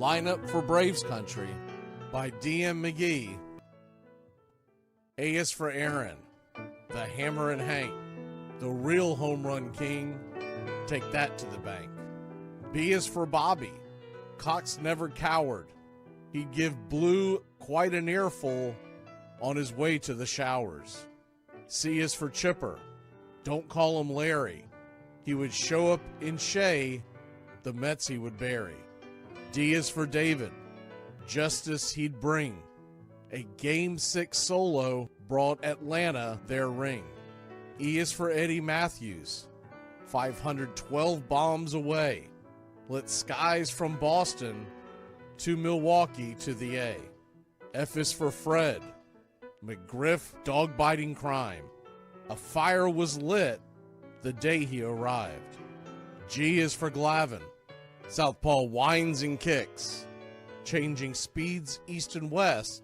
Lineup for Braves Country by D.M. McGee. A is for Aaron, the Hammer and Hank, the real home run king. Take that to the bank. B is for Bobby. Cox never cowered. He'd give Blue quite an earful on his way to the showers. C is for Chipper. Don't call him Larry. He would show up in Shea, the Mets he would bury. D is for David. Justice he'd bring. A Game 6 solo brought Atlanta their ring. E is for Eddie Matthews. 512 bombs away. Lit skies from Boston to Milwaukee to the A. F is for Fred. McGriff dog-biting crime. A fire was lit the day he arrived. G is for Glavine. Southpaw winds and kicks. Changing speeds east and west.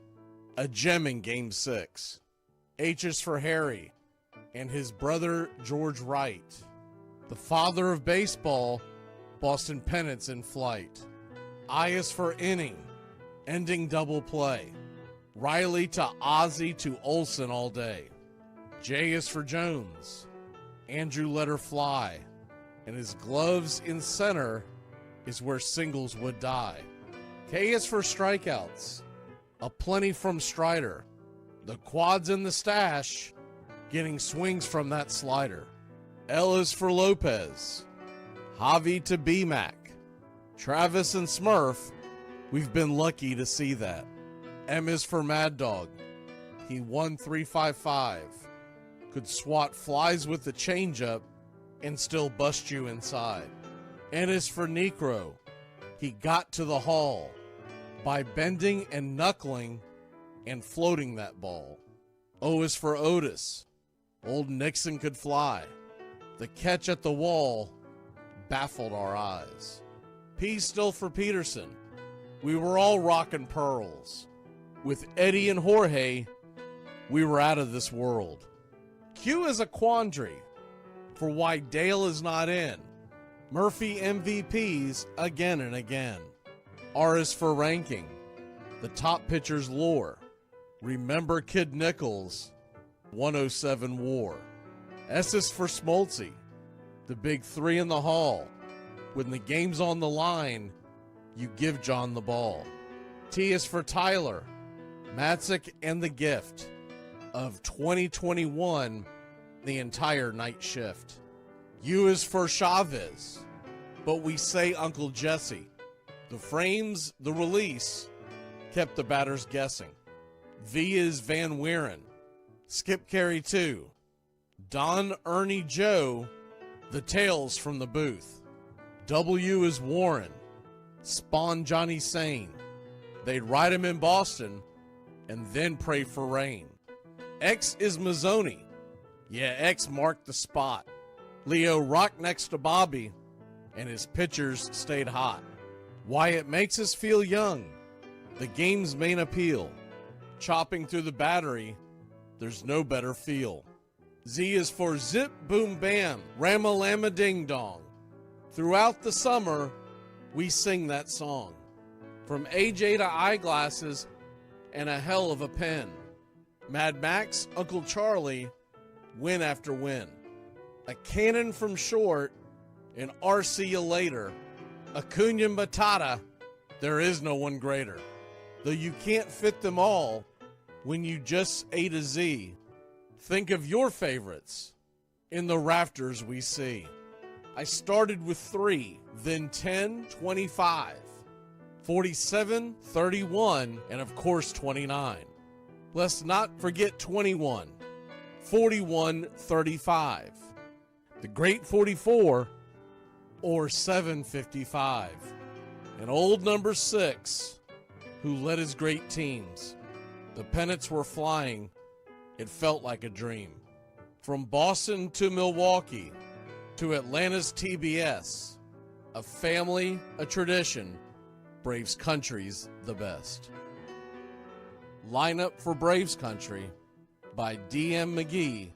A gem in Game 6. H is for Harry and his brother George Wright. The father of baseball, Boston pennants in flight. I is for inning, ending double play. Riley to Ozzie to Olsen all day. J is for Jones. Andrew let her fly, and his gloves in center is where singles would die. K is for strikeouts. Aplenty from Strider. The quads in the stash, getting swings from that slider. L is for Lopez. Javi to B-Mac. Travis and Smurf, we've been lucky to see that. M is for Mad Dog. He won 355. Could swat flies with the changeup and still bust you inside. N is for Necro. He got to the hall by bending and knuckling and floating that ball. O is for Otis. Old Nixon could fly. The catch at the wall baffled our eyes. P still for Peterson. We were all rockin' pearls. With Eddie and Jorge, we were out of this world. Q is a quandary for why Dale is not in. Murphy MVPs again and again. R is for ranking. The top pitchers lore. Remember Kid Nichols, 107 WAR. S is for Smoltzy. The big three in the hall. When the game's on the line, you give John the ball. T is for Tyler. Matzik and the gift of 2021, the entire night shift. U is for Chavez, but we say Uncle Jesse. The frames, the release, kept the batters guessing. V is Van Weeren. Skip Carey 2. Don Ernie Joe, the tales from the booth. W is Warren. Spawn Johnny Sane. They'd ride him in Boston and then pray for rain. X is Mazzoni. Yeah, X marked the spot. Leo rocked next to Bobby, and his pitchers stayed hot. Why it makes us feel young. The game's main appeal. Chopping through the battery, there's no better feel. Z is for Zip Boom Bam, Ramalama Ding Dong. Throughout the summer, we sing that song. From AJ to eyeglasses and a hell of a pen. Mad Max, Uncle Charlie, win after win. A cannon from short, and RC you later. Acuna Matata, there is no one greater. Though you can't fit them all when you just A to Z. Think of your favorites in the rafters we see. I started with 3, then 10, 25, 47, 31, and of course 29. Let's not forget 21, 41, 35, the great 44, or 755, and old number 6, who led his great teams. The pennants were flying. It felt like a dream. From Boston to Milwaukee to Atlanta's TBS, a family, a tradition, Braves Country's the best. Lineup for Braves Country by D.M. McGee.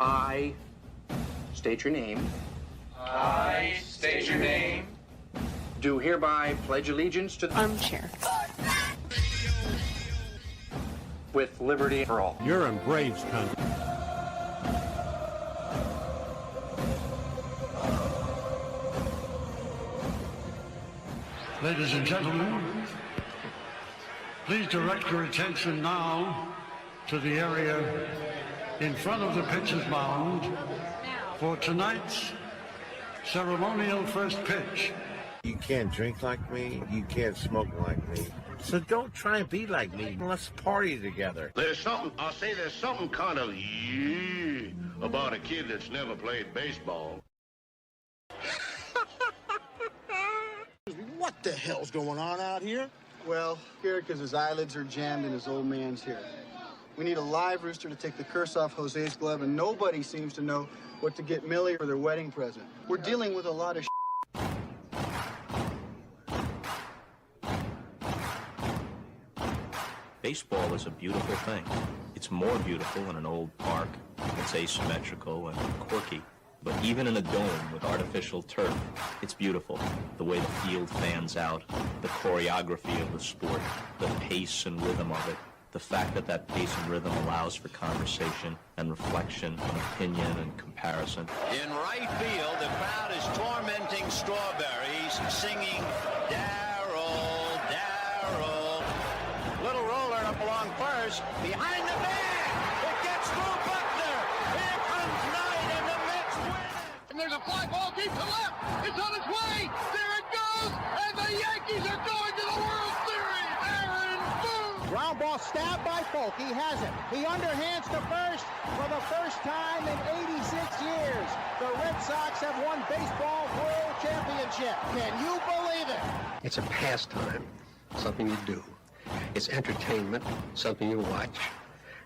I state your name. I state your name. Do hereby pledge allegiance to the armchair. With liberty for all. You're in Braves country. Ladies and gentlemen, please direct your attention now to the area in front of the pitcher's mound for tonight's ceremonial first pitch. You can't drink like me. You can't smoke like me. So don't try and be like me. Let's party together. There's something kind of about a kid that's never played baseball. What the hell's going on out here? Well, scared because his eyelids are jammed in his old man's hair. We need a live rooster to take the curse off Jose's glove, and nobody seems to know what to get Millie for their wedding present. We're dealing with a lot of Baseball is a beautiful thing. It's more beautiful in an old park. It's asymmetrical and quirky. But even in a dome with artificial turf, it's beautiful. The way the field fans out, the choreography of the sport, the pace and rhythm of it, the fact that that pace and rhythm allows for conversation and reflection and opinion and comparison. In right field, the crowd is tormenting Strawberries, singing, Darryl, Darryl. Little roller up along first, behind the man. It gets through Buckner. Here comes Knight, and the Mets win. And there's a fly ball deep to left. It's on its way. There it goes. And the Yankees are going to the World Series. Aaron Boone. Ground ball stabbed by Folk. He has it. He underhands to first for the first time in 86 years. The Red Sox have won baseball world championship. Can you believe it? It's a pastime, something you do. It's entertainment, something you watch.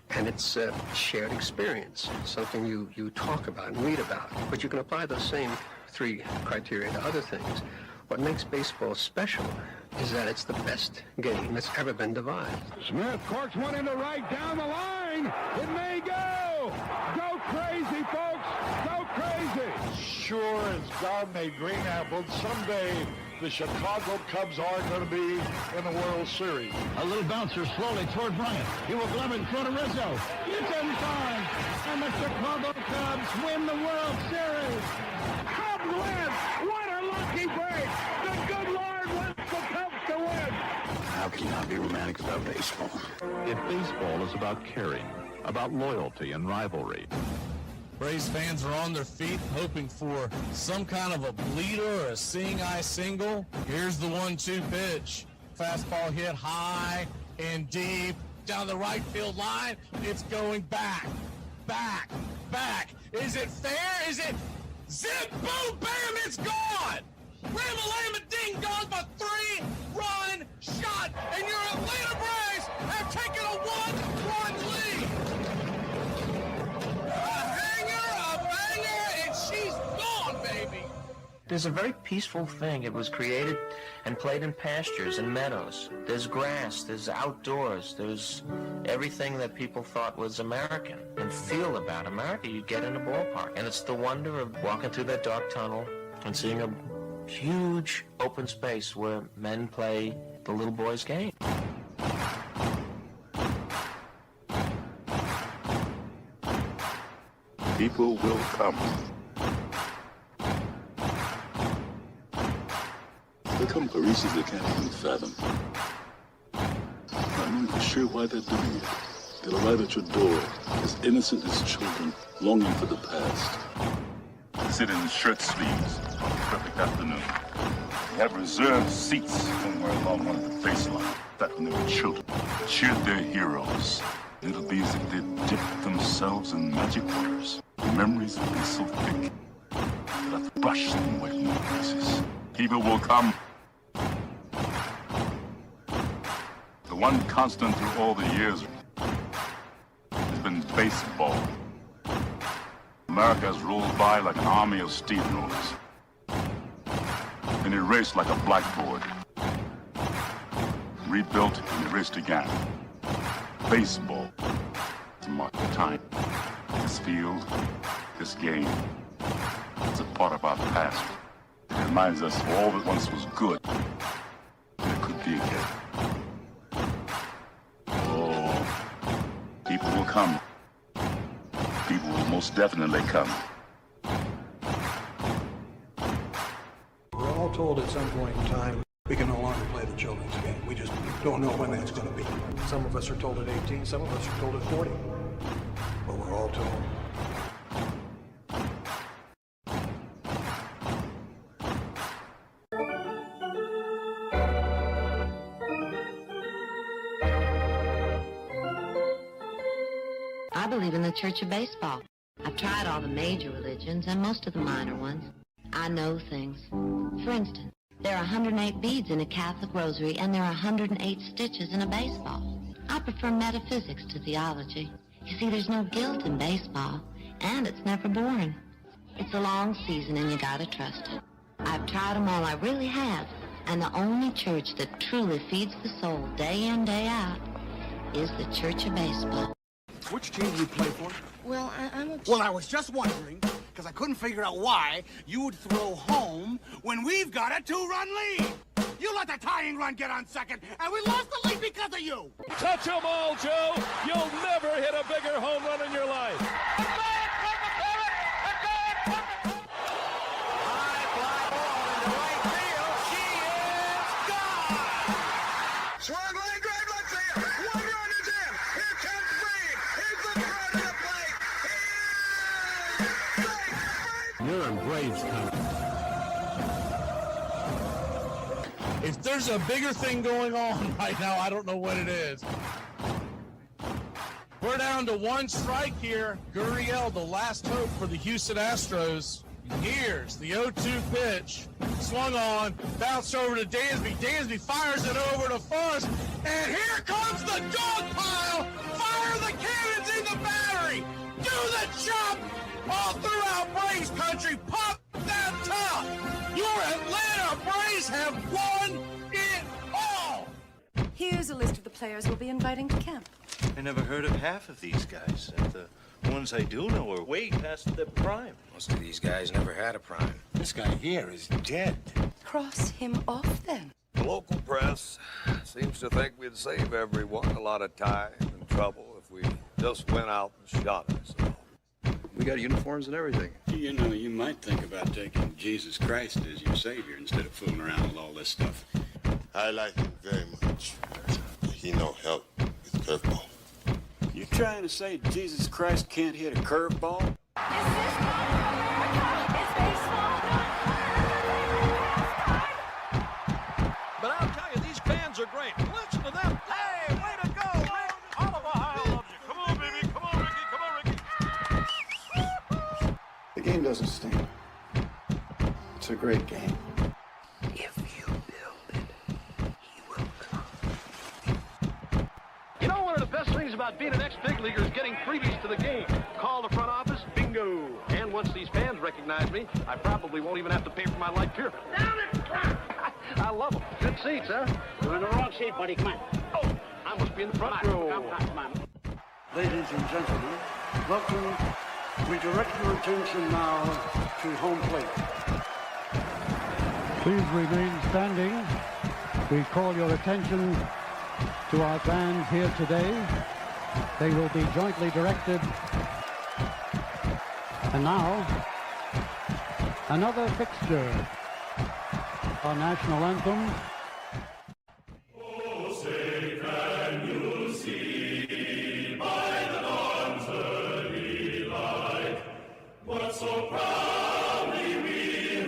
And it's a shared experience, something you talk about and read about. But you can apply those same three criteria to other things. What makes baseball special is that it's the best game that's ever been devised. Smith corks one into right down the line. It may go. Go crazy, folks. Go crazy. Sure as God made green apples, someday the Chicago Cubs are going to be in the World Series. A little bouncer slowly toward Bryant. He will glove it in front of Rizzo. It's inside. And the Chicago Cubs win the World Series. Cubs win. What a lucky break. The good Lord wants the Cubs to win. How can you not be romantic about baseball? If baseball is about caring, about loyalty and rivalry. Braves fans are on their feet hoping for some kind of a bleeder or a seeing-eye single. Here's the 1-2 pitch. Fastball hit high and deep down the right field line. It's going back, back, back. Is it fair? Is it zip, boom, bam, it's gone! Ram-a-lam-a ding dong, a 3-run shot, and your Atlanta Braves have taken a 1-run lead. She's gone, baby! There's a very peaceful thing. It was created and played in pastures and meadows. There's grass, there's outdoors, there's everything that people thought was American and feel about America you get in a ballpark. And it's the wonder of walking through that dark tunnel and seeing a huge open space where men play the little boy's game. People will come. They come for reasons they can't even fathom. Not knowing for sure why they're doing it. They'll arrive at your door as innocent as children, longing for the past. They sit in shirt sleeves on a perfect afternoon. They have reserved seats somewhere along one of the baselines. Back when they were children, cheered their heroes. It'll be as if they'd dipped themselves in magic waters. The memories will be so thick that I've brushed them away from their faces. People will come. The one constant through all the years has been baseball. America has rolled by like an army of steamrollers. Been erased like a blackboard. Rebuilt and erased again. Baseball to mark the time. This field, this game, it's a part of our past. It reminds us of all that once was good. And it could be again. Oh, people will come. People will most definitely come. We're all told at some point in time we can no longer play the children's game. We just don't know when that's going to be. Some of us are told at 18, some of us are told at 40. But we're all told. I believe in the Church of Baseball. I've tried all the major religions and most of the minor ones. I know things. For instance, there are 108 beads in a Catholic rosary and there are 108 stitches in a baseball. I prefer metaphysics to theology. You see, there's no guilt in baseball, and it's never boring. It's a long season and you gotta trust it. I've tried them all, I really have. And the only church that truly feeds the soul day in, day out is the Church of Baseball. Which team do you play for? Well, I'm a... Well, I was just wondering, because I couldn't figure out why you would throw home when we've got a 2-run lead. You let the tying run get on second, and we lost the lead because of you. Touch 'em all, Joe. You'll never hit a bigger home run in your life. You're in Braves country. If there's a bigger thing going on right now, I don't know what it is. We're down to one strike here. Gurriel, the last hope for the Houston Astros. Here's the 0-2 pitch. Swung on, bounced over to Dansby. Dansby fires it over to Forrest. And here comes the dog pile. Fire the cannons in the battery. Do the chop. All throughout Braves country, pop that top! Your Atlanta Braves have won it all! Here's a list of the players we'll be inviting to camp. I never heard of half of these guys, and the ones I do know are way past their prime. Most of these guys never had a prime. This guy here is dead. Cross him off, then. The local press seems to think we'd save everyone a lot of time and trouble if we just went out and shot ourselves. We got uniforms and everything. You know, you might think about taking Jesus Christ as your savior instead of fooling around with all this stuff. I like him very much. He no help with curveball. You're trying to say Jesus Christ can't hit a curveball? But I'll tell you, these fans are great. Listen to them. Hey, way to go, Rick. Oliver Ohio loves you. Come on, baby. Come on, Ricky. Come on, Ricky. The game doesn't stink. It's a great game. If you build it, he will come. You know, one of the best things about being an ex-big leaguer is getting freebies to the game. Call the front office, bingo. And once these fans recognize me, I probably won't even have to pay for my life here. Down it! I love them. Good seats, huh? You're in the wrong seat, buddy. Come on. Oh, I must be in the front row. Come on. Ladies and gentlemen, welcome. We direct your attention now to home plate. Please remain standing. We call your attention to our band here today. They will be jointly directed. And now, another fixture. Our national anthem. Oh, say can you see by the dawn's early light what so proudly we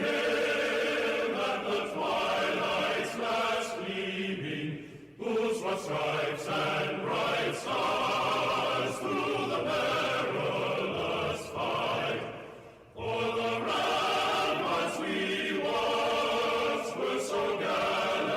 hailed at the twilight's last gleaming, whose rough stripes and bright stars through the perilous fight for the ramparts we once were so gallant.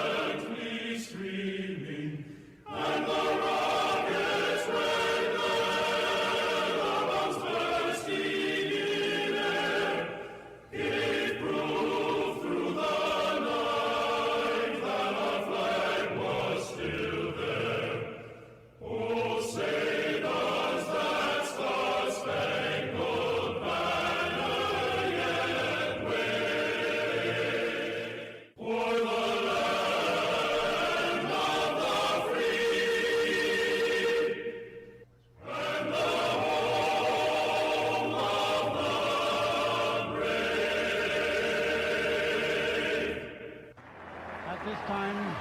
At this time,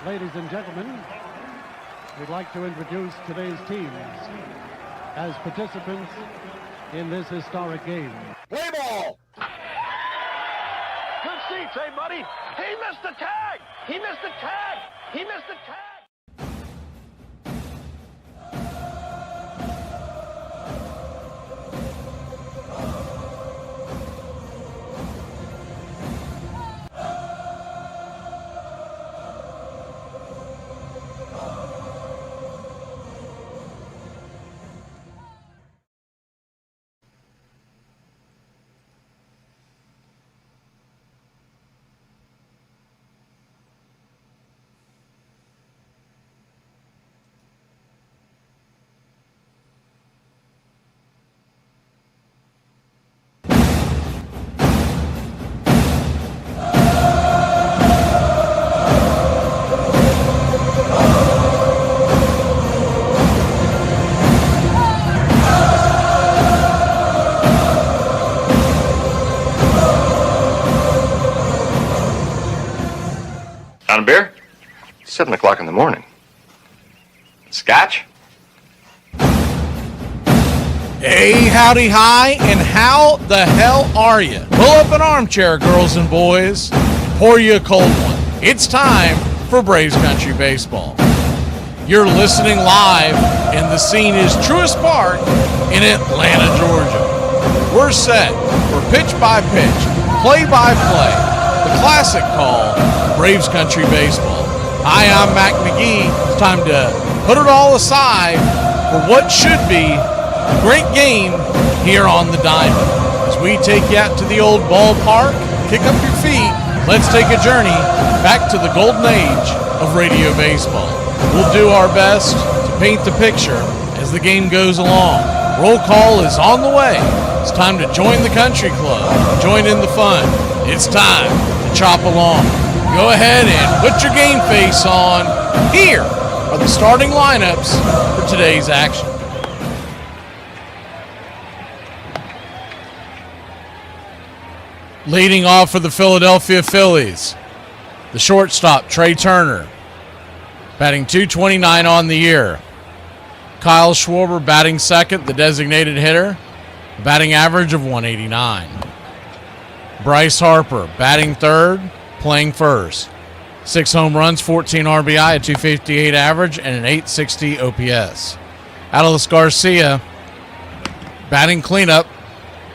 ladies and gentlemen, we'd like to introduce today's teams as participants in this historic game. Play ball! Good seats, hey, buddy. He missed the tag! He missed the tag! He missed the tag! On a beer? 7 o'clock in the morning. Scotch? Hey, howdy, hi, and how the hell are you? Pull up an armchair, girls and boys. Pour you a cold one. It's time for Braves Country Baseball. You're listening live, and the scene is Truist Park in Atlanta, Georgia. We're set for pitch-by-pitch, play-by-play, the classic call, Braves Country Baseball. Hi, I'm Mac McGee. It's time to put it all aside for what should be a great game here on the Diamond. As we take you out to the old ballpark, kick up your feet, let's take a journey back to the golden age of radio baseball. We'll do our best to paint the picture as the game goes along. Roll call is on the way. It's time to join the country club, join in the fun. It's time to chop along. Go ahead and put your game face on. Here are the starting lineups for today's action. Leading off for the Philadelphia Phillies, the shortstop, Trey Turner, batting .229 on the year. Kyle Schwarber batting second, the designated hitter, batting average of .189. Bryce Harper batting third, playing first. 6 home runs, 14 RBI, a .258 average, and an .860 OPS. Adolis Garcia batting cleanup,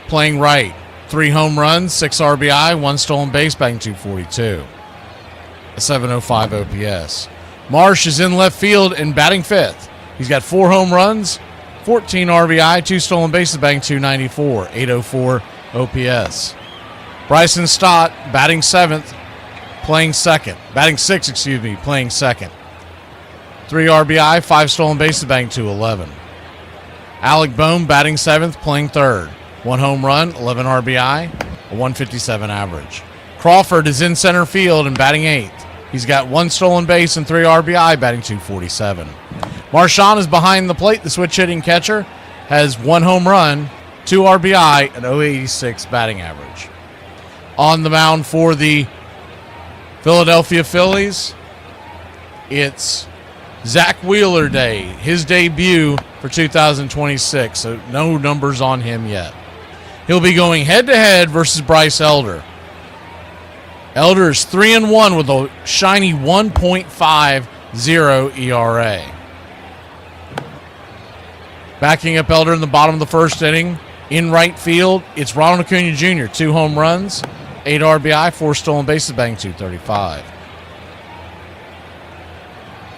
playing right. 3 home runs, 6 RBI, 1 stolen base, batting .242. A .705 OPS. Marsh is in left field and batting fifth. He's got 4 home runs, 14 RBI, 2 stolen bases, batting .294, 804 OPS. Bryson Stott batting seventh, playing second. Batting sixth, playing second. 3 RBI, 5 stolen bases, batting .211. Alec Bohm batting seventh, playing third. 1 home run, 11 RBI, a .157 average. Crawford is in center field and batting eighth. He's got 1 stolen base and 3 RBI, batting .247. Marchand is behind the plate. The switch-hitting catcher has 1 home run, 2 RBI, and .086 batting average. On the mound for the Philadelphia Phillies, it's Zach Wheeler Day, his debut for 2026, so no numbers on him yet. He'll be going head-to-head versus Bryce Elder. Elder is 3-1 with a shiny 1.50 ERA. Backing up Elder in the bottom of the first inning, in right field, it's Ronald Acuna Jr., 2 home runs, 8 RBI, 4 stolen bases, batting .235.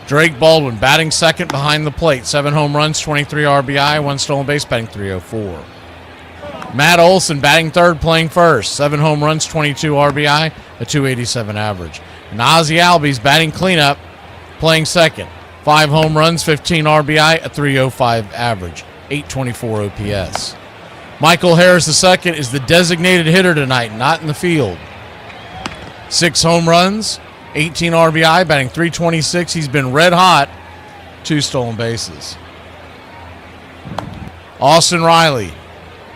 Drake Baldwin batting second behind the plate, 7 home runs, 23 RBI, 1 stolen base, batting .304. Matt Olson batting third, playing first, 7 home runs, 22 RBI, a .287 average. And Ozzie Albies batting cleanup, playing second, 5 home runs, 15 RBI, a .305 average, 824 OPS. Michael Harris II is the designated hitter tonight, not in the field. 6 home runs, 18 RBI, batting .326. He's been red hot, 2 stolen bases. Austin Riley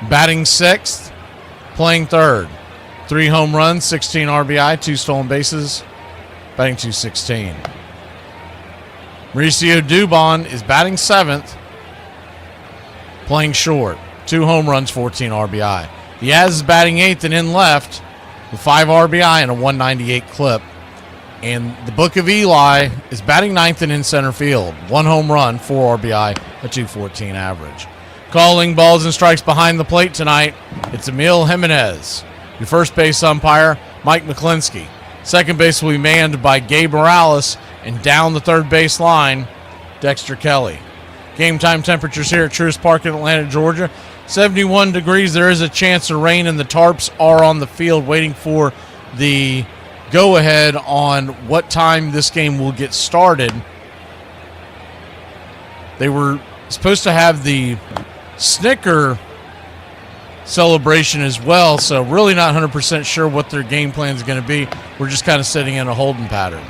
batting sixth, playing third. 3 home runs, 16 RBI, 2 stolen bases, batting .216. Mauricio Dubon is batting 7th, playing short. 2 home runs, 14 RBI. Diaz is batting 8th and in left with 5 RBI and a 198 clip. And the Book of Eli is batting 9th and in center field. 1 home run, 4 RBI, a 214 average. Calling balls and strikes behind the plate tonight, it's Emil Jimenez. Your first base umpire, Mike McClinsky. Second base will be manned by Gabe Morales, and down the third base line, Dexter Kelly. Game time temperatures here at Truist Park in Atlanta, Georgia. 71 degrees. There is a chance of rain, and the tarps are on the field waiting for the go-ahead on what time this game will get started. They were supposed to have the Snicker celebration as well, so really not 100% sure what their game plan is going to be. We're just kind of sitting in a holding pattern.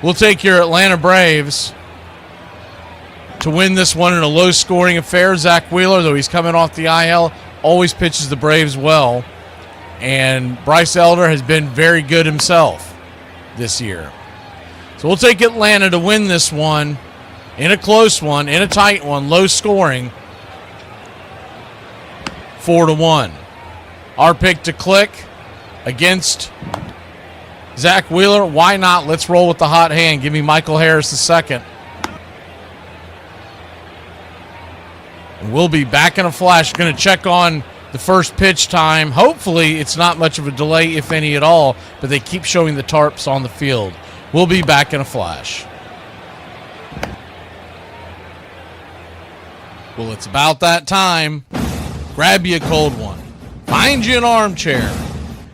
We'll take your Atlanta Braves to win this one in a low-scoring affair. Zach Wheeler, though he's coming off the IL, always pitches the Braves well. And Bryce Elder has been very good himself this year. So we'll take Atlanta to win this one in a close one, in a tight one, low-scoring, 4-1. Our pick to click against Zach Wheeler. Why not? Let's roll with the hot hand. Give me Michael Harris II. And we'll be back in a flash. Going to check on the first pitch time. Hopefully it's not much of a delay, if any at all, but they keep showing the tarps on the field. We'll be back in a flash. Well, it's about that time. Grab you a cold one. Find you an armchair.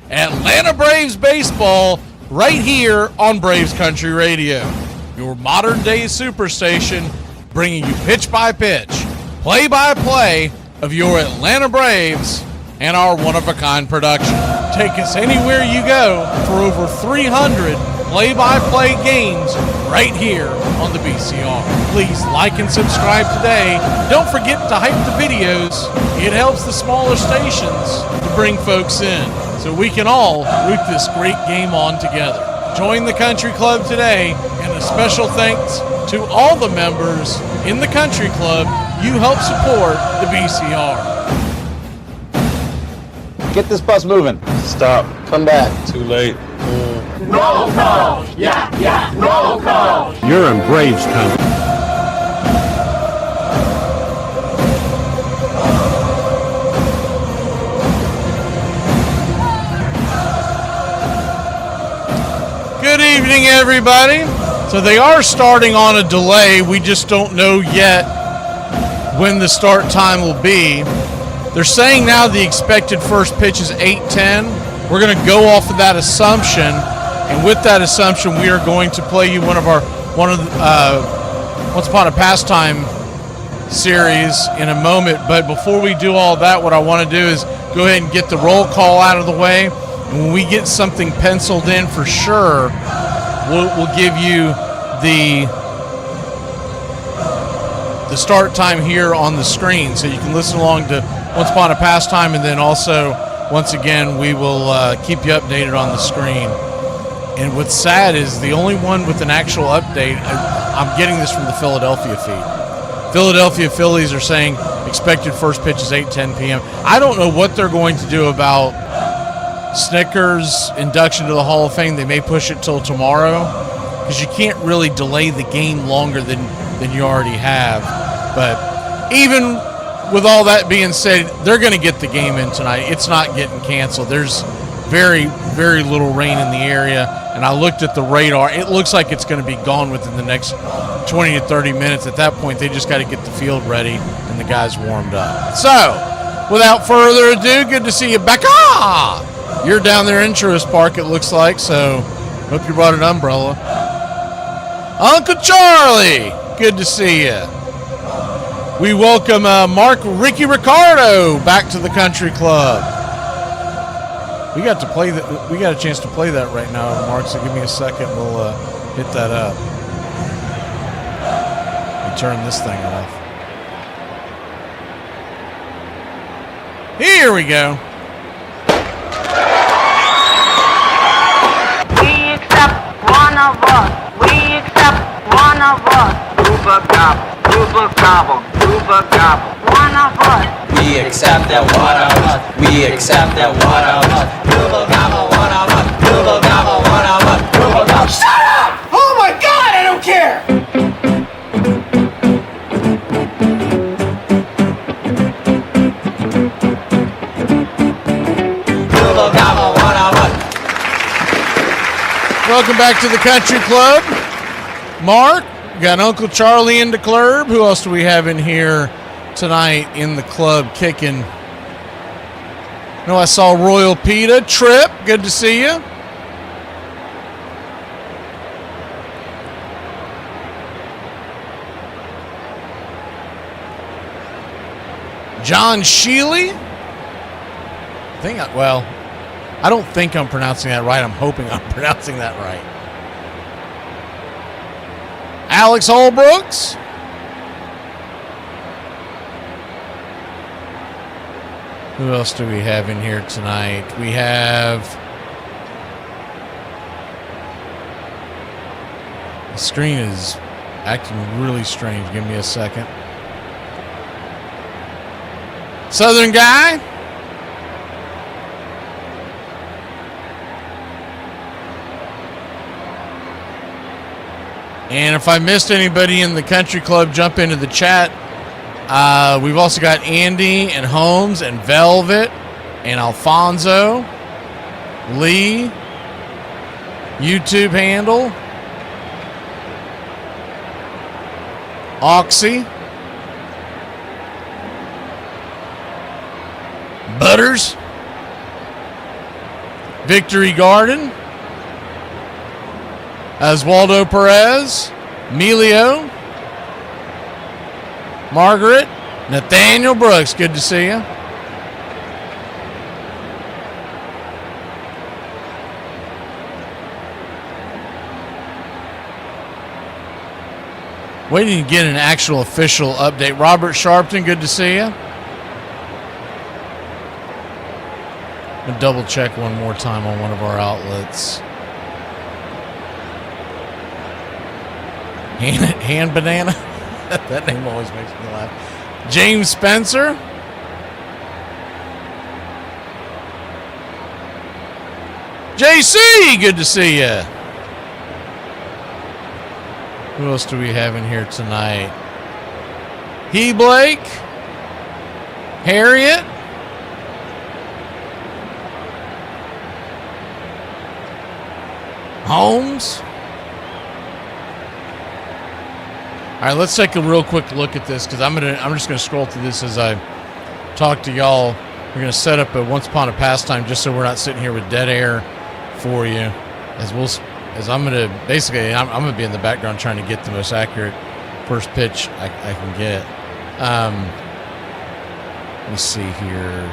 Atlanta Braves baseball right here on Braves Country Radio. Your modern-day Superstation, bringing you pitch by pitch, play-by-play of your Atlanta Braves and our one-of-a-kind production. Take us anywhere you go for over 300 play-by-play games right here on the BCR. Please like and subscribe today. Don't forget to hype the videos. It helps the smaller stations to bring folks in so we can all root this great game on together. Join the Country Club today, and a special thanks to all the members in the Country Club. You help support the BCR. Get this bus moving. Stop. Come back. Too late. Roll call! Yeah, roll call! You're in Braves country. Good evening, everybody. So they are starting on a delay. We just don't know yet when the start time will be. They're saying now the expected first pitch is 8:10. We're going to go off of that assumption, and with that assumption, we are going to play you one of the Once Upon a Pastime series in a moment. But before we do all that, what I want to do is go ahead and get the roll call out of the way. And when we get something penciled in for sure, we'll give you the start time here on the screen, so you can listen along to Once Upon a Pastime, and then also, once again, we will keep you updated on the screen. And what's sad is the only one with an actual update, I'm getting this from the Philadelphia feed. Philadelphia Phillies are saying expected first pitch is 8:10 p.m. I don't know what they're going to do about Snickers' induction to the Hall of Fame. They may push it till tomorrow, because you can't really delay the game longer than you already have. But even with all that being said, they're going to get the game in tonight. It's not getting canceled. There's very, very little rain in the area, and I looked at the radar. It looks like it's going to be gone within the next 20 to 30 minutes. At that point, they just got to get the field ready and the guys warmed up. So, without further ado, good to see you back. You're down there in Truist Park, it looks like, so hope you brought an umbrella. Uncle Charlie, good to see you. We welcome Ricky Ricardo back to the Country Club. We got a chance to play that right now, Mark, so give me a second. We'll hit that up. Let me turn this thing off. Here we go. gobble, Cuba gobble, Cuba gobble. One of us. We accept that one of us. We accept that one of us. Cuba gobble, one of us. Cuba gobble, one of us. Cuba gobble. Shut up! Oh my God, I don't care! Cuba gobble, one of us. Welcome back to the Country Club. Mark, we got Uncle Charlie in the club. Who else do we have in here tonight in the club kicking? No, I saw Royal Pita. Trip, good to see you. John Sheely. I don't think I'm pronouncing that right. I'm hoping I'm pronouncing that right. Alex Holbrooks. Who else do we have in here tonight? We have... The screen is acting really strange. Give me a second. Southern Guy. And if I missed anybody in the Country Club, jump into the chat. We've also got Andy and Holmes and Velvet and Alfonso, Lee, YouTube handle, Oxy, Butters, Victory Garden, Oswaldo Perez, Emilio, Margaret, Nathaniel Brooks, good to see you. Waiting to get an actual official update. Robert Sharpton, good to see you. I'll double check one more time on one of our outlets. Hand Banana. That name always makes me laugh. James Spencer. JC, good to see you. Who else do we have in here tonight? He Blake. Harriet. Holmes. All right, let's take a real quick look at this because I'm just gonna scroll through this as I talk to y'all. We're gonna set up a Once Upon a Pastime just so we're not sitting here with dead air for you. I'm gonna be in the background trying to get the most accurate first pitch I can get. Let me see here.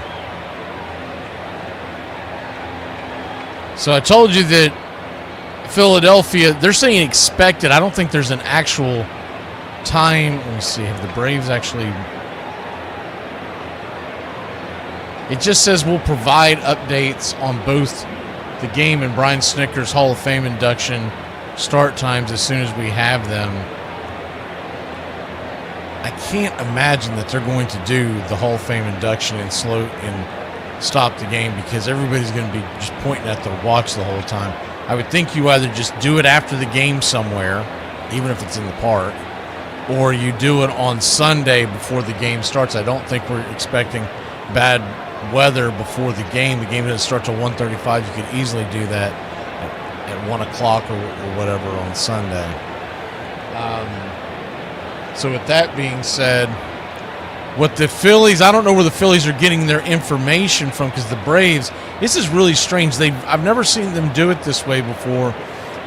So I told you that Philadelphia, they're saying expected. I don't think there's an actual time. Let me see. Have the Braves actually... It just says we'll provide updates on both the game and Brian Snitker's Hall of Fame induction start times as soon as we have them. I can't imagine that they're going to do the Hall of Fame induction and stop the game because everybody's going to be just pointing at their watch the whole time. I would think you either just do it after the game somewhere, even if it's in the park, or you do it on Sunday before the game starts. I don't think we're expecting bad weather before the game. The game doesn't start till 1:35. You could easily do that at 1 o'clock or whatever on Sunday. So with that being said, what the Phillies, I don't know where the Phillies are getting their information from because the Braves, this is really strange. I've never seen them do it this way before,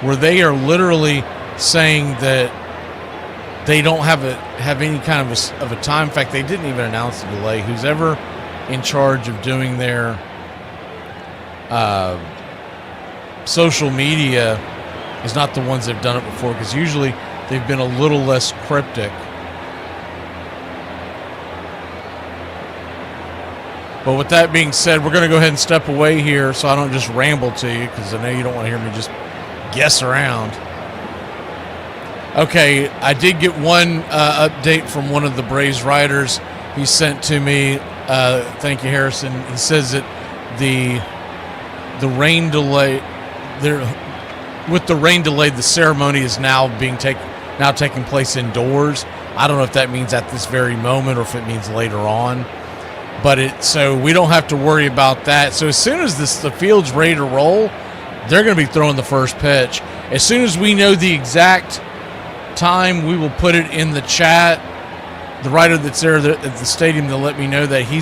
where they are literally saying that they don't have any kind of a time. In fact, they didn't even announce the delay. Who's ever in charge of doing their social media is not the ones that have done it before because usually they've been a little less cryptic. But with that being said, we're going to go ahead and step away here so I don't just ramble to you because I know you don't want to hear me just guess around. Okay, I did get one update from one of the Braves writers. He sent to me. Thank you, Harrison. He says that the rain delay with the rain delay, the ceremony is now taking place indoors. I don't know if that means at this very moment or if it means later on. But so we don't have to worry about that. So as soon as the field's ready to roll, they're going to be throwing the first pitch. As soon as we know the exact time, we will put it in the chat. The writer that's there at the stadium to let me know that he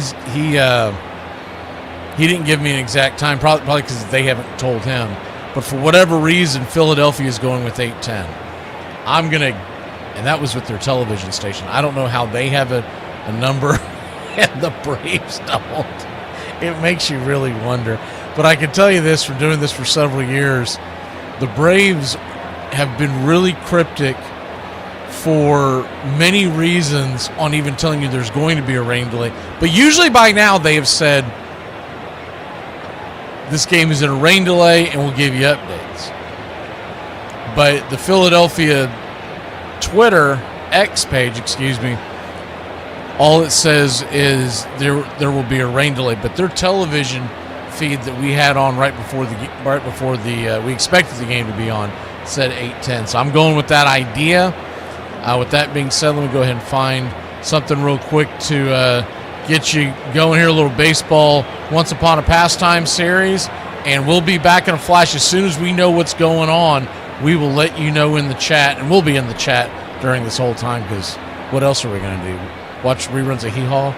didn't give me an exact time, probably because they haven't told him. But for whatever reason, Philadelphia is going with 8:10. And that was with their television station. I don't know how they have a number and the Braves don't. It makes you really wonder. But I can tell you this, from doing this for several years, the Braves have been really cryptic for many reasons on even telling you there's going to be a rain delay. But usually by now they have said, this game is in a rain delay and we'll give you updates. But the Philadelphia Twitter, X page, all it says is there will be a rain delay. But their television feed that we had on right before we expected the game to be on said 8:10. So I'm going with that idea. With that being said, let me go ahead and find something real quick to get you going here. A little baseball Once Upon a Pastime series, and we'll be back in a flash as soon as we know what's going on. We will let you know in the chat, and we'll be in the chat during this whole time, because what else are we going to do? Watch reruns of Hee Haw?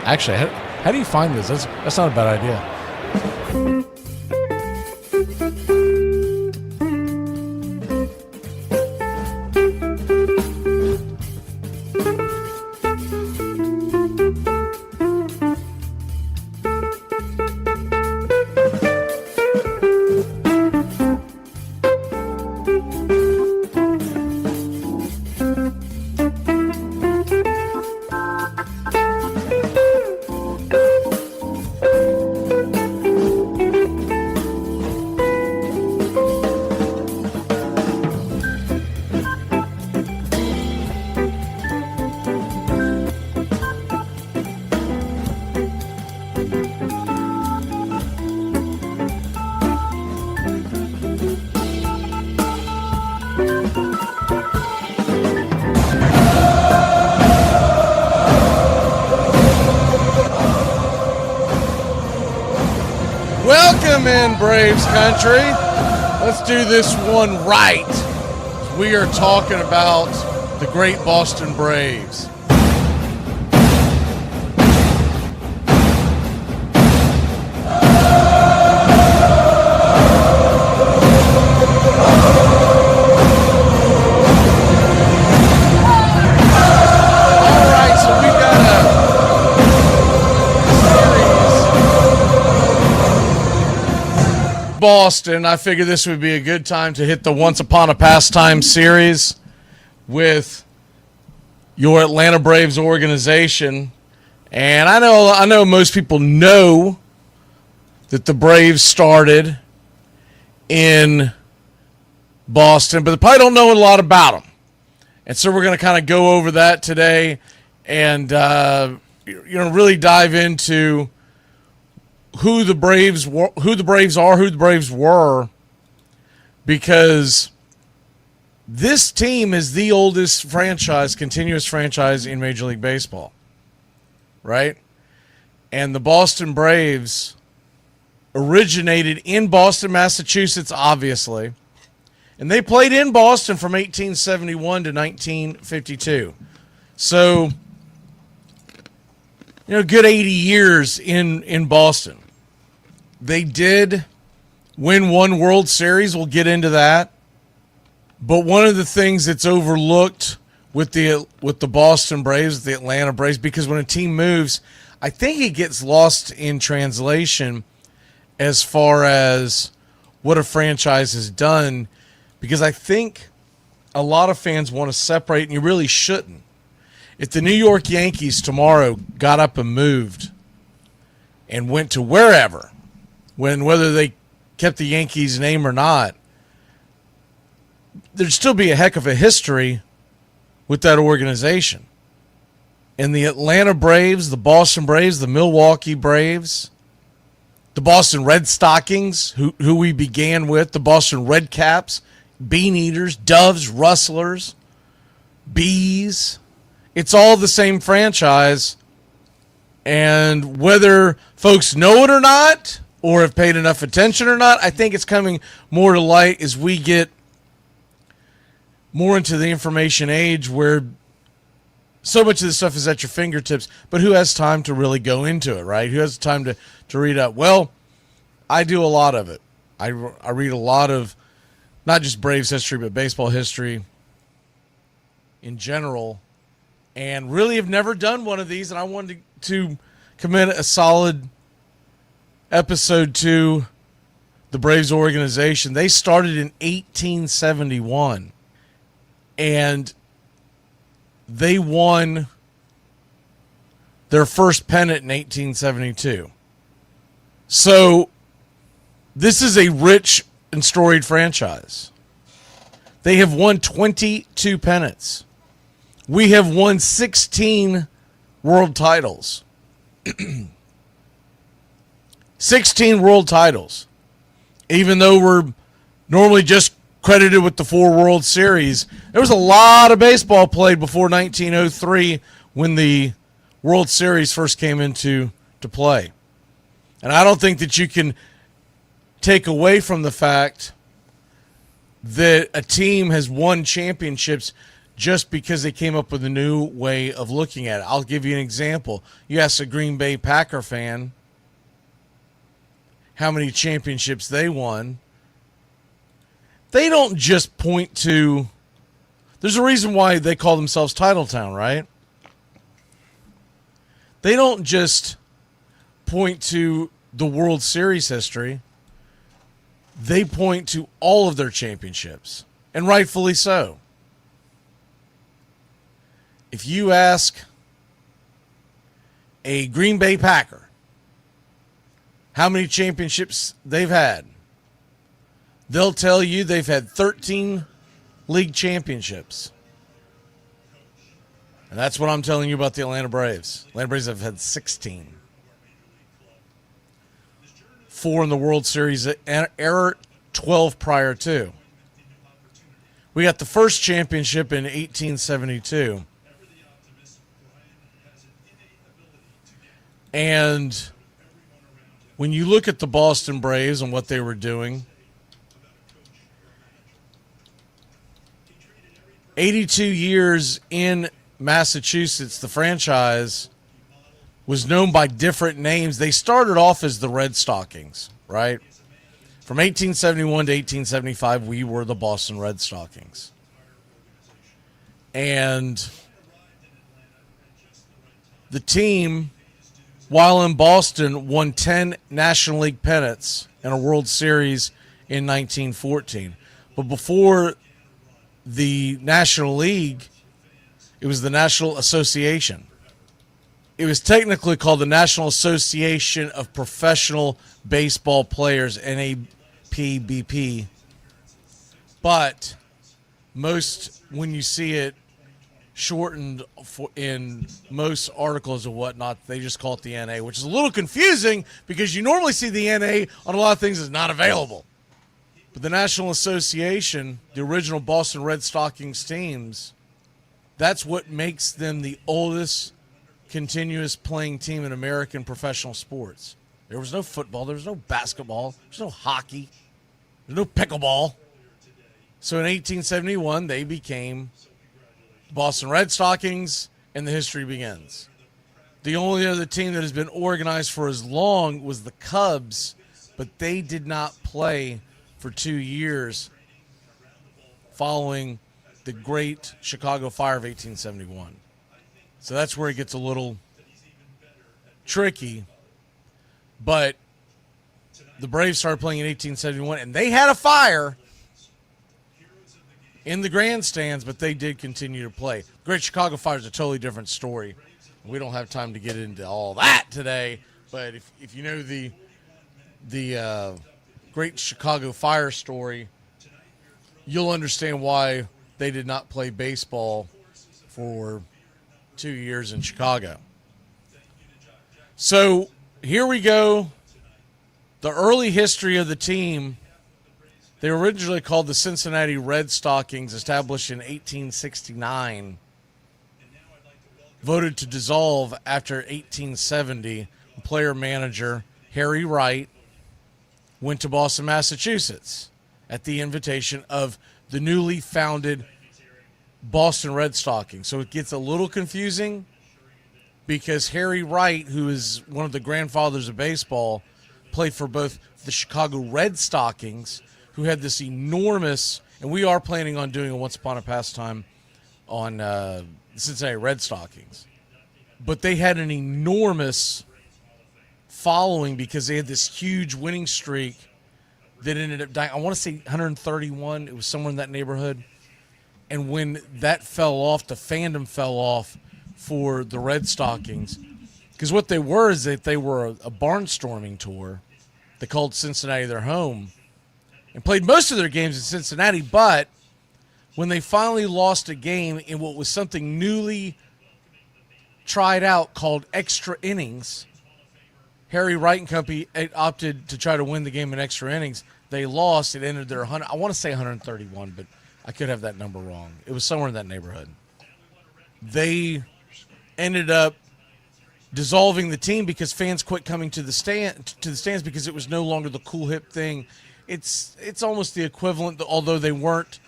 Actually, how do you find this? That's not a bad idea. In Braves country, let's do this one right. We are talking about the great Boston Braves. Boston, I figured this would be a good time to hit the Once Upon a Pastime series with your Atlanta Braves organization. And I know most people know that the Braves started in Boston, but they probably don't know a lot about them. And so we're going to kind of go over that today and really dive into who the Braves are, who the Braves were, because this team is the oldest continuous franchise in Major League Baseball, right? And the Boston Braves originated in Boston, Massachusetts, obviously, and they played in Boston from 1871 to 1952. So, good 80 years in Boston. They did win one World Series. We'll get into that. But one of the things that's overlooked with the Boston Braves, the Atlanta Braves, because when a team moves, I think it gets lost in translation as far as what a franchise has done, because I think a lot of fans want to separate, and you really shouldn't. If the New York Yankees tomorrow got up and moved and went to wherever, whether they kept the Yankees name or not, there'd still be a heck of a history with that organization. And the Atlanta Braves, the Boston Braves, the Milwaukee Braves, the Boston Red Stockings, who we began with, the Boston Red Caps, Bean Eaters, Doves, Rustlers, Bees. It's all the same franchise. And whether folks know it or not, or have paid enough attention or not, I think it's coming more to light as we get more into the information age where so much of this stuff is at your fingertips, but who has time to really go into it, right? Who has time to read up? Well, I do a lot of it. I read a lot of not just Braves history, but baseball history in general, and really have never done one of these, and I wanted to commit a solid episode to the Braves organization. They started in 1871, and they won their first pennant in 1872. So this is a rich and storied franchise. They have won 22 pennants. We have won 16 world titles. 16 world titles. Even though we're normally just credited with the 4 World Series, there was a lot of baseball played before 1903 when the World Series first came into play. And I don't think that you can take away from the fact that a team has won championships just because they came up with a new way of looking at it. I'll give you an example. You ask a Green Bay Packer fan how many championships they won. They don't just point to... There's a reason why they call themselves Titletown, right? They don't just point to the World Series history. They point to all of their championships, and rightfully so. If you ask a Green Bay Packer how many championships they've had, they'll tell you they've had 13 league championships. And that's what I'm telling you about the Atlanta Braves. Atlanta Braves have had 16. 4 in the World Series era, 12 prior to. We got the first championship in 1872. And when you look at the Boston Braves and what they were doing, 82 years in Massachusetts, the franchise was known by different names. They started off as the Red Stockings, right? From 1871 to 1875, we were the Boston Red Stockings. And the team, while in Boston, won 10 National League pennants and a World Series in 1914. But before the National League, it was the National Association. It was technically called the National Association of Professional Baseball Players, NAPBP. But most, when you see it shortened in most articles or whatnot, they just call it the NA, which is a little confusing because you normally see the NA on a lot of things as not available. But the National Association, the original Boston Red Stockings teams, that's what makes them the oldest continuous playing team in American professional sports. There was no football, there was no basketball, there's no hockey, there's no pickleball. So in 1871, they became Boston Red Stockings, and the history begins. The only other team that has been organized for as long was the Cubs, but they did not play for 2 years following the Great Chicago Fire of 1871. So that's where it gets a little tricky. But the Braves started playing in 1871, and they had a fire in the grandstands, but they did continue to play. Great Chicago Fire is a totally different story. We don't have time to get into all that today, but if you know the Great Chicago Fire story, you'll understand why they did not play baseball for 2 years in Chicago. So here we go. The early history of the team. They were originally called the Cincinnati Red Stockings, established in 1869. Voted to dissolve after 1870. Player-manager Harry Wright went to Boston, Massachusetts at the invitation of the newly founded Boston Red Stockings. So it gets a little confusing because Harry Wright, who is one of the grandfathers of baseball, played for both the Chicago Red Stockings, who had this enormous, and we are planning on doing a Once Upon a Pastime on the Cincinnati Red Stockings. But they had an enormous following because they had this huge winning streak that ended up dying. I want to say 131. It was somewhere in that neighborhood. And when that fell off, the fandom fell off for the Red Stockings. Because what they were is that they were a barnstorming tour. They called Cincinnati their home and played most of their games in Cincinnati. But when they finally lost a game in what was something newly tried out called extra innings, Harry Wright and company opted to try to win the game in extra innings. They lost. It ended their 100. I want to say 131, but I could have that number wrong. It was somewhere in that neighborhood. They ended up dissolving the team because fans quit coming to the stands because it was no longer the cool hip thing. It's almost the equivalent, although they weren't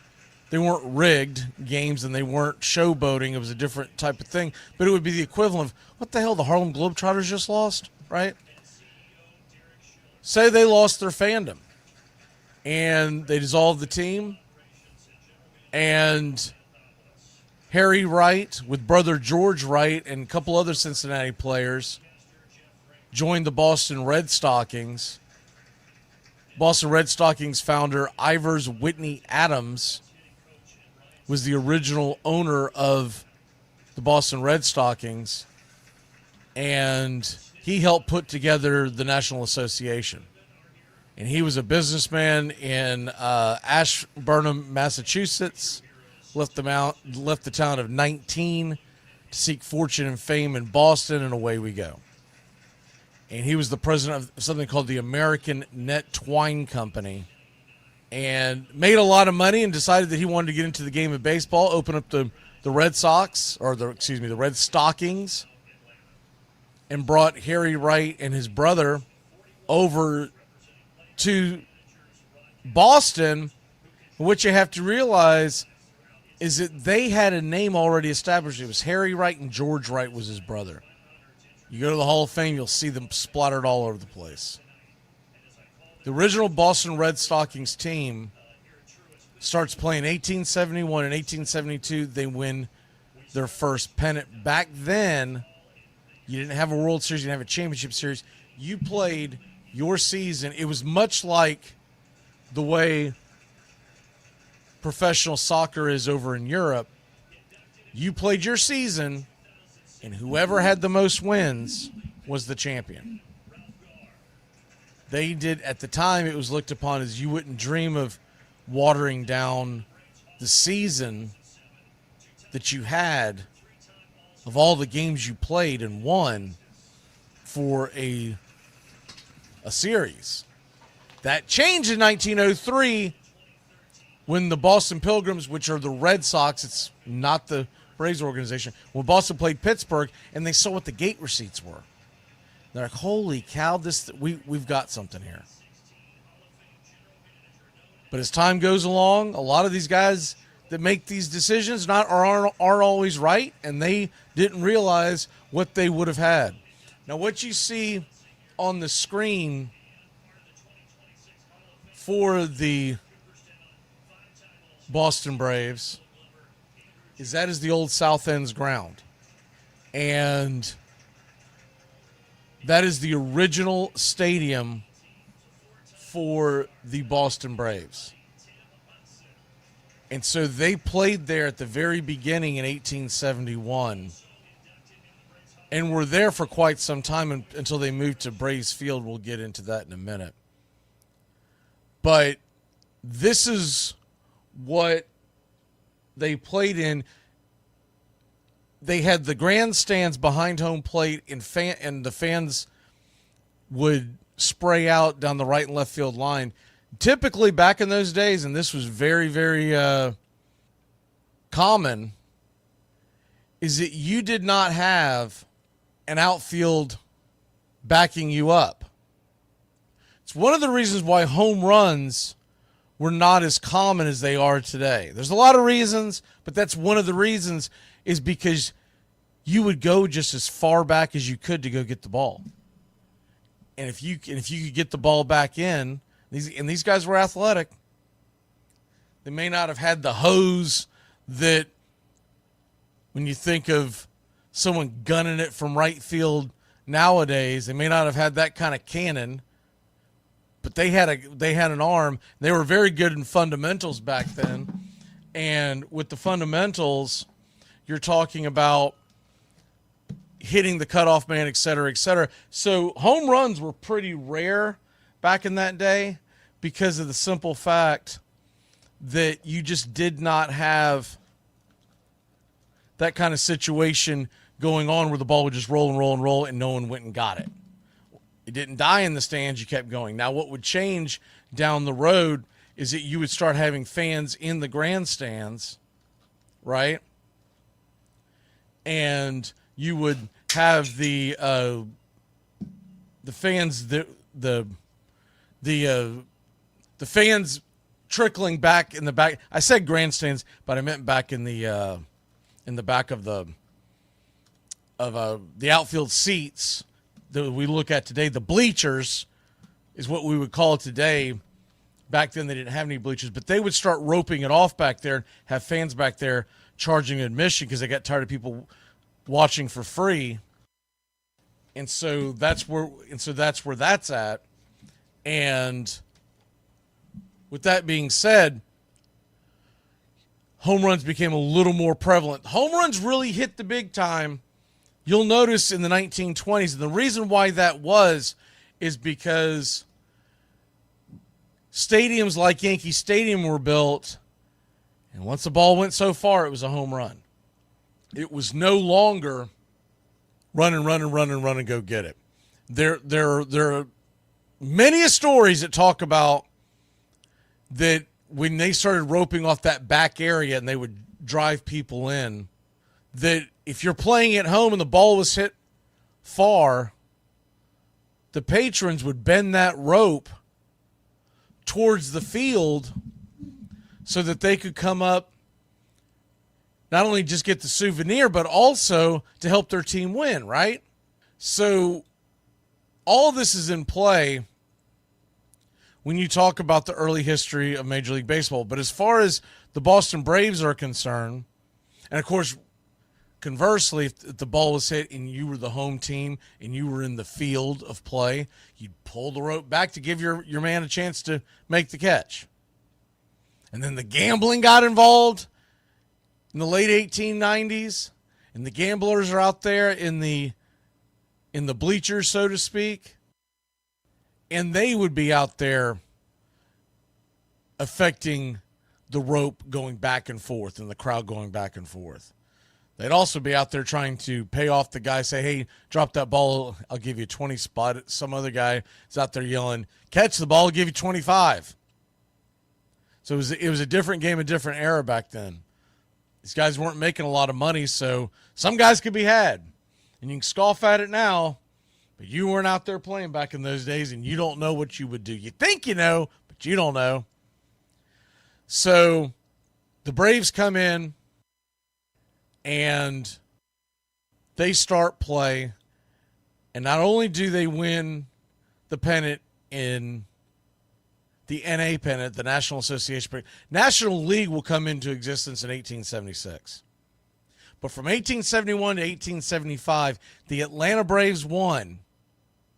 rigged games and they weren't showboating. It was a different type of thing, but it would be the equivalent of what the hell the Harlem Globetrotters just lost, right? Say they lost their fandom and they dissolved the team, and Harry Wright with brother George Wright and a couple other Cincinnati players joined the Boston Red Stockings. Boston Red Stockings founder Ivers Whitney Adams was the original owner of the Boston Red Stockings, and he helped put together the National Association. And he was a businessman in Ashburnham, Massachusetts, left the town of 19 to seek fortune and fame in Boston, and away we go. And he was the president of something called the American Net Twine Company, and made a lot of money and decided that he wanted to get into the game of baseball, open up the Red Sox, or the Red Stockings, and brought Harry Wright and his brother over to Boston. What you have to realize is that they had a name already established. It was Harry Wright, and George Wright was his brother. You go to the Hall of Fame, you'll see them splattered all over the place. The original Boston Red Stockings team starts playing 1871 and 1872. They win their first pennant. Back then, you didn't have a World Series, you didn't have a championship series. You played your season. It was much like the way professional soccer is over in Europe. You played your season, and whoever had the most wins was the champion. They did, at the time, it was looked upon as you wouldn't dream of watering down the season that you had of all the games you played and won for a series. That changed in 1903 when the Boston Pilgrims, which are the Red Sox, it's not the Braves organization, when Boston played Pittsburgh, and they saw what the gate receipts were. They're like, holy cow, we've got something here. But as time goes along, a lot of these guys that make these decisions aren't always right, and they didn't realize what they would have had. Now, what you see on the screen for the Boston Braves is the old South End's ground. And that is the original stadium for the Boston Braves. And so they played there at the very beginning in 1871 and were there for quite some time until they moved to Braves Field. We'll get into that in a minute. But this is what they played in, they had the grandstands behind home plate, and the fans would spray out down the right and left field line. Typically, back in those days, and this was very, very common, is that you did not have an outfield backing you up. It's one of the reasons why home runs were not as common as they are today. There's a lot of reasons, but that's one of the reasons, is because you would go just as far back as you could to go get the ball. And if you could get the ball back in, these guys were athletic. They may not have had the hose that, when you think of someone gunning it from right field nowadays, they may not have had that kind of cannon, but they had an arm. They were very good in fundamentals back then. And with the fundamentals, you're talking about hitting the cutoff man, et cetera, et cetera. So home runs were pretty rare back in that day because of the simple fact that you just did not have that kind of situation going on where the ball would just roll and roll and roll and no one went and got it. It didn't die in the stands. You kept going. Now, what would change down the road is that you would start having fans in the grandstands, right? And you would have the fans the fans trickling back in the back. I said grandstands, but I meant back in the back of the outfield seats that we look at today. The bleachers is what we would call it today. Back then they didn't have any bleachers, but they would start roping it off back there, have fans back there charging admission because they got tired of people watching for free. And so that's where that's at. And with that being said, home runs became a little more prevalent. Home runs really hit the big time. You'll notice in the 1920s, and the reason why that was is because stadiums like Yankee Stadium were built, and once the ball went so far, it was a home run. It was no longer run and go get it. There are many stories that talk about that when they started roping off that back area and they would drive people in, that if you're playing at home and the ball was hit far, the patrons would bend that rope towards the field so that they could come up, not only just get the souvenir, but also to help their team win, right? So all this is in play when you talk about the early history of Major League Baseball. But as far as the Boston Braves are concerned, and of course, conversely, if the ball was hit and you were the home team and you were in the field of play, you'd pull the rope back to give your man a chance to make the catch. And then the gambling got involved in the late 1890s, and the gamblers are out there in the bleachers, so to speak, and they would be out there affecting the rope going back and forth and the crowd going back and forth. They'd also be out there trying to pay off the guy, say, hey, drop that ball, I'll give you a 20 spot. Some other guy is out there yelling, catch the ball, I'll give you 25. So it was a different game, a different era back then. These guys weren't making a lot of money, so some guys could be had. And you can scoff at it now, but you weren't out there playing back in those days, and you don't know what you would do. You think you know, but you don't know. So the Braves come in, and they start play, and not only do they win the pennant in the NA pennant, the National Association, National League will come into existence in 1876. But from 1871 to 1875, the Atlanta Braves won.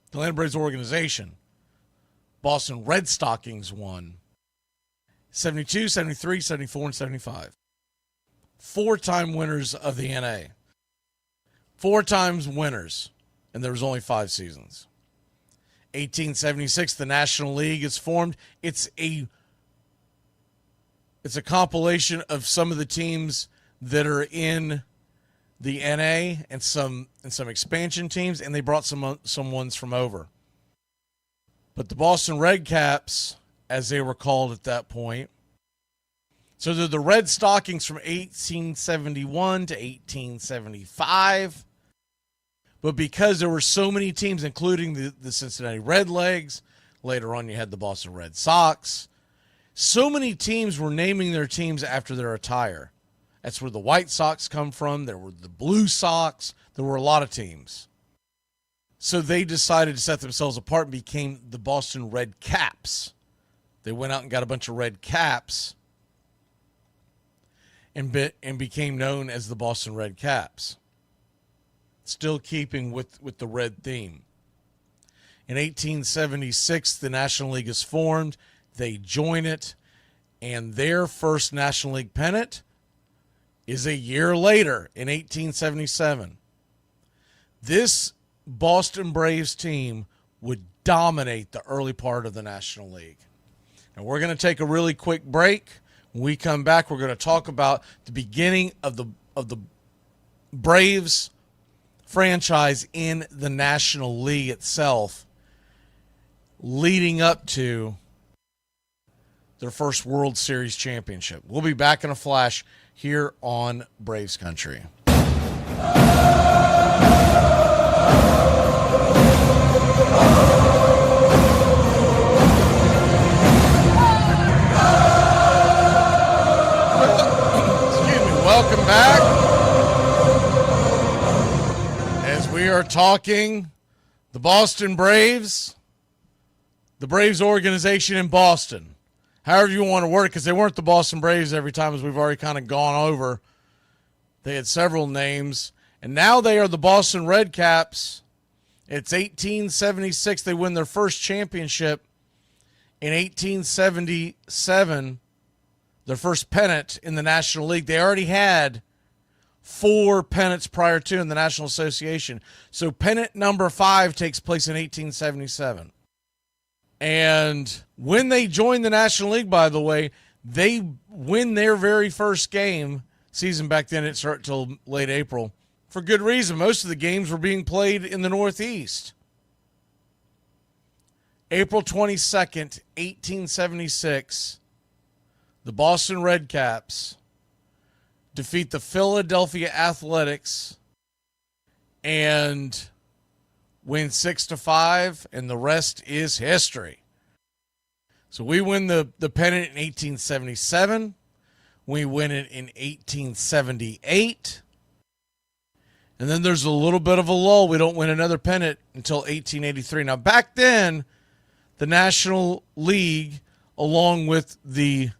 The Atlanta Braves organization. Boston Red Stockings won. 72, 73, 74, and 75. 4-time winners of the NA. 4 times winners, and there was only 5 seasons. 1876, the National League is formed. It's a It's a compilation of some of the teams that are in the NA and some expansion teams, and they brought some ones from over. But the Boston Red Caps, as they were called at that point, so they're the Red Stockings from 1871 to 1875. But because there were so many teams, including the Cincinnati Redlegs, later on you had the Boston Red Sox, so many teams were naming their teams after their attire. That's where the White Sox come from. There were the Blue Sox. There were a lot of teams. So they decided to set themselves apart and became the Boston Red Caps. They went out and got a bunch of red caps and became known as the Boston Red Caps. Still keeping with the red theme. In 1876, the National League is formed. They join it, and their first National League pennant is a year later in 1877. This Boston Braves team would dominate the early part of the National League. And we're going to take a really quick break. When we come back, we're going to talk about the beginning of the Braves franchise in the National League itself, leading up to their first World Series championship. We'll be back in a flash here on Braves Country. Welcome back. As we are talking the Boston Braves, the Braves organization in Boston, however you want to word it, because they weren't the Boston Braves every time, as we've already kind of gone over. They had several names, and now they are the Boston Red Caps. It's 1876. They win their first championship in 1877. Their first pennant in the National League. They already had 4 pennants prior to in the National Association. So pennant number 5 takes place in 1877. And when they join the National League, by the way, they win their very first game. Season back then, it started till late April. For good reason. Most of the games were being played in the Northeast. April 22nd, 1876. The Boston Red Caps defeat the Philadelphia Athletics and win 6-5, and the rest is history. So we win the pennant in 1877. We win it in 1878. And then there's a little bit of a lull. We don't win another pennant until 1883. Now, back then, the National League, along with the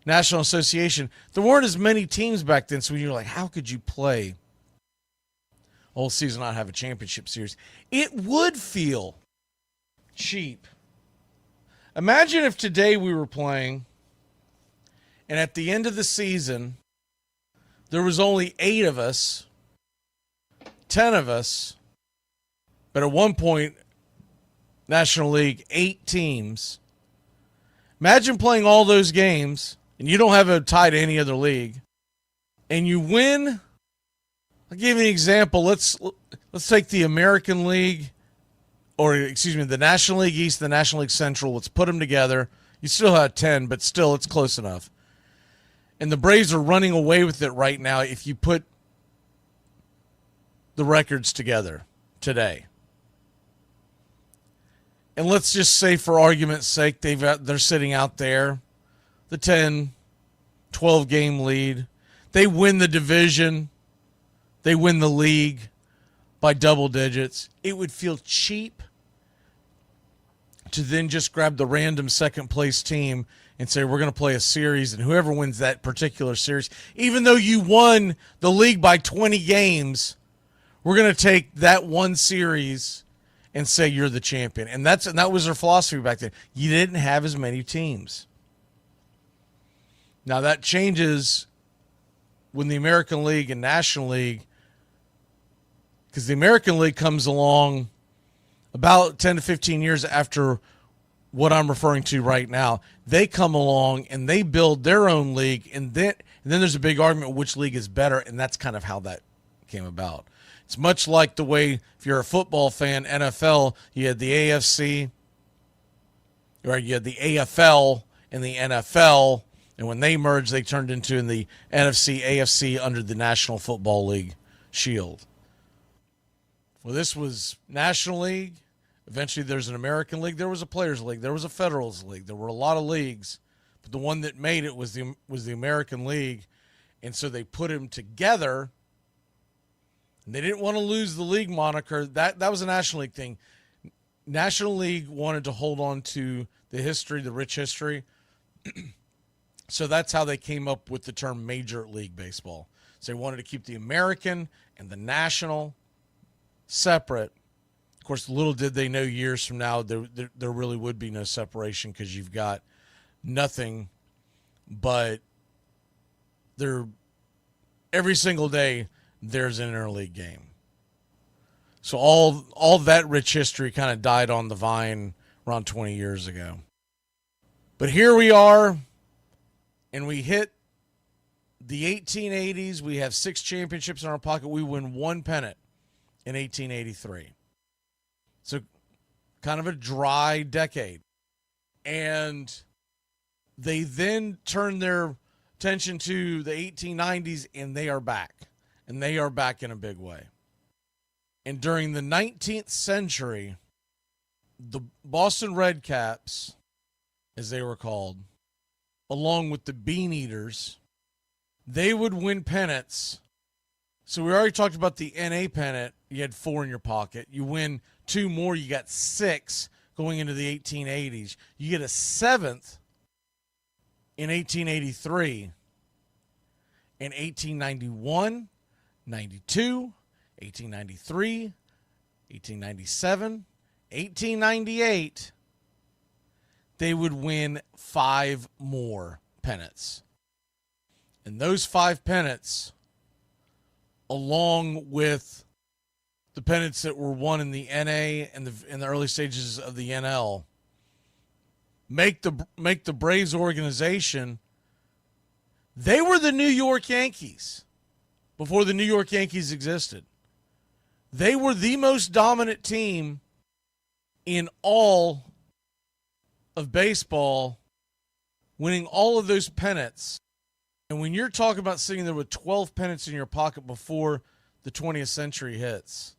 National Association, there weren't as many teams back then, so you're like, how could you play a whole season not have a championship series? It would feel cheap. Imagine if today we were playing, and at the end of the season, there was only 8 of us, 10 of us, but at one point, National League, 8 teams. Imagine playing all those games, and you don't have a tie to any other league, and you win. I'll give you an example. Let's take the American League, or excuse me, the National League East, the National League Central. Let's put them together. You still have 10, but still it's close enough. And the Braves are running away with it right now if you put the records together today. And let's just say, for argument's sake, they're sitting out there, the 10, 12-game lead. They win the division. They win the league by double digits. It would feel cheap to then just grab the random second-place team and say, we're going to play a series, and whoever wins that particular series, even though you won the league by 20 games, we're going to take that one series and say you're the champion. And that was their philosophy back then. You didn't have as many teams. Now that changes when the American League and National League, because the American League comes along about 10 to 15 years after what I'm referring to right now. They come along and they build their own league, and then there's a big argument which league is better, and that's kind of how that came about. It's much like the way, if you're a football fan, NFL, you had the AFC, or you had the AFL and the NFL, and when they merged, they turned into the NFC, AFC under the National Football League shield. Well, this was National League. Eventually, there's an American League. There was a Players League. There was a Federals League. There were a lot of leagues, but the one that made it was the American League, and so they put them together. And they didn't want to lose the league moniker. That was a National League thing. National League wanted to hold on to the history, the rich history. So that's how they came up with the term Major League Baseball. So they wanted to keep the American and the National separate. Of course, little did they know years from now there really would be no separation, because you've got nothing but every single day there's an interleague game. So all that rich history kind of died on the vine around 20 years ago. But here we are, and we hit the 1880s. We have 6 championships in our pocket. We win 1 pennant in 1883. So kind of a dry decade. And they then turn their attention to the 1890s, and they are back. And they are back in a big way. And during the 19th century, the Boston Red Caps, as they were called, along with the Bean Eaters, they would win pennants. So we already talked about the NA pennant. You had 4 in your pocket. You win 2 more, you got 6 going into the 1880s. You get a 7th in 1883. In 1891, 92, 1893, 1897, 1898, they would win 5 more pennants. And those 5 pennants, along with the pennants that were won in the NA and in the early stages of the NL, make the Braves organization. They were the New York Yankees before the New York Yankees existed. They were the most dominant team in all of baseball, winning all of those pennants. And when you're talking about sitting there with 12 pennants in your pocket before the 20th century hits,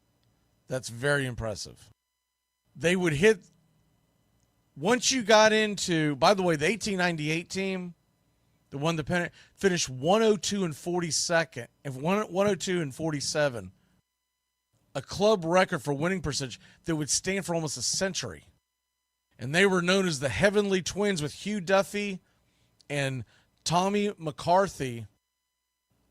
that's very impressive. They would hit, once you got into, by the way, the 1898 team that won the pennant finished 102 and 42nd, 102 and 47, a club record for winning percentage that would stand for almost a century. And they were known as the Heavenly Twins, with Hugh Duffy and Tommy McCarthy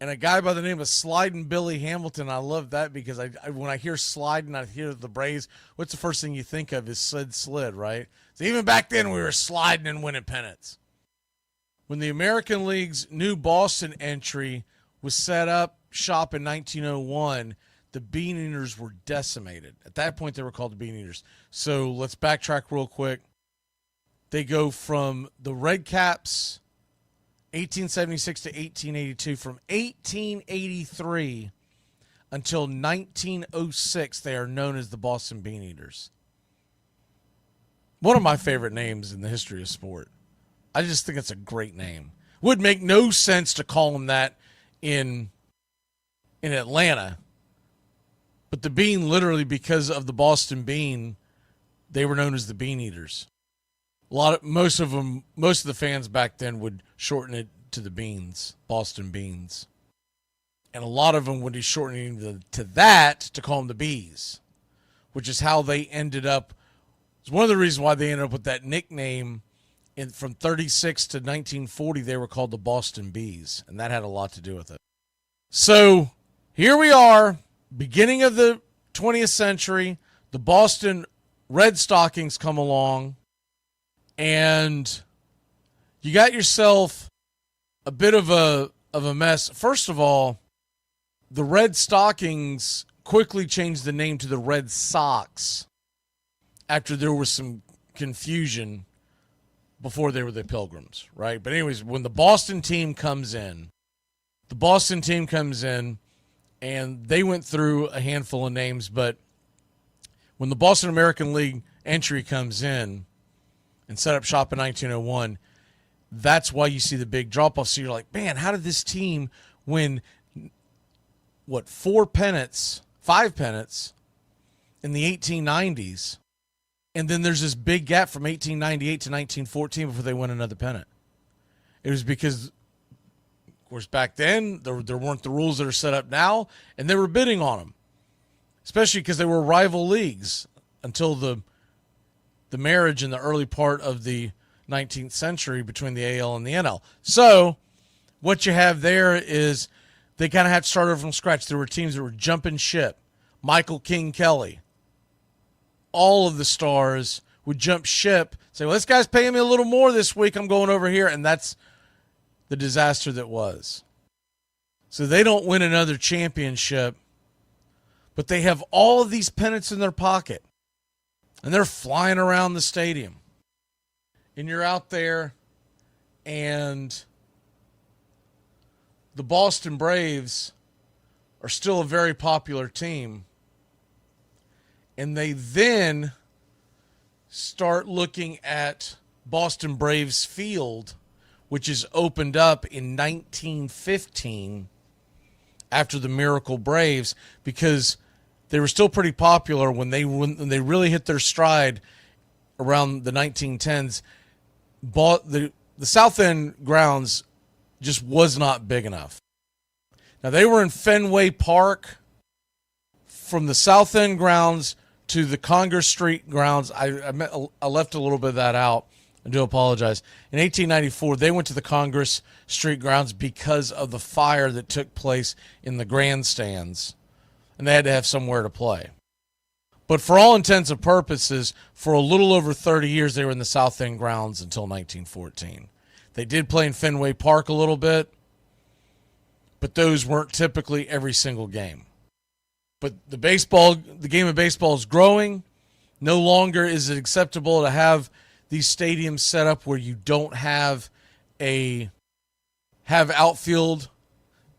and a guy by the name of Slidin' Billy Hamilton. I love that because I when I hear sliding, I hear the Braves. What's the first thing you think of is slid, right? So even back then we were sliding and winning pennants. When the American League's new Boston entry was set up shop in 1901, the Bean Eaters were decimated. At that point, they were called the Bean Eaters. So let's backtrack real quick. They go from the Red Caps, 1876 to 1882. From 1883 until 1906, they are known as the Boston Bean Eaters. One of my favorite names in the history of sport. I just think it's a great name. Would make no sense to call them that in Atlanta. But the Bean, literally because of the Boston Bean, they were known as the Bean Eaters. Most of the fans back then would shorten it to the Beans, Boston Beans. And a lot of them would be shortening to that to call them the Bees, which is how they ended up. It's one of the reasons why they ended up with that nickname. From 36 to 1940, they were called the Boston Bees, and that had a lot to do with it. So here we are, beginning of the 20th century. The Boston Red Stockings come along, and you got yourself a bit of a mess. First of all, the Red Stockings quickly changed the name to the Red Sox after there was some confusion before they were the Pilgrims, right? But anyways, when the Boston team comes in, and they went through a handful of names, but when the Boston American League entry comes in and set up shop in 1901, that's why you see the big drop-off. So you're like, man, how did this team win, 5 pennants in the 1890s? And then there's this big gap from 1898 to 1914 before they win another pennant. It was because, of course, back then, there weren't the rules that are set up now, and they were bidding on them, especially because they were rival leagues until the marriage in the early part of the 19th century between the AL and the NL. So what you have there is they kind of had to start over from scratch. There were teams that were jumping ship. Michael King Kelly. All of the stars would jump ship, say, well, this guy's paying me a little more this week. I'm going over here. And that's the disaster that was. So they don't win another championship, but they have all of these pennants in their pocket. And they're flying around the stadium. And you're out there, and the Boston Braves are still a very popular team. And they then start looking at Boston Braves Field, which is opened up in 1915 after the Miracle Braves, because they were still pretty popular when they really hit their stride around the 1910s. The South End grounds just was not big enough. Now, they were in Fenway Park. From the South End grounds to the Congress Street grounds, I left a little bit of that out. I do apologize. In 1894, they went to the Congress Street grounds because of the fire that took place in the grandstands, and they had to have somewhere to play. But for all intents and purposes, for a little over 30 years, they were in the South End grounds until 1914. They did play in Fenway Park a little bit, but those weren't typically every single game. But the game of baseball is growing. No longer is it acceptable to have these stadiums set up where you don't have outfield,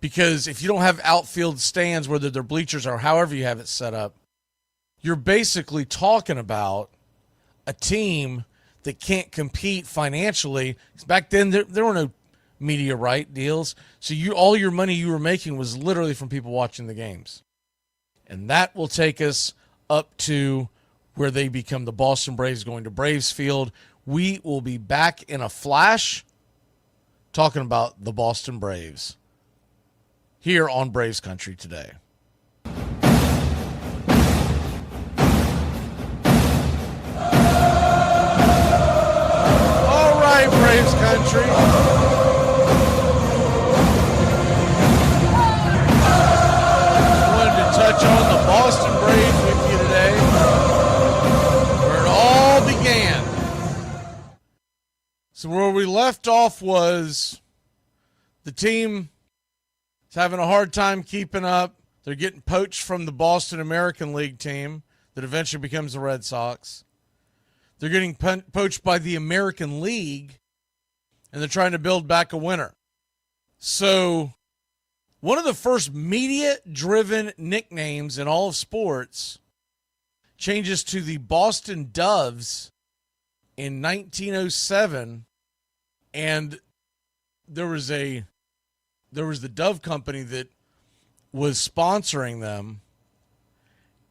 because if you don't have outfield stands, whether they're bleachers or however you have it set up, you're basically talking about a team that can't compete financially. Back then, there were no media right deals, so all your money you were making was literally from people watching the games. And that will take us up to where they become the Boston Braves, going to Braves Field. We will be back in a flash talking about the Boston Braves here on Braves Country today. All right, Braves Country. Touch on the Boston Braves with you today, where it all began. So where we left off was the team is having a hard time keeping up. They're getting poached from the Boston American League team that eventually becomes the Red Sox. They're getting poached by the American League, and they're trying to build back a winner. So one of the first media-driven nicknames in all of sports changes to the Boston Doves in 1907, and there was the Dove Company that was sponsoring them,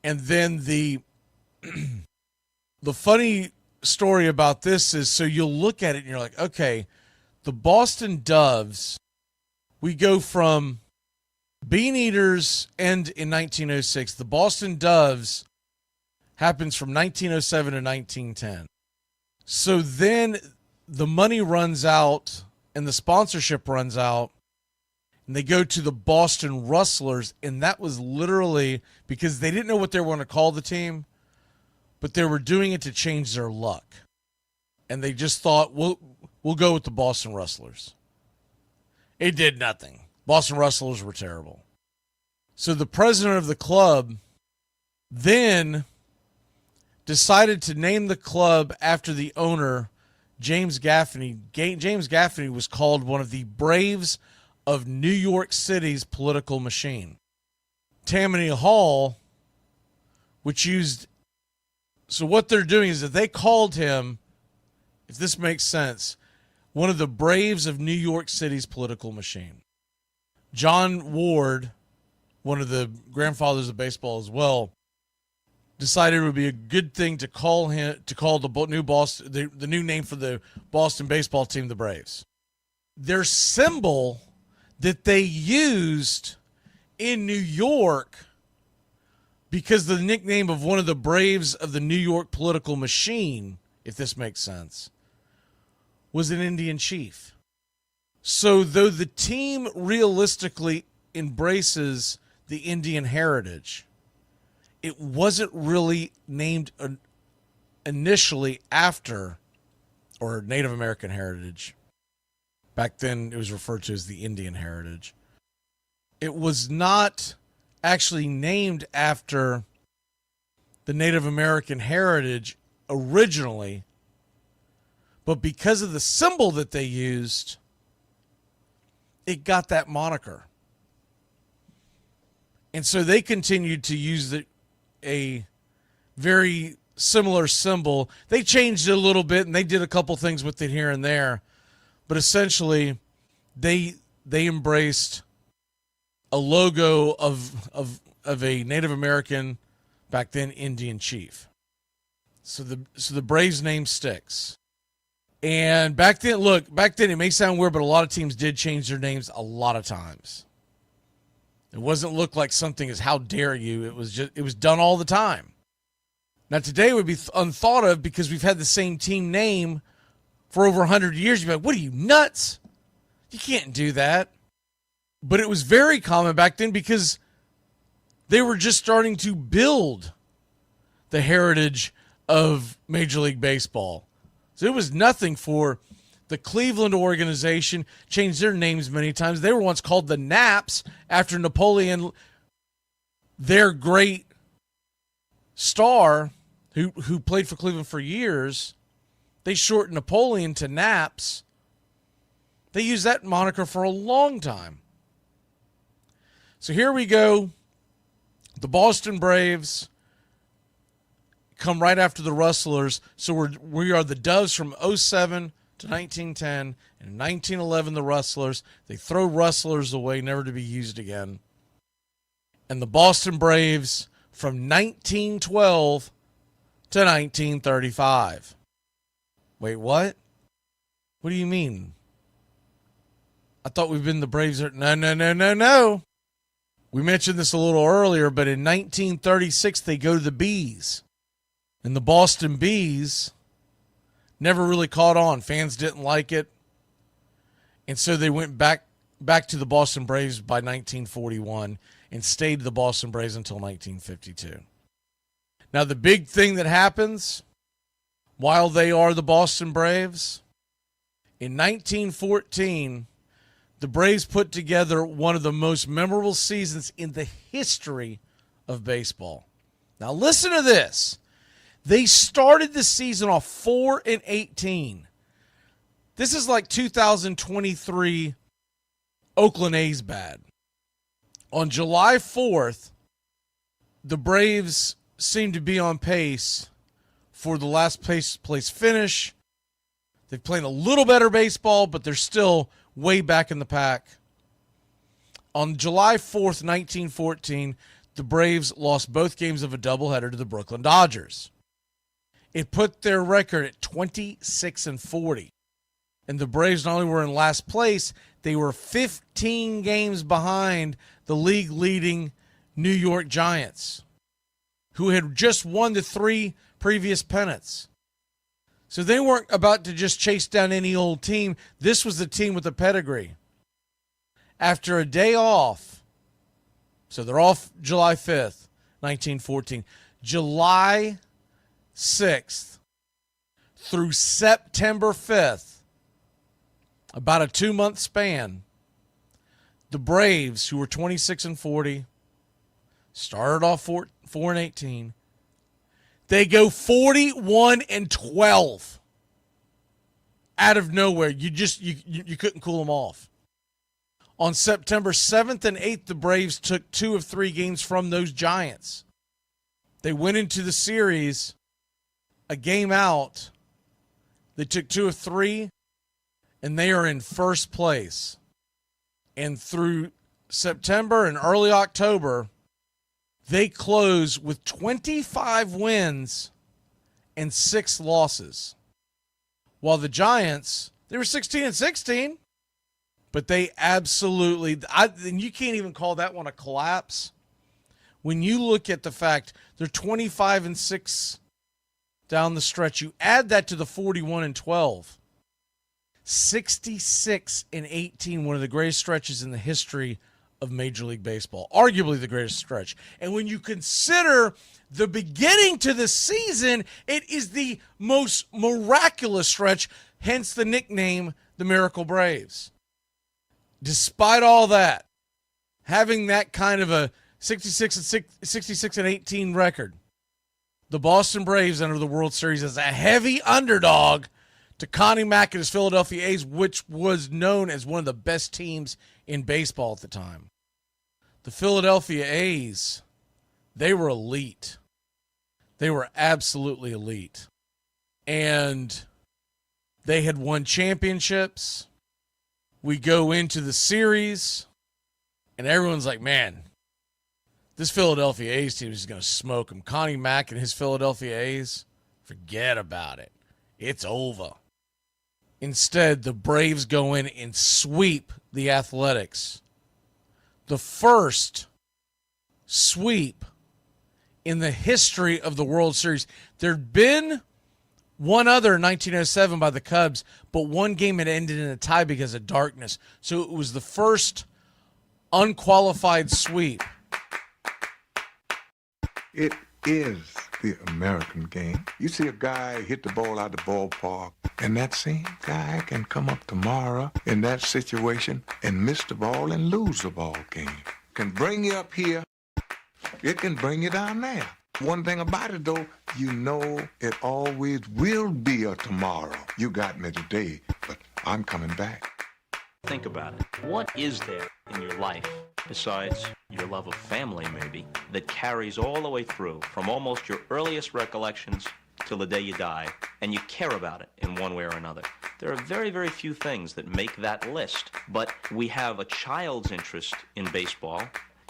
and then the funny story about this is, so you'll look at it and you're like, okay, the Boston Doves, we go from Bean Eaters end in 1906. The Boston Doves happens from 1907 to 1910. So then the money runs out and the sponsorship runs out, and they go to the Boston Rustlers, and that was literally because they didn't know what they were going to call the team, but they were doing it to change their luck. And they just thought, we'll go with the Boston Rustlers. It did nothing. Boston Rustlers were terrible. So the president of the club then decided to name the club after the owner, James Gaffney was called one of the braves of New York City's political machine. Tammany Hall, which used... So what they're doing is that they called him, if this makes sense, one of the braves of New York City's political machine. John Ward, one of the grandfathers of baseball as well, decided it would be a good thing to call the new Boston, the new name for the Boston baseball team, the Braves. Their symbol that they used in New York, because the nickname of one of the braves of the New York political machine, if this makes sense, was an Indian chief. So though the team realistically embraces the Indian heritage, it wasn't really named initially after, or Native American heritage. Back then it was referred to as the Indian heritage. It was not actually named after the Native American heritage originally, but because of the symbol that they used, it got that moniker. And so they continued to use a very similar symbol. They changed it a little bit, and they did a couple things with it here and there, but essentially they embraced a logo of a Native American, back then Indian chief. So the Braves name sticks. And back then it may sound weird, but a lot of teams did change their names a lot of times. It wasn't look like something as how dare you. It was done all the time. Now today it would be unthought of because we've had the same team name for over 100 years. You'd be like, what are you, nuts? You can't do that. But it was very common back then because they were just starting to build the heritage of Major League Baseball. So it was nothing for the Cleveland organization, changed their names many times. They were once called the Naps after Napoleon, their great star who played for Cleveland for years. They shortened Napoleon to Naps. They used that moniker for a long time. So here we go. The Boston Braves come right after the Rustlers. So we are the Doves from 07 to 1910. And in 1911, the Rustlers. They throw Rustlers away, never to be used again. And the Boston Braves from 1912 to 1935. Wait, what? What do you mean? I thought we've been the Braves. No. We mentioned this a little earlier, but in 1936, they go to the Bees. And the Boston Bees never really caught on. Fans didn't like it. And so they went back to the Boston Braves by 1941 and stayed the Boston Braves until 1952. Now, the big thing that happens while they are the Boston Braves, in 1914, the Braves put together one of the most memorable seasons in the history of baseball. Now listen to this. They started the season off 4-18. This is like 2023 Oakland A's bad. On July 4th, the Braves seemed to be on pace for the last place finish. They've played a little better baseball, but they're still way back in the pack. On July 4th, 1914, the Braves lost both games of a doubleheader to the Brooklyn Dodgers. It put their record at 26-40. And the Braves not only were in last place, they were 15 games behind the league-leading New York Giants, who had just won the 3 previous pennants. So they weren't about to just chase down any old team. This was the team with the pedigree. After a day off, so they're off July 5th, 1914. July 6th through September 5th, about a 2-month span, the Braves, who were 26-40, started off 4-18. They go 41-12. out of nowhere. You couldn't cool them off. On September 7th and 8th, the Braves took 2 of 3 games from those Giants. They went into the series a game out. They took 2 of 3, and they are in first place. And through September and early October, they close with 25 wins and 6 losses. While the Giants, they were 16-16, but they absolutely, and you can't even call that one a collapse. When you look at the fact they're 25-6 down the stretch, you add that to the 41-12. 66-18, one of the greatest stretches in the history of Major League Baseball, arguably the greatest stretch. And when you consider the beginning to the season, it is the most miraculous stretch, hence the nickname, the Miracle Braves. Despite all that, having that kind of a 66-18 record, the Boston Braves enter the World Series as a heavy underdog to Connie Mack and his Philadelphia A's, which was known as one of the best teams in baseball at the time. The Philadelphia A's, they were elite. They were absolutely elite. And they had won championships. We go into the series, and everyone's like, man, this Philadelphia A's team is going to smoke them. Connie Mack and his Philadelphia A's, forget about it. It's over. Instead, the Braves go in and sweep the Athletics. The first sweep in the history of the World Series. There'd been one other in 1907 by the Cubs, but one game had ended in a tie because of darkness. So it was the first unqualified sweep. It is the American game. You see a guy hit the ball out the ballpark, and that same guy can come up tomorrow in that situation and miss the ball and lose the ball game. Can bring you up here, it can bring you down there. One thing about it, though, you know it always will be a tomorrow. You got me today, but I'm coming back. Think about it. What is there in your life, besides your love of family maybe, that carries all the way through from almost your earliest recollections till the day you die, and you care about it in one way or another? There are very, very few things that make that list, but we have a child's interest in baseball,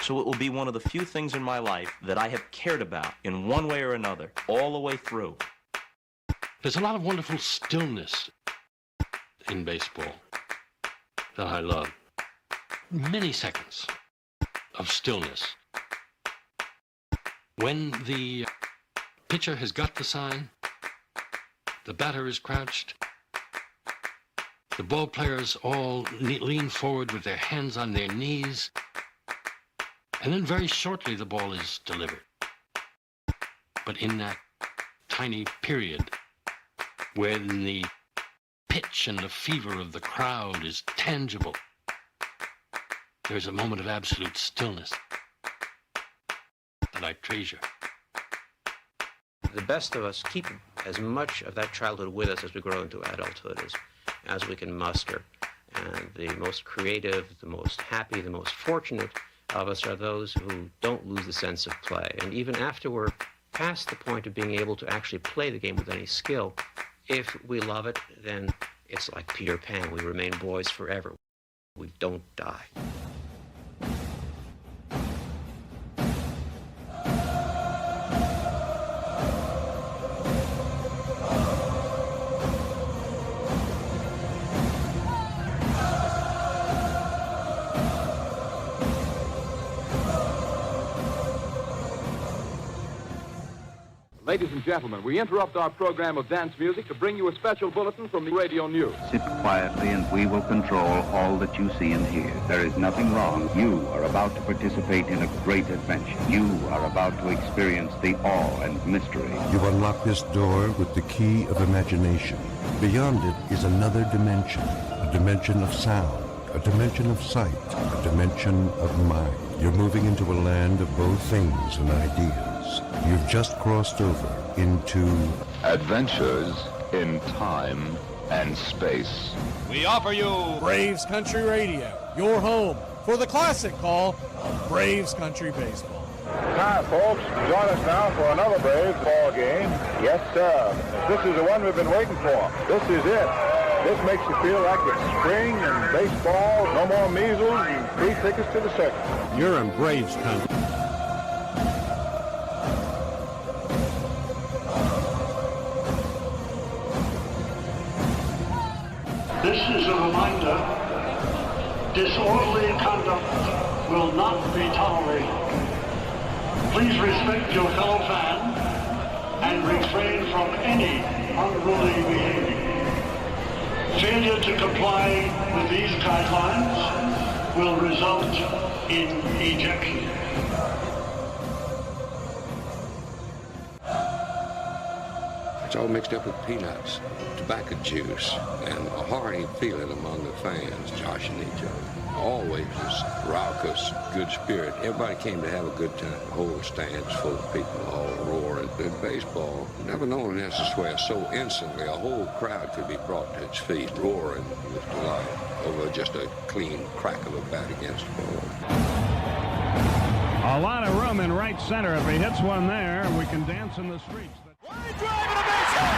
so it will be one of the few things in my life that I have cared about in one way or another all the way through. There's a lot of wonderful stillness in baseball that I love. Many seconds of stillness. When the pitcher has got the sign, the batter is crouched, the ball players all lean forward with their hands on their knees, and then very shortly the ball is delivered. But in that tiny period when the pitch and the fever of the crowd is tangible, there's a moment of absolute stillness that I treasure. The best of us keep as much of that childhood with us as we grow into adulthood as we can muster. And the most creative, the most happy, the most fortunate of us are those who don't lose the sense of play. And even after we're past the point of being able to actually play the game with any skill, if we love it, then it's like Peter Pan. We remain boys forever. We don't die. Ladies and gentlemen, we interrupt our program of dance music to bring you a special bulletin from the radio news. Sit quietly and we will control all that you see and hear. There is nothing wrong. You are about to participate in a great adventure. You are about to experience the awe and mystery. You've unlocked this door with the key of imagination. Beyond it is another dimension, a dimension of sound, a dimension of sight, a dimension of mind. You're moving into a land of both things and ideas. You've just crossed over into Adventures in Time and space. We offer you Braves Country Radio, your home for the classic call of Braves Country Baseball. Hi, folks. Join us now for another Braves ball game. Yes, sir. This is the one we've been waiting for. This is it. This makes you feel like it's spring and baseball. No more measles and free tickets to the circus. You're in Braves country. This is a reminder. Disorderly conduct will not be tolerated. Please respect your fellow fan and refrain from any unruly behavior. Failure to comply with these guidelines will result in ejection. It's all mixed up with peanuts, tobacco juice, and a hearty feeling among the fans joshing each other. Always this raucous, good spirit. Everybody came to have a good time. The whole stand's full of people all roaring. In baseball, never known it has to swear so instantly. A whole crowd could be brought to its feet, roaring with delight over just a clean crack of a bat against the ball. A lot of room in right center. If he hits one there, we can dance in the streets. Line drive and a base hit.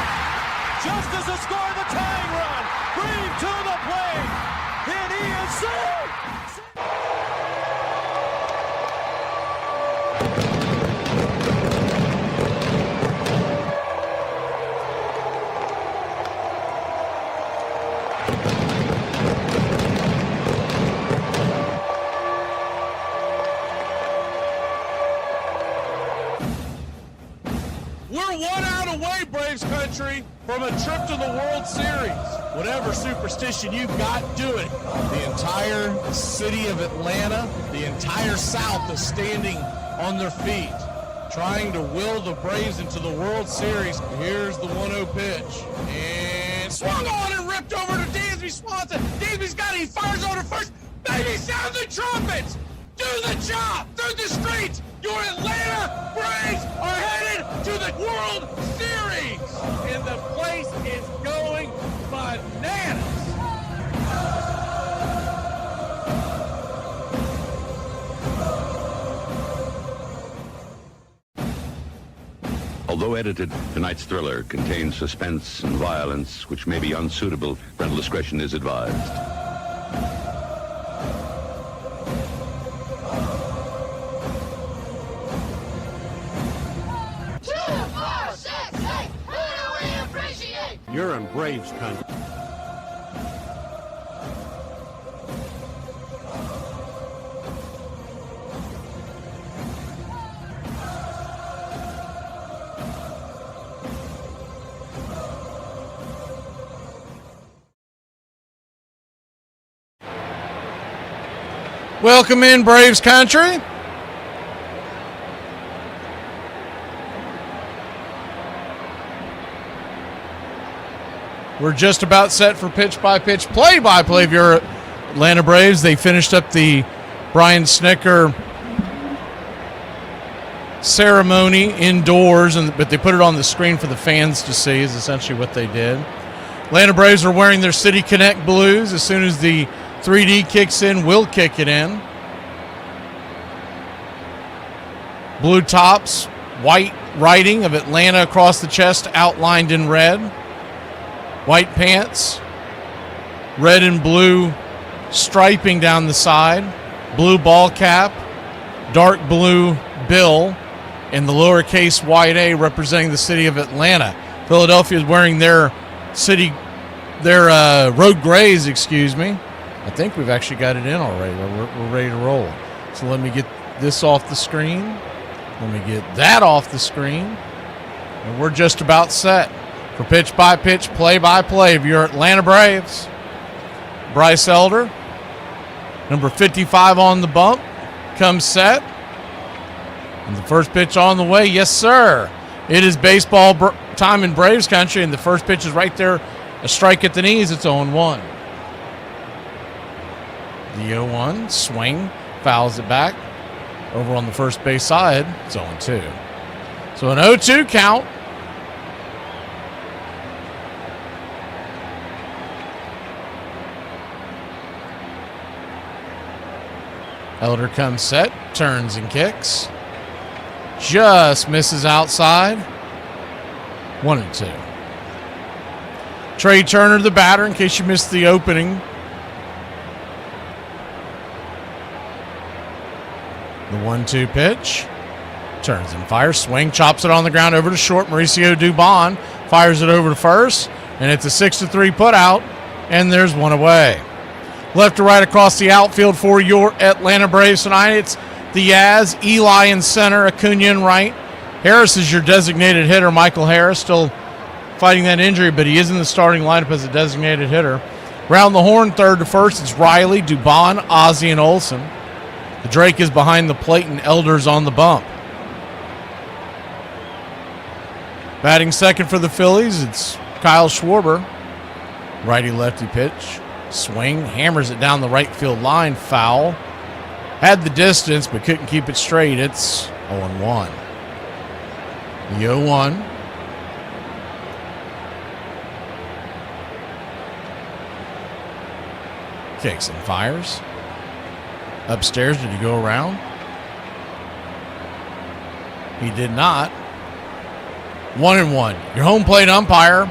Just as the score of the tying run. Green to the plate. And he is safe. We're 1 out away, Braves country, from a trip to the World Series. Whatever superstition you've got, do it. The entire city of Atlanta, the entire South is standing on their feet, trying to will the Braves into the World Series. Here's the 1-0 pitch. And swung on and ripped over to Dansby Swanson. Dansby's got it. He fires over to first. Baby, sound the trumpets. Do the job through the streets. Your Atlanta Braves are headed to the World Series. And the place is going bananas. Although edited, tonight's thriller contains suspense and violence which may be unsuitable. Parental discretion is advised. You're in Braves country. Welcome in, Braves country. We're just about set for pitch-by-pitch, play-by-play of your Atlanta Braves. They finished up the Brian Snitker ceremony indoors, but they put it on the screen for the fans to see is essentially what they did. Atlanta Braves are wearing their City Connect blues. As soon as the 3D kicks in, we'll kick it in. Blue tops, white writing of Atlanta across the chest outlined in red. White pants, red and blue striping down the side, blue ball cap, dark blue bill, and the lowercase white A representing the city of Atlanta. Philadelphia is wearing their road grays, excuse me. I think we've actually got it in already. We're ready to roll. So let me get this off the screen. Let me get that off the screen. And we're just about set for pitch-by-pitch, play-by-play of your Atlanta Braves. Bryce Elder, number 55 on the bump, comes set. And the first pitch on the way, yes, sir. It is baseball time in Braves country, and the first pitch is right there, a strike at the knees. It's 0-1. The 0-1 swing, fouls it back. Over on the first base side, it's 0-2. So an 0-2 count. Elder comes set, turns and kicks. Just misses outside. 1-2. Trey Turner, the batter, in case you missed the opening. The 1-2 pitch. Turns and fires. Swing, chops it on the ground over to short. Mauricio Dubon fires it over to first. And it's a 6-3 putout. And there's one away. Left to right across the outfield for your Atlanta Braves tonight. It's the Yaz, Eli in center, Acuna in right. Harris is your designated hitter. Michael Harris still fighting that injury, but he is in the starting lineup as a designated hitter. Round the horn, third to first, it's Riley, Dubon, Ozzie, and Olsen. The Drake is behind the plate, and Elder's on the bump. Batting second for the Phillies, it's Kyle Schwarber. Righty-lefty pitch. Swing, hammers it down the right field line, foul. Had the distance, but couldn't keep it straight. It's 0-1. The 0-1. Kicks and fires. Upstairs, did he go around? He did not. 1-1. Your home plate umpire,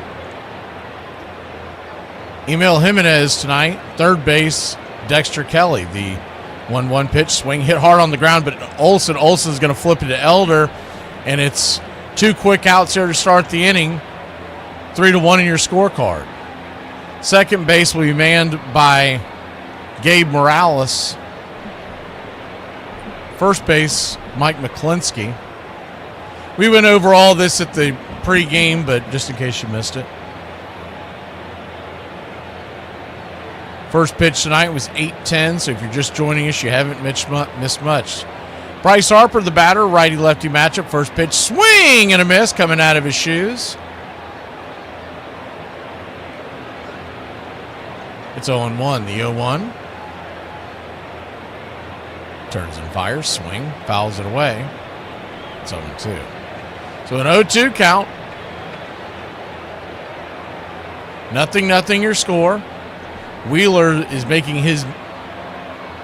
Emil Jimenez tonight. Third base, Dexter Kelly. The 1-1 pitch, swing, hit hard on the ground, but Olsen's going to flip it to Elder, and it's 2 quick outs here to start the inning. 3-1 in your scorecard. Second base will be manned by Gabe Morales. First base, Mike McClinsky. We went over all this at the pregame, but just in case you missed it. First pitch tonight was 8:10, so if you're just joining us, you haven't missed much. Bryce Harper, the batter, righty-lefty matchup. First pitch, swing and a miss coming out of his shoes. It's 0-1, the 0-1. Turns and fires, swing, fouls it away. It's 0-2. So an 0-2 count. 0-0 your score. Wheeler is making his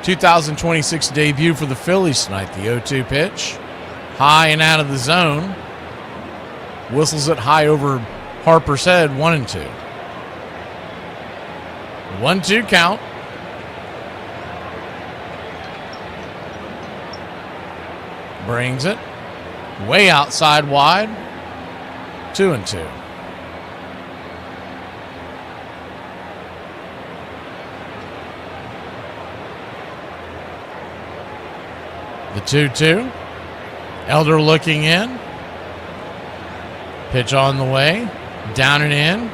2026 debut for the Phillies tonight. The 0-2 pitch. High and out of the zone. Whistles it high over Harper's head, 1-2. 1-2 count. Brings it way outside wide. 2-2. The 2-2. Elder looking in. Pitch on the way. Down and in.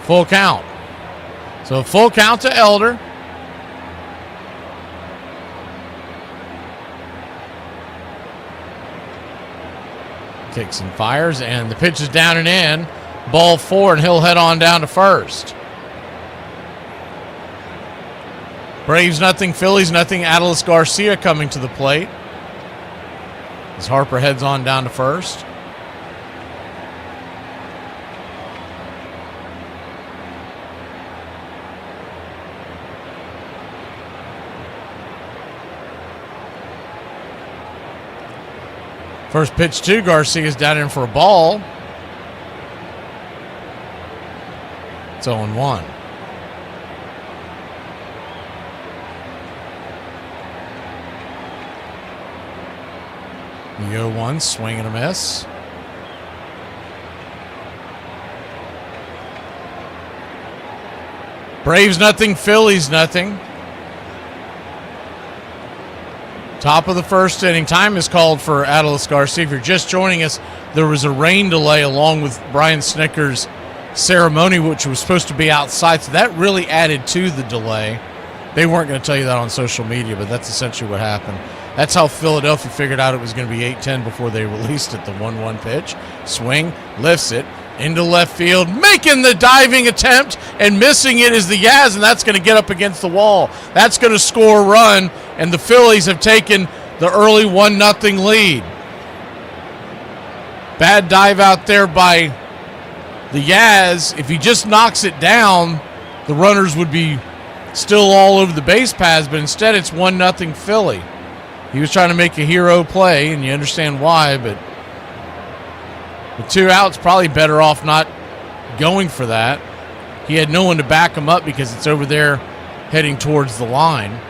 Full count. So full count to Elder. Kicks and fires, and the pitch is down and in. Ball 4, and he'll head on down to first. Braves nothing, Phillies nothing. Adolis Garcia coming to the plate as Harper heads on down to first. First pitch to Garcia's down in for a ball. It's 0-1. The 0-1, swing and a miss. Braves nothing, Phillies nothing. Top of the first inning. Time is called for Adolis Garcia. If you're just joining us, there was a rain delay along with Brian Snicker's ceremony, which was supposed to be outside, so that really added to the delay. They weren't going to tell you that on social media, but that's essentially what happened. That's how Philadelphia figured out it was going to be 8-10 before they released it. The 1-1 pitch. Swing, lifts it into left field, making the diving attempt, and missing it is the Yaz, and that's going to get up against the wall. That's going to score a run, and the Phillies have taken the early 1-0 lead. Bad dive out there by the Yaz. If he just knocks it down, the runners would be still all over the base paths, but instead it's 1-0 Philly. He was trying to make a hero play, and you understand why, but with 2 outs, probably better off not going for that. He had no one to back him up because it's over there heading towards the line.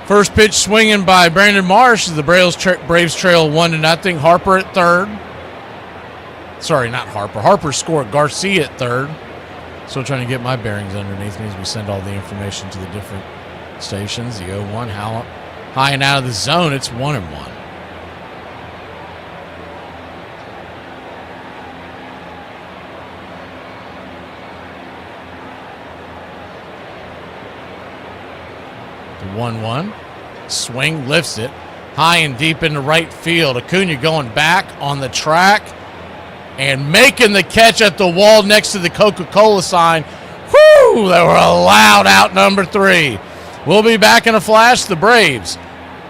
First pitch swinging by Brandon Marsh as the Braves trail 1-0. Harper at third. Sorry, not Harper. Harper scored. Garcia at third. Still trying to get my bearings underneath me as we send all the information to the different stations. The 0-1 high and out of the zone. It's 1-1. The 1-1. Swing, lifts it. High and deep into right field. Acuna going back on the track and making the catch at the wall next to the Coca-Cola sign. Whoo! They were allowed out number 3. We'll be back in a flash. The Braves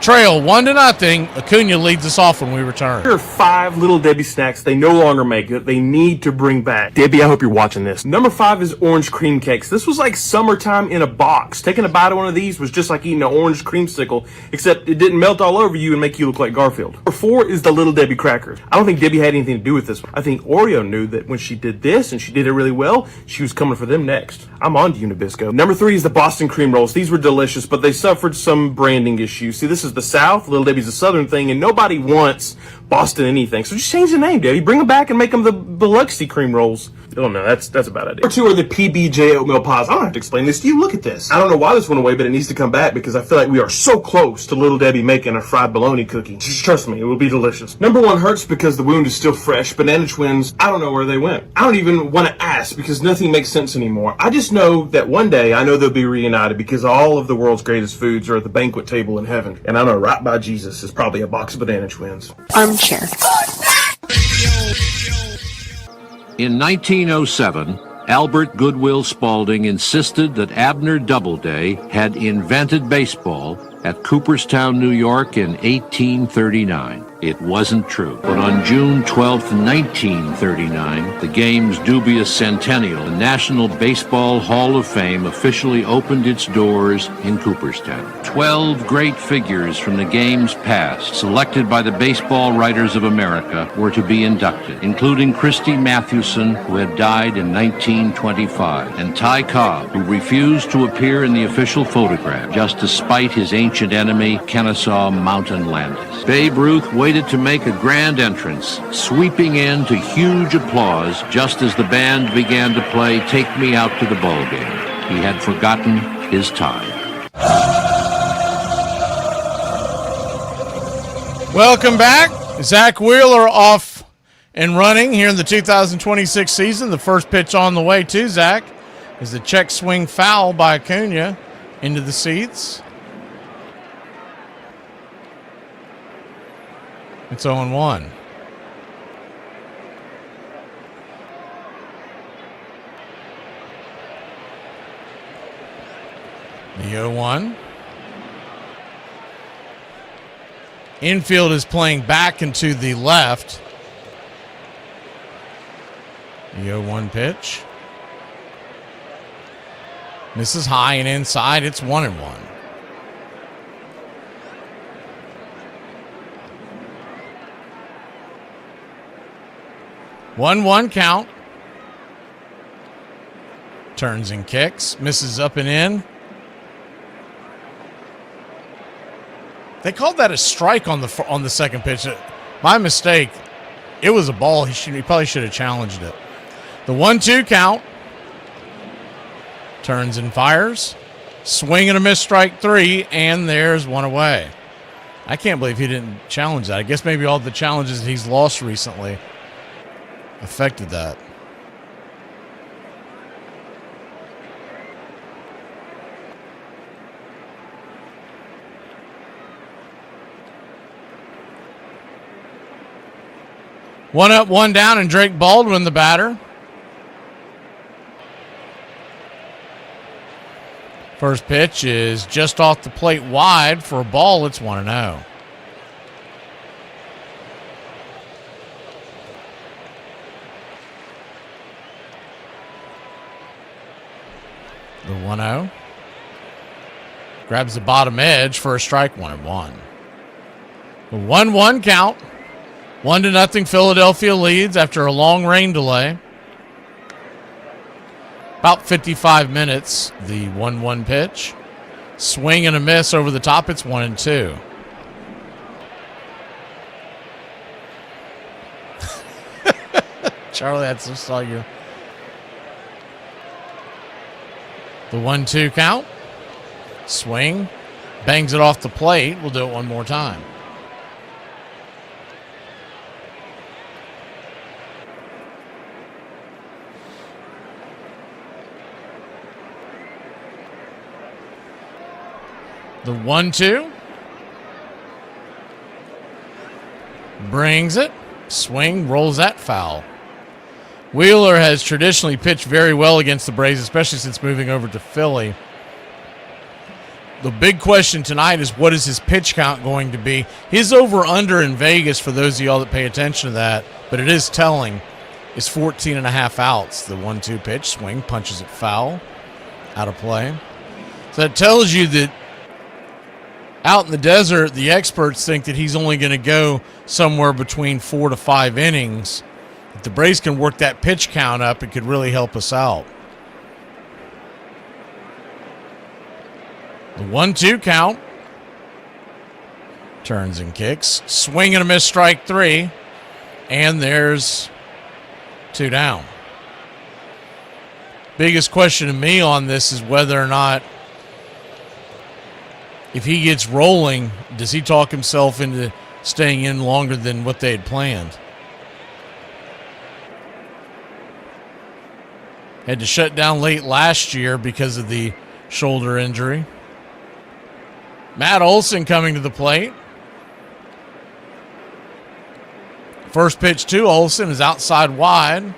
trail 1-0. Acuna leads us off when we return. There are 5 Little Debbie snacks they no longer make that they need to bring back. Debbie, I hope you're watching this. Number 5 is orange cream cakes. This was like summertime in a box. Taking a bite of one of these was just like eating an orange creamsicle, except it didn't melt all over you and make you look like Garfield. Number 4 is the Little Debbie crackers. I don't think Debbie had anything to do with this one. I think Oreo knew that when she did this, and she did it really well, she was coming for them next. I'm on to you, Nabisco. Number 3 is the Boston cream rolls. These were delicious, but they suffered some branding issues. See, this is the South. Little Debbie's a Southern thing, and nobody wants Boston anything. So just change the name, Debbie. Bring them back and make them the Biloxi cream rolls. Oh no, that's a bad idea. Number 2 are the PBJ oatmeal pies. I don't have to explain this to you. Look at this. I don't know why this went away, but it needs to come back because I feel like we are so close to Little Debbie making a fried bologna cookie. Just trust me, it will be delicious. Number 1 hurts because the wound is still fresh. Banana Twins, I don't know where they went. I don't even want to ask because nothing makes sense anymore. I just know that one day I know they'll be reunited because all of the world's greatest foods are at the banquet table in heaven. And I know right by Jesus is probably a box of Banana Twins. Armchair. In 1907, Albert Goodwill Spaulding insisted that Abner Doubleday had invented baseball at Cooperstown, New York in 1839. It wasn't true. But on June 12, 1939, the game's dubious centennial, the National Baseball Hall of Fame officially opened its doors in Cooperstown. 12 great figures from the game's past, selected by the Baseball Writers of America, were to be inducted, including Christy Mathewson, who had died in 1925, and Ty Cobb, who refused to appear in the official photograph, just to spite his ancient enemy, Kennesaw Mountain Landis. Babe Ruth waited to make a grand entrance, sweeping in to huge applause just as the band began to play Take Me Out to the Ball Game. He had forgotten his time. Welcome back. Zach Wheeler off and running here in the 2026 season. The first pitch on the way to Zach is the check swing foul by Acuna into the seats. It's 0-1. The 0-1. Infield is playing back into the left. The 0-1 pitch. Misses high and inside. It's 1-1. 1-1 count. Turns and kicks. Misses up and in. They called that a strike on the second pitch. My mistake. It was a ball. He probably should have challenged it. The 1-2 count. Turns and fires. Swing and a miss, strike 3, and there's one away. I can't believe he didn't challenge that. I guess maybe all the challenges that he's lost recently affected that. One up, one down, and Drake Baldwin, the batter. First pitch is just off the plate wide for a ball. It's 1-0. The 1-0. Grabs the bottom edge for a strike, 1-1. The 1-1 count. 1-0 Philadelphia leads after a long rain delay. About 55 minutes, the 1-1 pitch. Swing and a miss over the top. It's 1-2. Charlie, I just saw you. The 1-2 count. Swing. Bangs it off the plate. We'll do it one more time. The 1-2. Brings it. Swing. Rolls that foul. Wheeler has traditionally pitched very well against the Braves, especially since moving over to Philly. The big question tonight is, what is his pitch count going to be? His over-under in Vegas, for those of y'all that pay attention to that, but it is telling, is 14.5 outs. The 1-2 pitch, swing, punches it foul, out of play. So that tells you that out in the desert, the experts think that he's only going to go somewhere between 4 to 5 innings. If the Braves can work that pitch count up, it could really help us out. The 1-2 count. Turns and kicks. Swing and a miss, strike 3. And there's 2 down. Biggest question to me on this is whether or not, if he gets rolling, does he talk himself into staying in longer than what they had planned? Had to shut down late last year because of the shoulder injury. Matt Olson coming to the plate. First pitch to Olson is outside wide.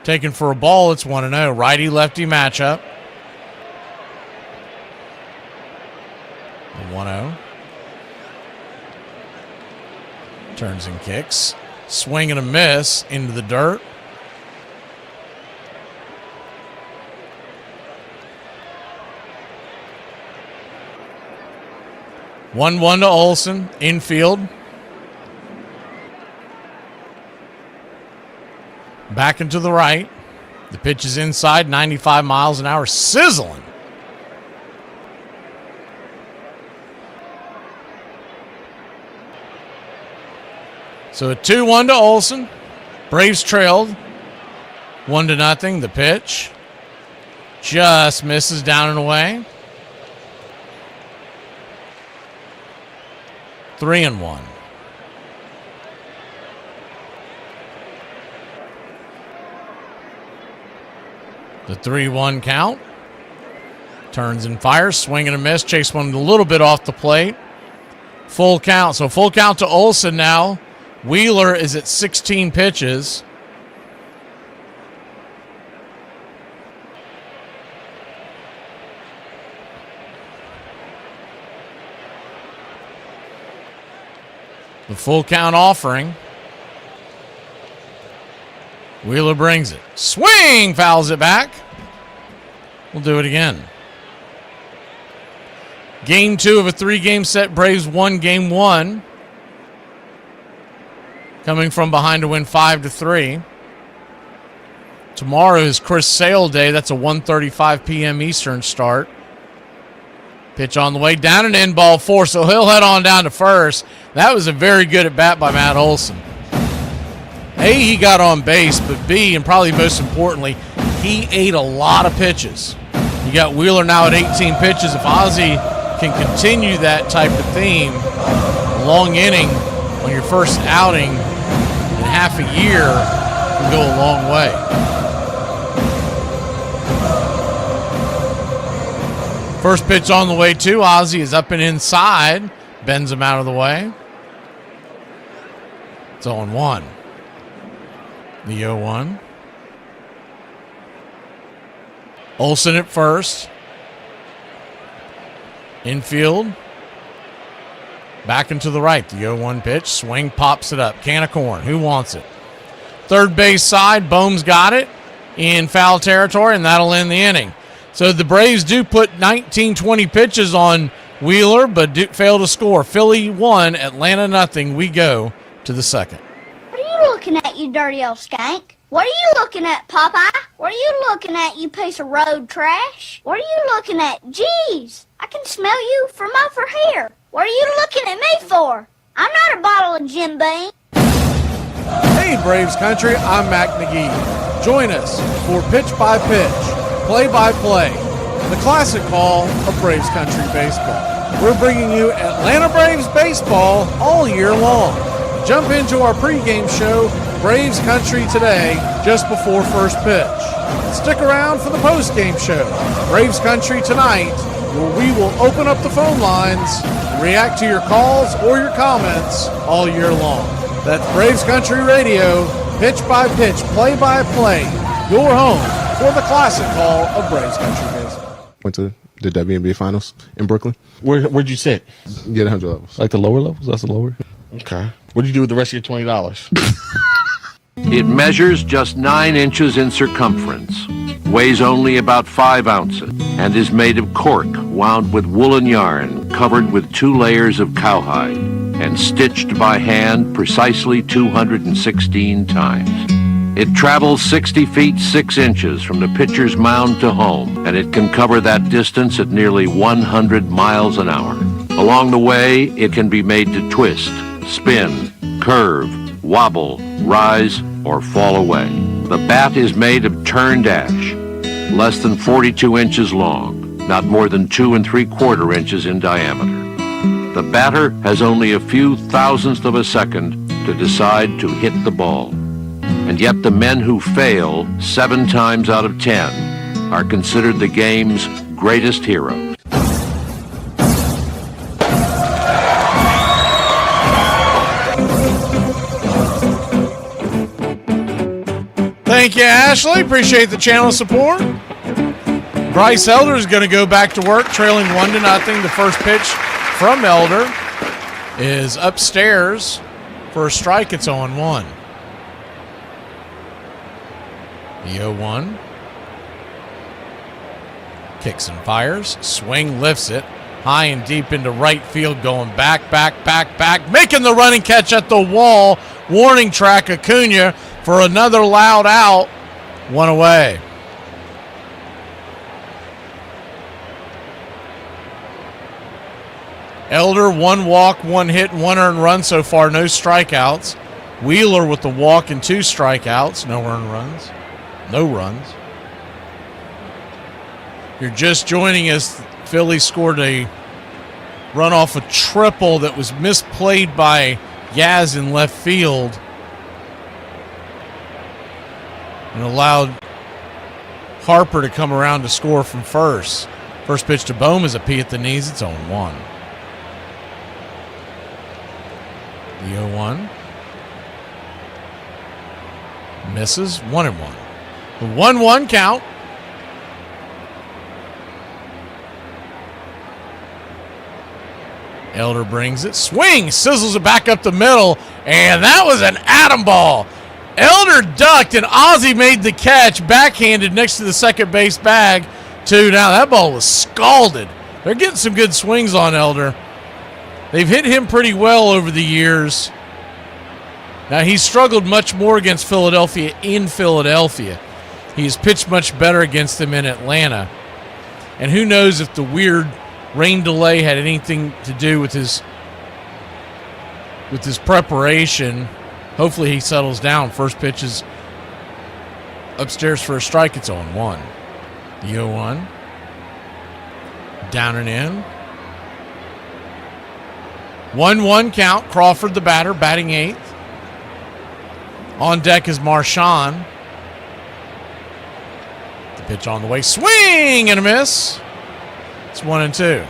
Taken for a ball. It's 1-0. Righty-lefty matchup. The 1-0. Turns and kicks. Swing and a miss into the dirt. One to Olson, infield. Back into the right. The pitch is inside, 95 miles an hour, sizzling. So a 2-1 to Olson. Braves trailed 1-0. The pitch just misses down and away. 3-1. The 3-1 count. Turns and fires. Swing and a miss. Chase one a little bit off the plate. Full count. So full count to Olson now. Wheeler is at 16 pitches. The full count offering. Wheeler brings it. Swing! Fouls it back. We'll do it again. Game 2 of a 3-game set. Braves won game 1. Coming from behind to win 5-3. Tomorrow is Chris Sale Day. That's a 1:35 p.m. Eastern start. Pitch on the way down and in, ball 4, so he'll head on down to first. That was a very good at bat by Matt Olson. A, he got on base, but B, and probably most importantly, he ate a lot of pitches. You got Wheeler now at 18 pitches. If Ozzie can continue that type of theme, long inning on your first outing in half a year can go a long way. First pitch on the way to Ozzie is up and inside. Bends him out of the way. It's 0-1. The 0-1. Olson at first. Infield. Back and to the right. The 0-1 pitch. Swing, pops it up. Can of corn. Who wants it? Third base side. Bohm's got it in foul territory, and that'll end the inning. So the Braves do put 19-20 pitches on Wheeler, but fail to score. Philly 1, Atlanta nothing. We go to the second. What are you looking at, you dirty old skank? What are you looking at, Popeye? What are you looking at, you piece of road trash? What are you looking at? Jeez, I can smell you from over here. What are you looking at me for? I'm not a bottle of Jim Beam. Hey, Braves Country, I'm Mac McGee. Join us for Pitch by Pitch, Play by Play, the classic call of Braves Country baseball. We're bringing you Atlanta Braves baseball all year long. Jump into our pregame show, Braves Country Today, just before first pitch. Stick around for the postgame show, Braves Country Tonight, where we will open up the phone lines and react to your calls or your comments all year long. That's Braves Country Radio, pitch by pitch, play by play, your home for the classic call of Braves Country baseball. Went to the WNBA Finals in Brooklyn. Where'd you sit? Get 100 levels. Like the lower levels? That's the lower? Okay. What did you do with the rest of your $20? It measures just 9 inches in circumference, weighs only about 5 ounces, and is made of cork wound with woolen yarn covered with 2 layers of cowhide and stitched by hand precisely 216 times. It travels 60 feet 6 inches from the pitcher's mound to home, and it can cover that distance at nearly 100 miles an hour. Along the way, it can be made to twist, spin, curve, wobble, rise, or fall away. The bat is made of turned ash, less than 42 inches long, not more than 2 3/4 inches in diameter. The batter has only a few thousandths of a second to decide to hit the ball. And yet the men who fail 7 times out of 10 are considered the game's greatest heroes. Thank you, Ashley. Appreciate the channel support. Bryce Elder is going to go back to work, trailing 1-0. The first pitch from Elder is upstairs for a strike. It's 0-1. The 0-1. Kicks and fires. Swing, lifts it. High and deep into right field, going back. Making the running catch at the wall. Warning track, Acuna for another loud out. 1 away. Elder, 1 walk, 1 hit, 1 earned run so far. No strikeouts. Wheeler with the walk and 2 strikeouts. No earned runs. No runs. You're just joining us. Phillies scored a run off a triple that was misplayed by Yaz in left field and allowed Harper to come around to score from first. First pitch to Bohm is a P at the knees. It's 0-1. The 0-1 misses. 1-1. The 1-1 count. Elder brings it. Swing! Sizzles it back up the middle. And that was an atom ball. Elder ducked and Ozzie made the catch. Backhanded next to the second base bag. 2 down. That ball was scalded. They're getting some good swings on Elder. They've hit him pretty well over the years. Now, he's struggled much more against Philadelphia in Philadelphia. He's pitched much better against them in Atlanta. And who knows if the weird rain delay had anything to do with his preparation. Hopefully he settles down. First pitch is upstairs for a strike. It's 0-1. The 0-1. Down and in. 1-1 count. Crawford, the batter, batting 8th. On deck is Marchand. The pitch on the way. Swing and a miss. It's 1-2.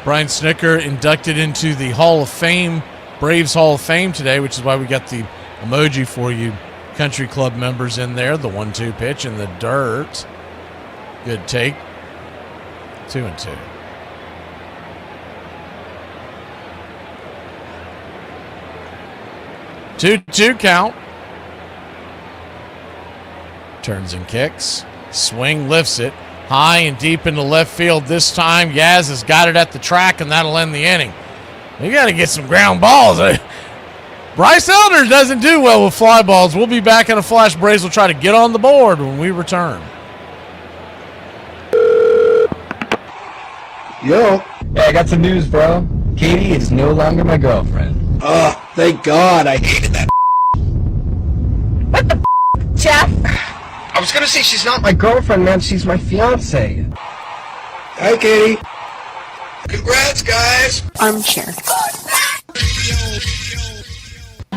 Brian Snitker inducted into the Hall of Fame, Braves Hall of Fame today, which is why we got the emoji for you country club members in there. The 1-2 pitch in the dirt. Good take. 2-2. Two count. Turns and kicks. Swing, lifts it. High and deep into left field this time. Yaz has got it at the track, and that'll end the inning. You got to get some ground balls. Bryce Elder doesn't do well with fly balls. We'll be back in a flash. Braves will try to get on the board when we return. Yo. Hey, I got some news, bro. Katie is no longer my girlfriend. Oh, thank God. I hated that. What the Jeff? I was gonna say she's not my girlfriend, man. She's my fiance. Hi, Katie. Congrats, guys. Armchair.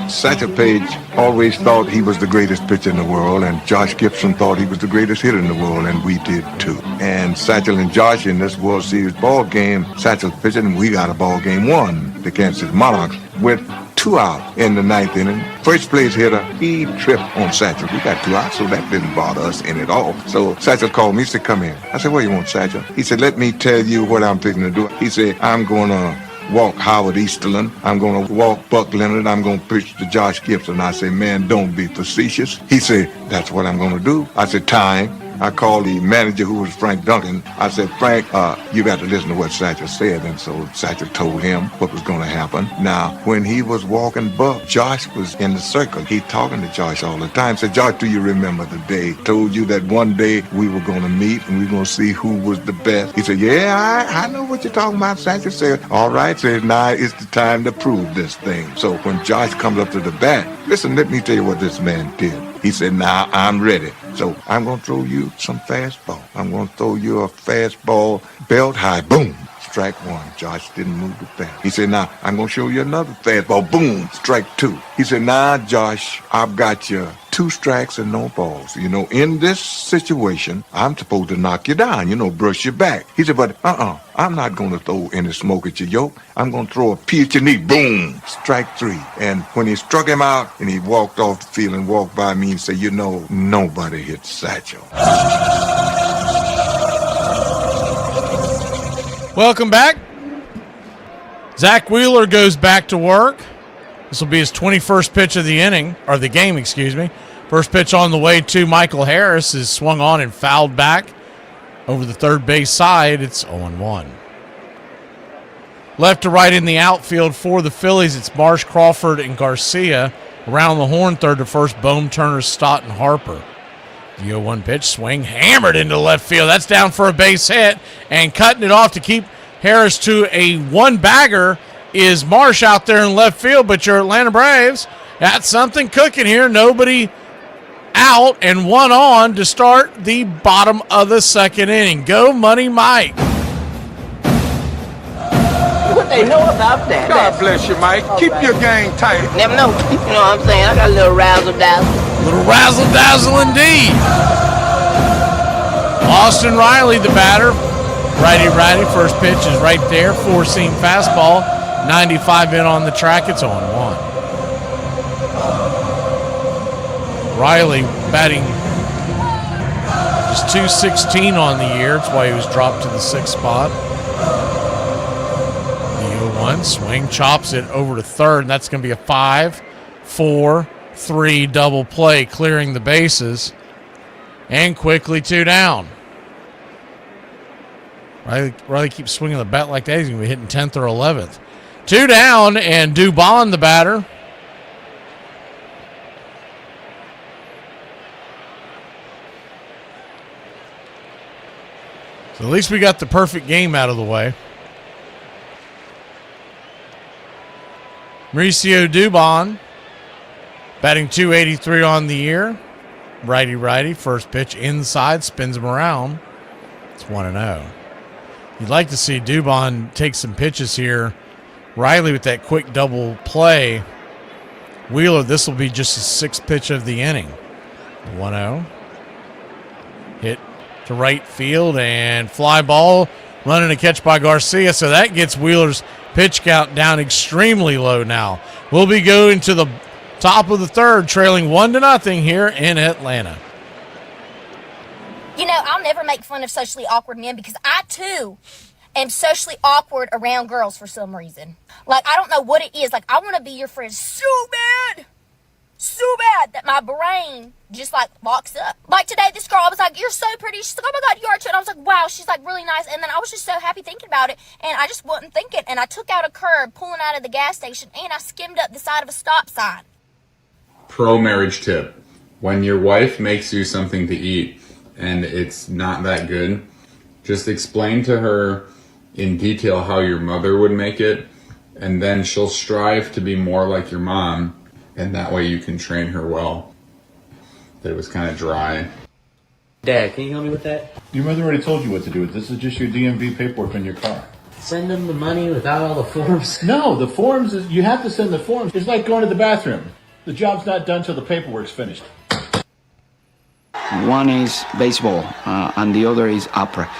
Satchel Paige always thought he was the greatest pitcher in the world, and Josh Gibson thought he was the greatest hitter in the world, and we did too. And Satchel and Josh in this World Series ball game, Satchel pitching, and we got a ball game won. The Kansas City Monarchs with 2 out in the 9th inning. First place hitter, he tripped on Satchel. We got 2 outs, so that didn't bother us any at all. So Satchel called me, he said, come in. I said, what do you want, Satchel? He said, let me tell you what I'm fixing to do. He said, I'm going to walk Howard Easterland. I'm going to walk Buck Leonard. I'm going to pitch to Josh Gibson. I said, man, don't be facetious. He said, that's what I'm going to do. I said, time. I called the manager, who was Frank Duncan. I said, Frank, you got to listen to what Satchel said. And so Satchel told him what was going to happen. Now, when he was walking Buck, Josh was in the circle. He talking to Josh all the time. Said, Josh, do you remember the day? Told you that one day we were going to meet and we were going to see who was the best. He said, yeah, I know what you're talking about. Satchel said, all right. Said, now it's the time to prove this thing. So when Josh comes up to the bat, listen, let me tell you what this man did. He said, now I'm ready. So I'm going to throw you some fastball. I'm going to throw you a fastball, belt high, boom, strike 1. Josh didn't move the bat. He said, now I'm going to show you another fastball, boom, strike 2. He said, now, Josh, I've got you 2 strikes and no balls. You know, in this situation, I'm supposed to knock you down, you know, brush your back. He said, but I'm not going to throw any smoke at your yoke. I'm going to throw a pea at your knee, boom, strike 3. And when he struck him out and he walked off the field and walked by me and said, you know, nobody hit Satchel. Welcome back. Zach Wheeler goes back to work. This will be his 21st pitch of the inning, or the game, excuse me. First pitch on the way to Michael Harris is swung on and fouled back over the third base side. It's 0-1. Left to right in the outfield for the Phillies, it's Marsh, Crawford, and Garcia. Around the horn, third to first, Bohm, Turner, Stott, and Harper. The 0-1 pitch, swing, hammered into left field. That's down for a base hit, and cutting it off to keep Harris to a one-bagger is Marsh out there in left field, but your Atlanta Braves got something cooking here. Nobody out and 1 on to start the bottom of the 2nd inning. Go Money Mike. What they know about that? God bless you, Mike. Keep your game tight. Never know. You know what I'm saying? I got a little razzle-dazzle. Little razzle-dazzle indeed. Austin Riley, the batter. Righty-righty. First pitch is right there. 4-seam fastball. 95 in on the track. It's 0-1. Riley batting just .216 on the year. That's why he was dropped to the 6th spot. The 0-1 swing, chops it over to third, and that's going to be a 5-4-3 double play, clearing the bases. And quickly 2 down. Riley keeps swinging the bat like that. He's going to be hitting 10th or 11th. 2 down, and Dubon, the batter. So at least we got the perfect game out of the way. Mauricio Dubon, batting .283 on the year. Righty-righty, first pitch inside, spins him around. It's 1-0. You'd like to see Dubon take some pitches here. Riley with that quick double play. Wheeler, this will be just his 6th pitch of the inning. 1-0. Hit to right field and fly ball. Running a catch by Garcia, so that gets Wheeler's pitch count down extremely low now. We'll be going to the top of the 3rd, trailing 1-0 here in Atlanta. You know, I'll never make fun of socially awkward men because I, too, am socially awkward around girls for some reason. Like, I don't know what it is. Like, I want to be your friend so bad. so bad that my brain just like locks up. Like today, this girl, I was like, "You're so pretty." She's like, "Oh my God, you are too." And I was like, "Wow, she's like really nice." And then I was just so happy thinking about it, and I just wasn't thinking. And I took out a curb pulling out of the gas station, and I skimmed up the side of a stop sign. Pro marriage tip: when your wife makes you something to eat and it's not that good, just explain to her in detail how your mother would make it, and then she'll strive to be more like your mom. And that way you can train her well. That it was kind of dry. Dad, can you help me with that? Your mother already told you what to do. This is just your DMV paperwork in your car. Send them the money without all the forms? No, the forms, you have to send the forms. It's like going to the bathroom. The job's not done till the paperwork's finished. One is baseball, and the other is opera.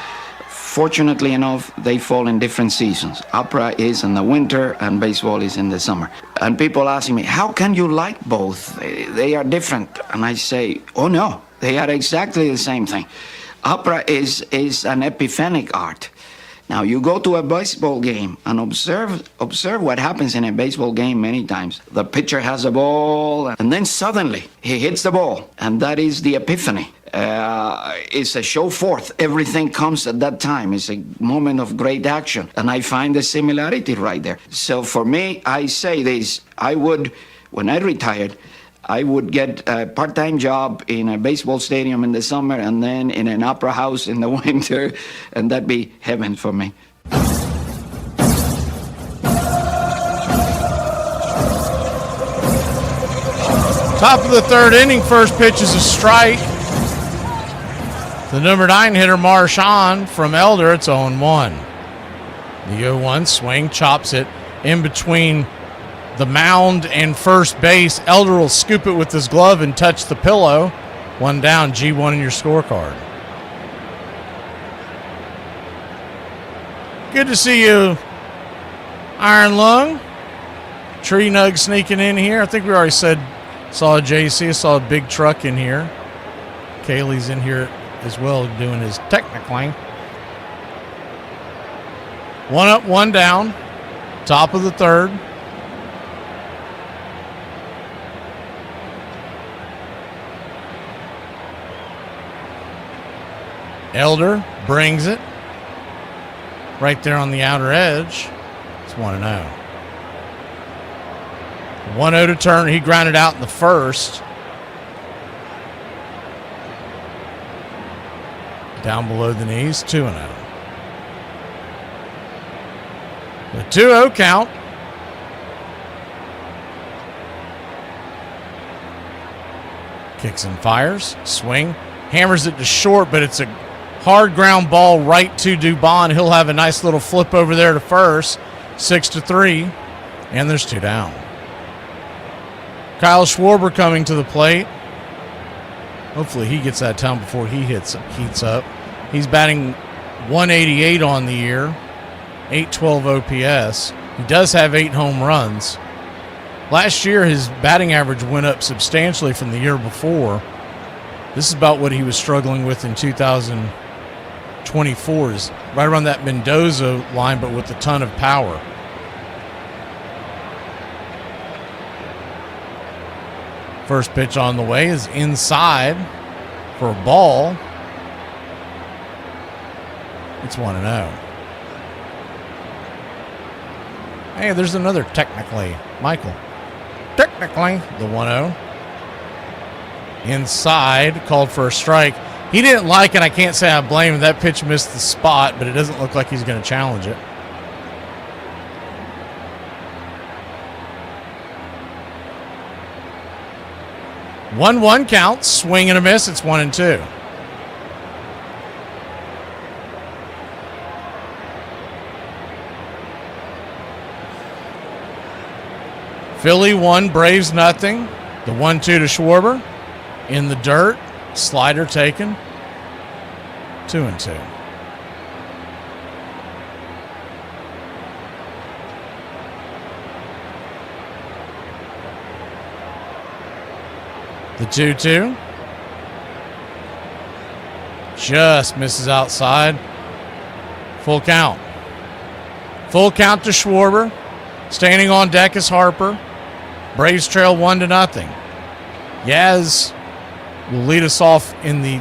Fortunately enough, they fall in different seasons. Opera is in the winter and baseball is in the summer. And people asking me, how can you like both? They are different. And I say, oh no, they are exactly the same thing. Opera is an epiphanic art. Now you go to a baseball game and observe what happens in a baseball game many times. The pitcher has a ball and then suddenly he hits the ball, and that is the epiphany. It's a show forth. Everything comes at that time. It's a moment of great action. And I find the similarity right there. So for me, I say this, when I retired, I would get a part-time job in a baseball stadium in the summer and then in an opera house in the winter, and that'd be heaven for me. Top of the third inning, first pitch is a strike. The number 9 hitter, Marchand from Elder, it's 0-1. The 0-1 swing, chops it in between the mound and first base. Elder will scoop it with his glove and touch the pillow. 1 down, G1 in your scorecard. Good to see you, Iron Lung. Tree Nug sneaking in here. I think we already said, saw JC, saw a big truck in here. Kaylee's in here as well doing his technically. 1 up, 1 down. Top of the third. Elder brings it right there on the outer edge. It's 1-0. 1-0 to Turner. He grounded out in the first. Down below the knees, 2-0. The 2-0 count. Kicks and fires. Swing. Hammers it to short, but it's a hard ground ball right to Dubon. He'll have a nice little flip over there to first. 6-3. And there's 2 down. Kyle Schwarber coming to the plate. Hopefully he gets that time before he heats up. He's batting 188 on the year, 812 OPS. He does have 8 home runs. Last year, his batting average went up substantially from the year before. This is about what he was struggling with in 2024, is right around that Mendoza line, but with a ton of power. First pitch on the way is inside for a ball. It's 1-0. Hey, there's another technically. Michael. Technically, the 1-0. Inside, called for a strike. He didn't like it. I can't say I blame him. That pitch missed the spot, but it doesn't look like he's going to challenge it. One count, swing and a miss. It's 1-2. Philly 1, Braves nothing. The 1-2 to Schwarber. In the dirt, slider taken. 2-2. The 2-2. Just misses outside. Full count. Full count to Schwarber. Standing on deck is Harper. Braves trail 1-0. Yaz will lead us off in the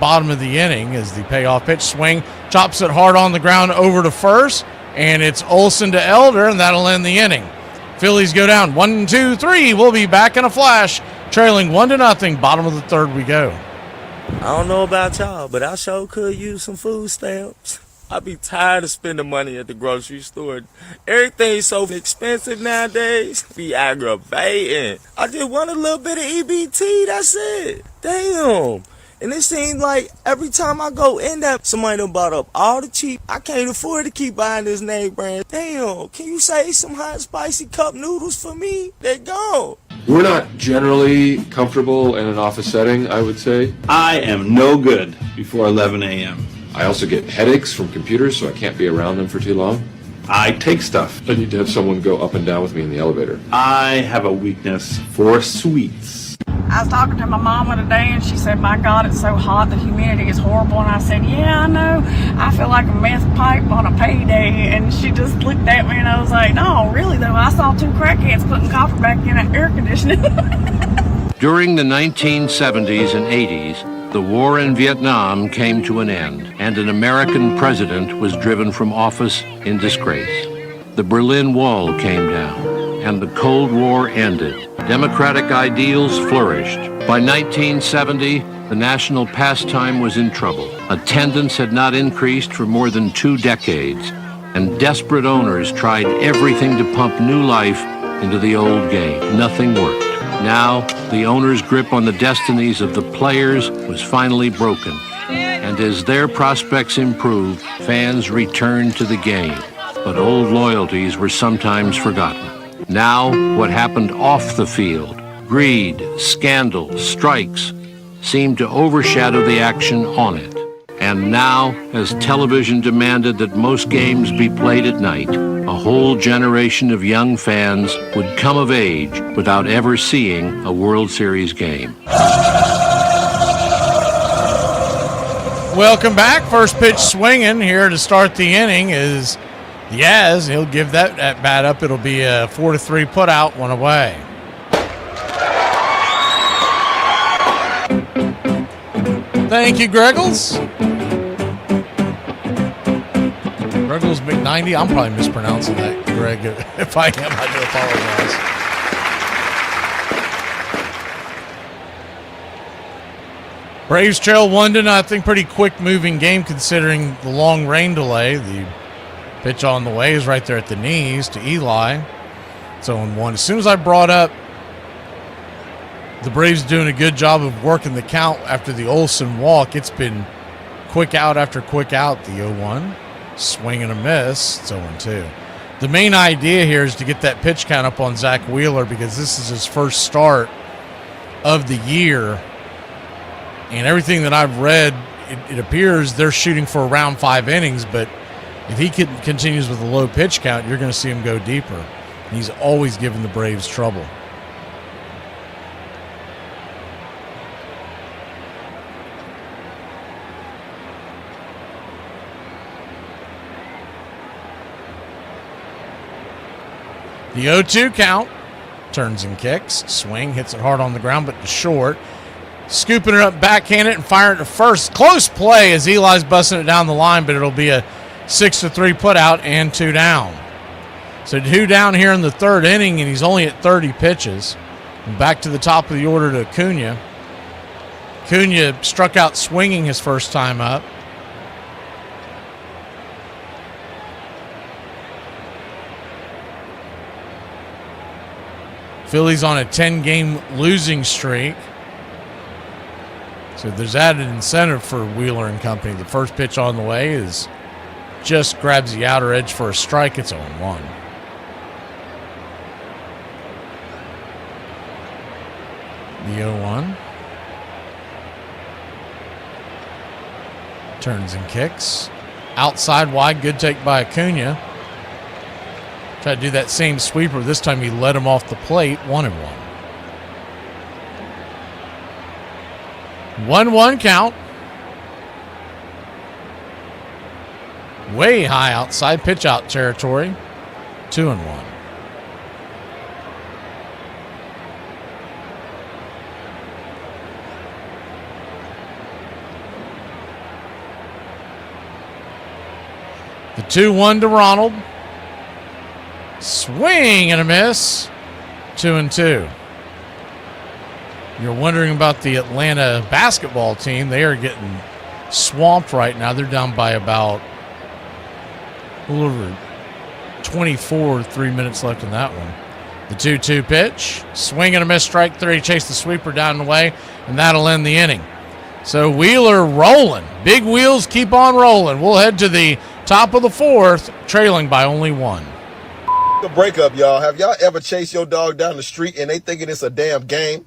bottom of the inning as the payoff pitch swing chops it hard on the ground over to first, and it's Olsen to Elder, and that'll end the inning. Phillies go down 1-2-3. We'll be back in a flash, trailing 1-0. Bottom of the third we go. I don't know about y'all, but I sure could use some food stamps. I be tired of spending money at the grocery store. Everything's so expensive nowadays. Be aggravating. I just want a little bit of EBT, that's it. Damn. And it seems like every time I go in there, somebody done bought up all the cheap. I can't afford to keep buying this name brand. Damn, can you save some hot spicy cup noodles for me? They gone. We're not generally comfortable in an office setting, I would say. I am no good before 11 a.m. I also get headaches from computers, so I can't be around them for too long. I take stuff. I need to have someone go up and down with me in the elevator. I have a weakness for sweets. I was talking to my mama today, and she said, my God, it's so hot, the humidity is horrible. And I said, yeah, I know. I feel like a meth pipe on a payday. And she just looked at me, and I was like, no, really, though. I saw two crackheads putting copper back in an air conditioning. During the 1970s and 80s, the war in Vietnam came to an end, and an American president was driven from office in disgrace. The Berlin Wall came down, and the Cold War ended. Democratic ideals flourished. By 1970, the national pastime was in trouble. Attendance had not increased for more than 2 decades, and desperate owners tried everything to pump new life into the old game. Nothing worked. Now, the owners' grip on the destinies of the players was finally broken, and as their prospects improved, fans returned to the game. But old loyalties were sometimes forgotten. Now, what happened off the field, greed, scandal, strikes, seemed to overshadow the action on it. And now, as television demanded that most games be played at night, a whole generation of young fans would come of age without ever seeing a World Series game. Welcome back. First pitch swinging here to start the inning is Yaz. He'll give that at bat up. It'll be a 4-3 put out, one away. Thank you, Greggles. Greggles McNinety. I'm probably mispronouncing that, Greg. If I am, I do apologize. Braves trail 1-0. Pretty quick moving game considering the long rain delay. The pitch on the way is right there at the knees to Eli. It's 0-1. As soon as I brought up the Braves doing a good job of working the count after the Olsen walk, it's been quick out after quick out. The 0-1. Swing and a miss. It's 0-2. The main idea here is to get that pitch count up on Zach Wheeler because this is his first start of the year. And everything that I've read, it appears they're shooting for around 5 innings, but if he continues with a low pitch count, you're going to see him go deeper. He's always given the Braves trouble. The 0-2 count. Turns and kicks. Swing. Hits it hard on the ground, but to short. Scooping it up, backhand it, and firing it to first. Close play as Eli's busting it down the line, but it'll be a 6-3 put out and 2 down. So 2 down here in the third inning, and he's only at 30 pitches. And back to the top of the order to Acuna. Acuna struck out swinging his first time up. Phillies on a 10-game losing streak. So there's added incentive for Wheeler and company. The first pitch on the way is just grabs the outer edge for a strike. It's 0-1. The 0-1. Turns and kicks. Outside wide, good take by Acuna. Try to do that same sweeper. This time he let him off the plate. 1-1. 1-1 count. Way high outside pitch out territory. 2-1. 2-1 to Ronald. Swing and a miss. 2-2. You're wondering about the Atlanta basketball team. They are getting swamped right now. They're down by about a little over 24, 3 minutes left in that one. The 2-2 pitch. Swing and a miss, strike three. Chase the sweeper down and away, and that'll end the inning. So Wheeler rolling. Big wheels keep on rolling. We'll head to the top of the fourth, trailing by only one. A breakup, y'all. Have y'all ever chased your dog down the street and they thinking it's a damn game?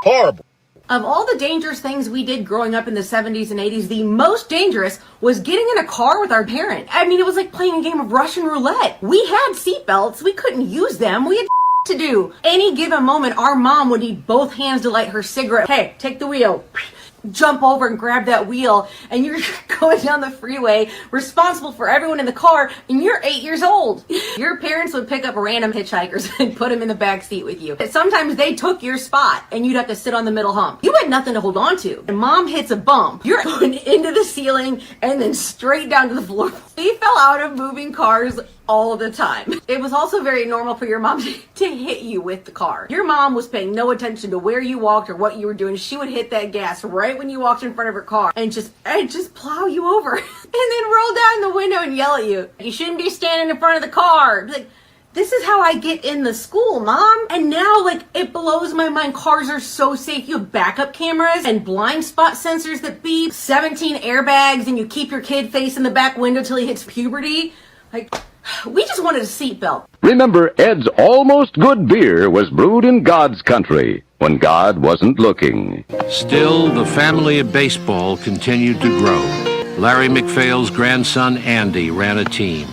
Horrible. Of all the dangerous things we did growing up in the 70s and 80s, the most dangerous was getting in a car with our parent. I mean, it was like playing a game of Russian roulette. We had seatbelts. We couldn't use them. We had to do. Any given moment, our mom would need both hands to light her cigarette. Hey, take the wheel. Jump over and grab that wheel, and you're going down the freeway responsible for everyone in the car, and you're 8 years old. Your parents would pick up random hitchhikers and put them in the back seat with you. Sometimes they took your spot and you'd have to sit on the middle hump. You had nothing to hold on to. And mom hits a bump, you're going into the ceiling and then straight down to the floor. We fell out of moving cars all the time. It was also very normal for your mom to hit you with the car. Your mom was paying no attention to where you walked or what you were doing. She would hit that gas right when you walked in front of her car and just plow you over and then roll down the window and yell at you. You shouldn't be standing in front of the car. Like, this is how I get in the school, Mom. And now, like, it blows my mind. Cars are so safe. You have backup cameras and blind spot sensors that beep, 17 airbags, and you keep your kid facing the back window till he hits puberty. Like, we just wanted a seatbelt. Remember, Ed's almost good beer was brewed in God's country when God wasn't looking. Still, the family of baseball continued to grow. Larry McPhail's grandson Andy ran a team.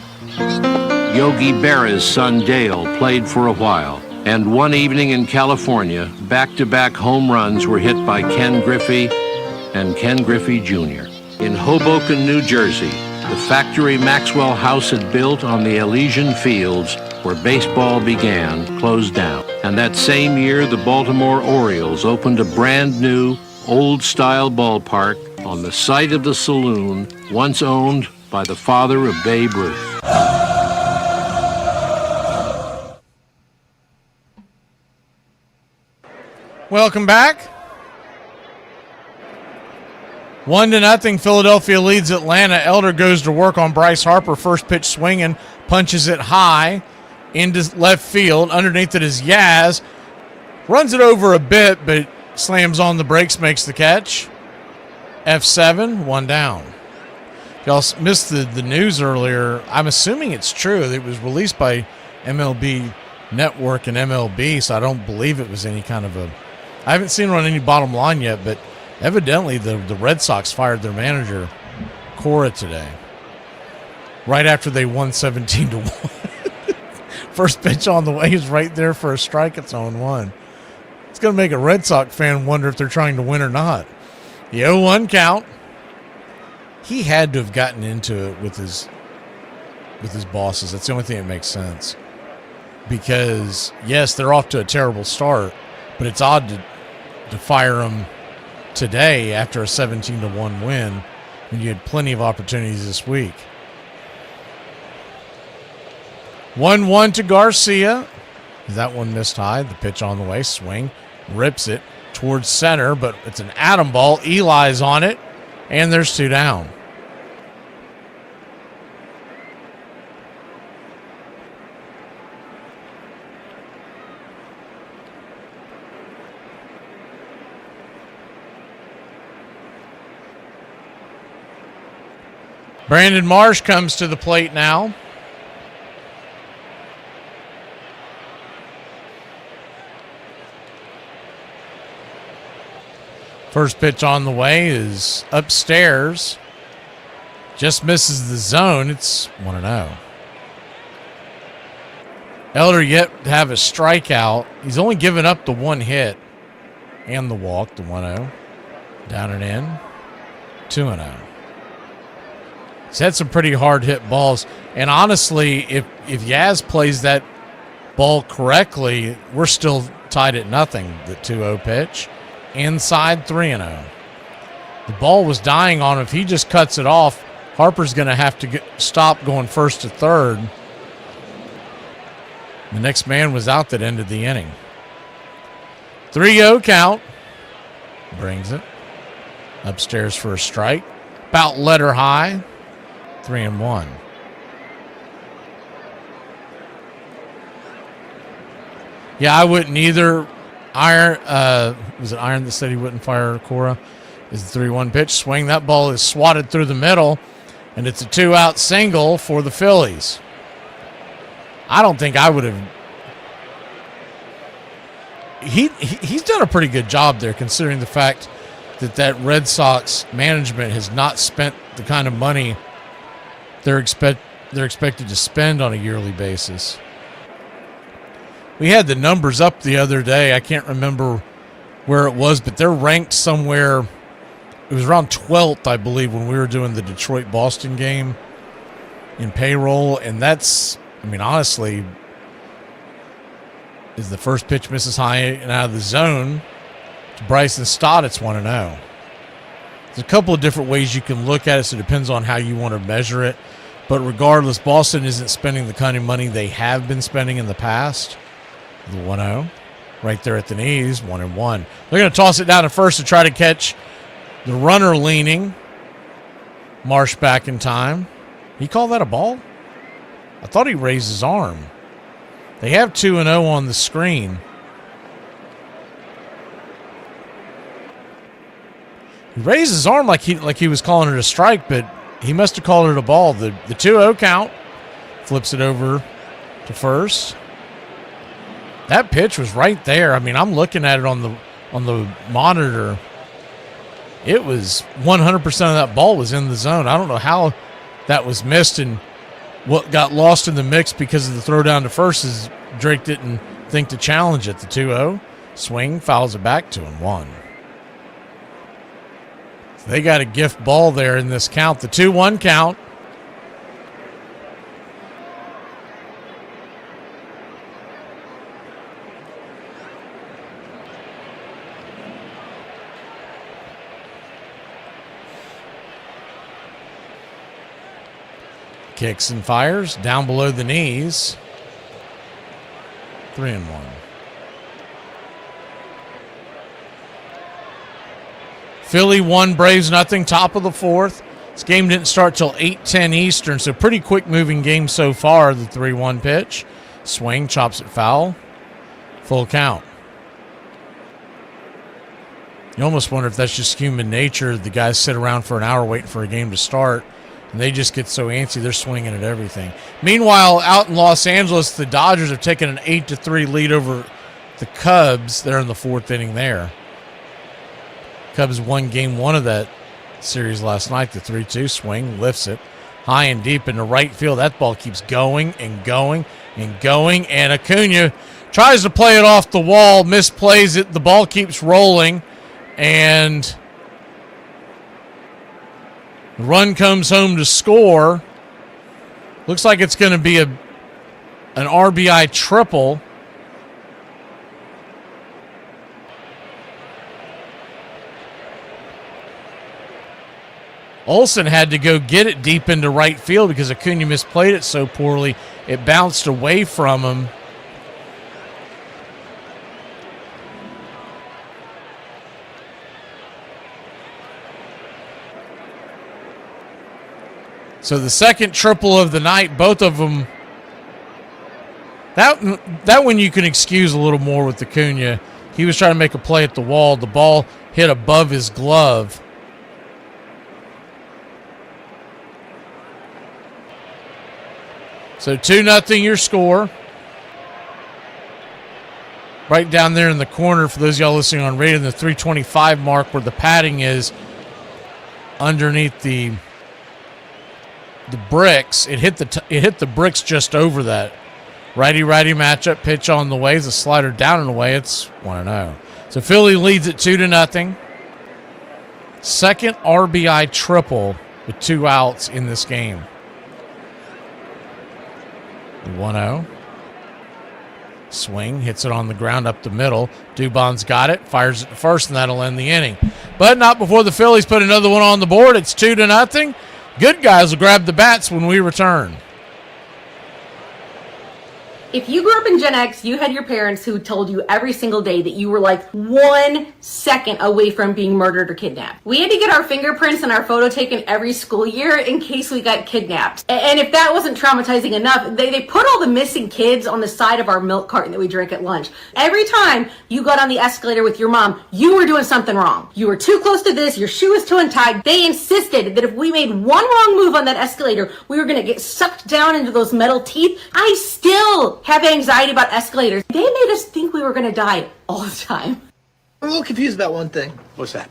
Yogi Berra's son Dale played for a while. And one evening in California, back-to-back home runs were hit by Ken Griffey and Ken Griffey Jr. In Hoboken, New Jersey, the factory Maxwell House had built on the Elysian Fields where baseball began closed down. And that same year, the Baltimore Orioles opened a brand new, old-style ballpark on the site of the saloon once owned by the father of Babe Ruth. Welcome back. 1-0, Philadelphia leads Atlanta. Elder goes to work on Bryce Harper. First pitch swinging, punches it high into left field. Underneath it is Yaz. Runs it over a bit, but slams on the brakes, makes the catch. F7, one down. Y'all missed the news earlier. I'm assuming it's true. It was released by MLB Network and MLB, so I don't believe it was any kind of a... I haven't seen it on any bottom line yet, but evidently the Red Sox fired their manager, Cora, today. Right after they won 17-1. First pitch on the way is right there for a strike. It's 0-1. It's going to make a Red Sox fan wonder if they're trying to win or not. The 0-1 count. He had to have gotten into it with his bosses. That's the only thing that makes sense. Because, yes, they're off to a terrible start, but it's odd to fire them today after a 17-1 win when you had plenty of opportunities this week. 1-1 to Garcia. That one missed high. The pitch on the way. Swing. Rips it towards center, but it's an atom ball. Eli's on it, and there's two down. Brandon Marsh comes to the plate now. First pitch on the way is upstairs. Just misses the zone. It's 1-0. Elder yet to have a strikeout. He's only given up the one hit and the walk, the 1-0. Down and in. 2-0. He's had some pretty hard hit balls. And honestly, if Yaz plays that ball correctly, we're still tied at nothing. The 2-0 pitch. Inside 3-0. The ball was dying on him. If he just cuts it off, Harper's going to have to stop going first to third. The next man was out that ended the inning. 3-0 count. Brings it. Upstairs for a strike. About letter high. 3-1. Yeah, I wouldn't either. Was it Iron that said he wouldn't fire Cora? Is the 3-1 pitch. Swing. That ball is swatted through the middle, and it's a 2-out single for the Phillies. I don't think I would have. He's done a pretty good job there, considering the fact that Red Sox management has not spent the kind of money they're expected to spend on a yearly basis. We had the numbers up the other day. I can't remember where it was, but they're ranked somewhere. It was around 12th, I believe, when we were doing the Detroit-Boston game in payroll. And that's, I mean, honestly, is the first pitch misses high and out of the zone to Bryson Stott, it's 1-0. There's a couple of different ways you can look at it, so it depends on how you want to measure it. But regardless, Boston isn't spending the kind of money they have been spending in the past. The 1-0 right there at the knees, 1-1. They're going to toss it down to first to try to catch the runner leaning. Marsh back in time. He called that a ball? I thought he raised his arm. They have 2-0 on the screen. He raised his arm like he was calling it a strike, but he must have called it a ball. The 2-0 count. Flips it over to first. That pitch was right there. I mean, I'm looking at it on the monitor. It was 100% of that ball was in the zone. I don't know how that was missed, and what got lost in the mix because of the throw down to first is Drake didn't think to challenge it. The 2-0 swing, fouls it back to him. 1. So they got a gift ball there in this count. The 2-1 count. Kicks and fires down below the knees. 3-1. Philly 1, Braves nothing. Top of the 4th. This game didn't start till 8:10 Eastern, so pretty quick moving game so far. The 3-1 pitch. Swing, chops it foul. Full count. You almost wonder if that's just human nature. The guys sit around for an hour waiting for a game to start. And they just get so antsy, they're swinging at everything. Meanwhile, out in Los Angeles, the Dodgers have taken an 8-3 lead over the Cubs. They're in the 4th inning there. Cubs won game 1 of that series last night. The 3-2 swing, lifts it high and deep into right field. That ball keeps going and going and going. And Acuna tries to play it off the wall, misplays it. The ball keeps rolling. And the run comes home to score. Looks like it's going to be an RBI triple. Olsen had to go get it deep into right field because Acuna misplayed it so poorly. It bounced away from him. So the second triple of the night, both of them. That one you can excuse a little more with Acuna. He was trying to make a play at the wall. The ball hit above his glove. So 2-0 your score. Right down there in the corner, for those of y'all listening on radio, the 325 mark where the padding is underneath the bricks. It hit the bricks just over that. Righty-righty matchup, pitch on the way. The slider down and away. It's 1-0. So Philly leads it 2-0. Second RBI triple with 2 outs in this game. 1-0. Swing, hits it on the ground up the middle. Dubon's got it, fires it to first, and that'll end the inning. But not before the Phillies put another one on the board. It's 2-0. Good guys will grab the bats when we return. If you grew up in Gen X, you had your parents who told you every single day that you were like 1 second away from being murdered or kidnapped. We had to get our fingerprints and our photo taken every school year in case we got kidnapped. And if that wasn't traumatizing enough, they put all the missing kids on the side of our milk carton that we drank at lunch. Every time you got on the escalator with your mom, you were doing something wrong. You were too close to this, your shoe was too untied. They insisted that if we made one wrong move on that escalator, we were gonna get sucked down into those metal teeth. I still have anxiety about escalators. They made us think we were going to die all the time. I'm a little confused about one thing. What's that?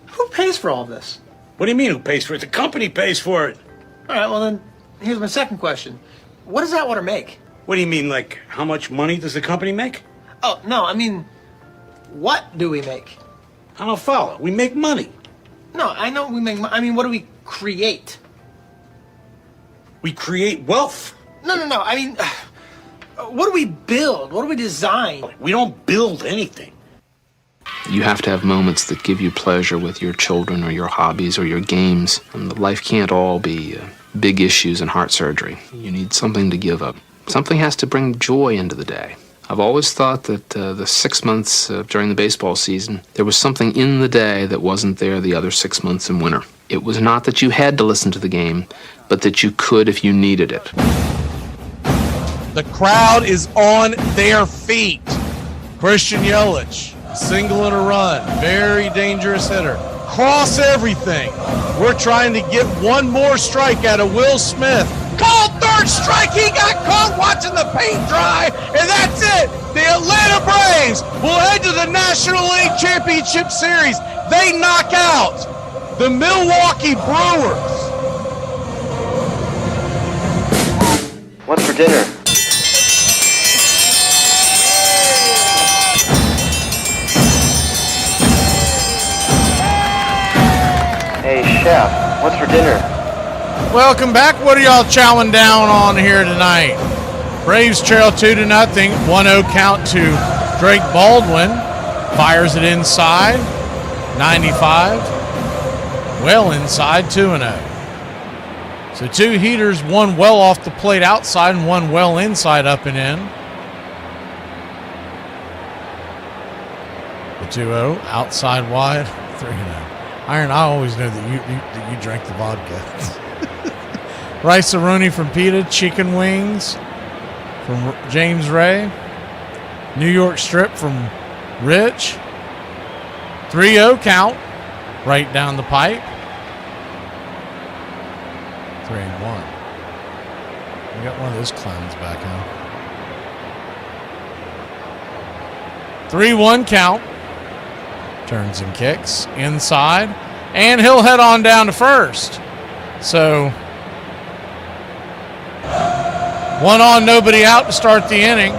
Who pays for all this? What do you mean who pays for it? The company pays for it. All right, well then, here's my second question. What does Atwater make? What do you mean, like, how much money does the company make? Oh, no, I mean, what do we make? I don't follow. We make money. No, I know we make money. I mean, what do we create? We create wealth. No, I mean... What do we build? What do we design? We don't build anything. You have to have moments that give you pleasure with your children or your hobbies or your games. And life can't all be big issues and heart surgery. You need something to give up. Something has to bring joy into the day. I've always thought that the 6 months during the baseball season, there was something in the day that wasn't there the other 6 months in winter. It was not that you had to listen to the game, but that you could if you needed it. The crowd is on their feet. Christian Yelich, single and a run, very dangerous hitter. Cross everything. We're trying to get one more strike out of Will Smith. Called third strike. He got caught watching the paint dry, and that's it. The Atlanta Braves will head to the National League Championship Series. They knock out the Milwaukee Brewers. What's for dinner? Hey, Chef, what's for dinner? Welcome back. What are y'all chowing down on here tonight? Braves trail 2-0. 1-0 count to Drake Baldwin. Fires it inside. 95. Well inside, 2-0. So two heaters, one well off the plate outside and one well inside up and in. The 2-0 outside wide, 3-0. Iron, I always know that you drank the vodka. Rice-A-Roni from Pita, chicken wings from James Ray, New York strip from Rich. 3-0 count, right down the pipe. 3-1. We got one of those clowns back, huh? 3-1 count. Turns and kicks inside, and he'll head on down to first. So, one on, nobody out to start the inning.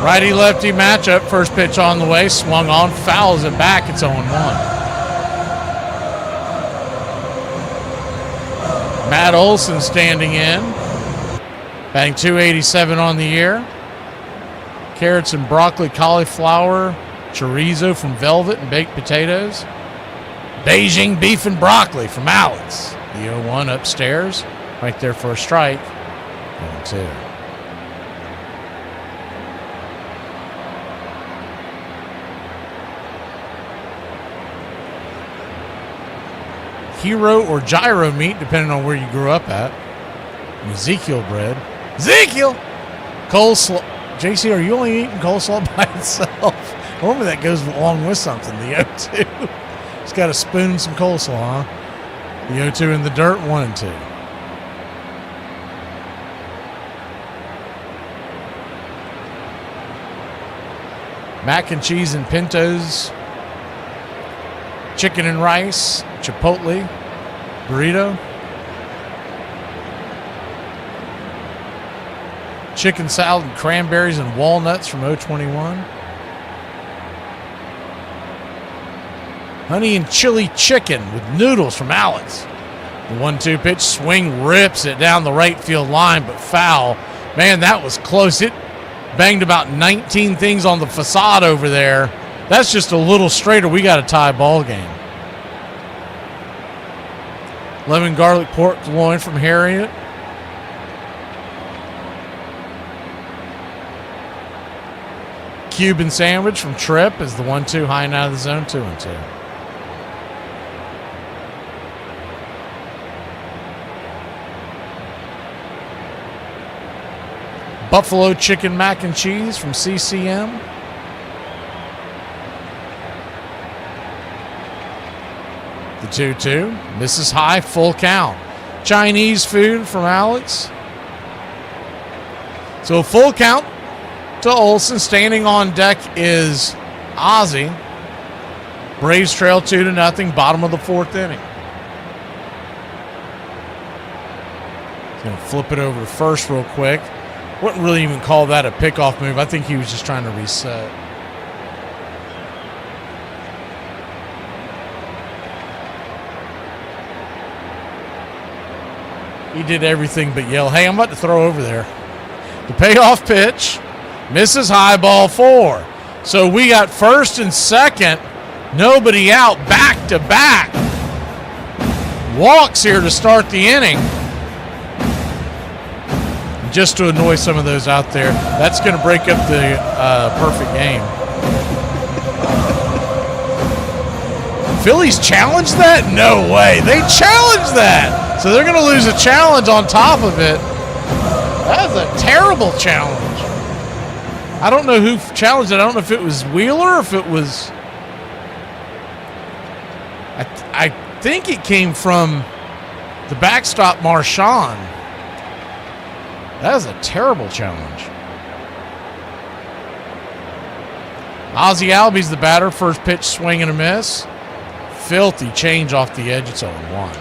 Righty-lefty matchup. First pitch on the way. Swung on. Fouls it back. It's 0-1. Matt Olson standing in. Batting .287 on the year. Carrots and broccoli, cauliflower, chorizo from Velvet, and baked potatoes. Beijing beef and broccoli from Alex. The 0-1 upstairs. Right there for a strike. 0-2. Hero or gyro meat, depending on where you grew up at. And Ezekiel bread. Ezekiel! Coleslaw. JC, are you only eating coleslaw by itself? Normally that goes along with something. The O2. It's got to spoon some coleslaw, huh? The O2 in the dirt, 1-2. Mac and cheese and pintos. Chicken and rice. Chipotle. Burrito. Chicken salad and cranberries and walnuts from 021. honey and chili chicken with noodles from Alex. The 1-2 pitch, swing, rips it down the right field line, but foul. Man, that was close. It banged about 19 things on the facade over there. That's just a little straighter. We got a tie ball game. Lemon garlic pork loin from Harriet. Cuban sandwich from Tripp is the 1-2 high and out of the zone, 2-2. Buffalo chicken mac and cheese from CCM. The 2-2 misses high, full count. Chinese food from Alex. So full count to Olsen. Standing on deck is Ozzie. Braves trail 2-0, bottom of the 4th inning. He's going to flip it over to first real quick. Wouldn't really even call that a pickoff move. I think he was just trying to reset. He did everything but yell, hey, I'm about to throw over there. The payoff pitch misses high, ball 4. So we got first and second, nobody out, back to back. Walks here to start the inning. Just to annoy some of those out there. That's going to break up the perfect game. Phillies challenged that? No way. They challenged that. So they're going to lose a challenge on top of it. That was a terrible challenge. I don't know who challenged it. I don't know if it was Wheeler or if it was... I think it came from the backstop Marchand. That is a terrible challenge. Ozzie Albies the batter. First pitch, swing and a miss. Filthy change off the edge. It's 0-1.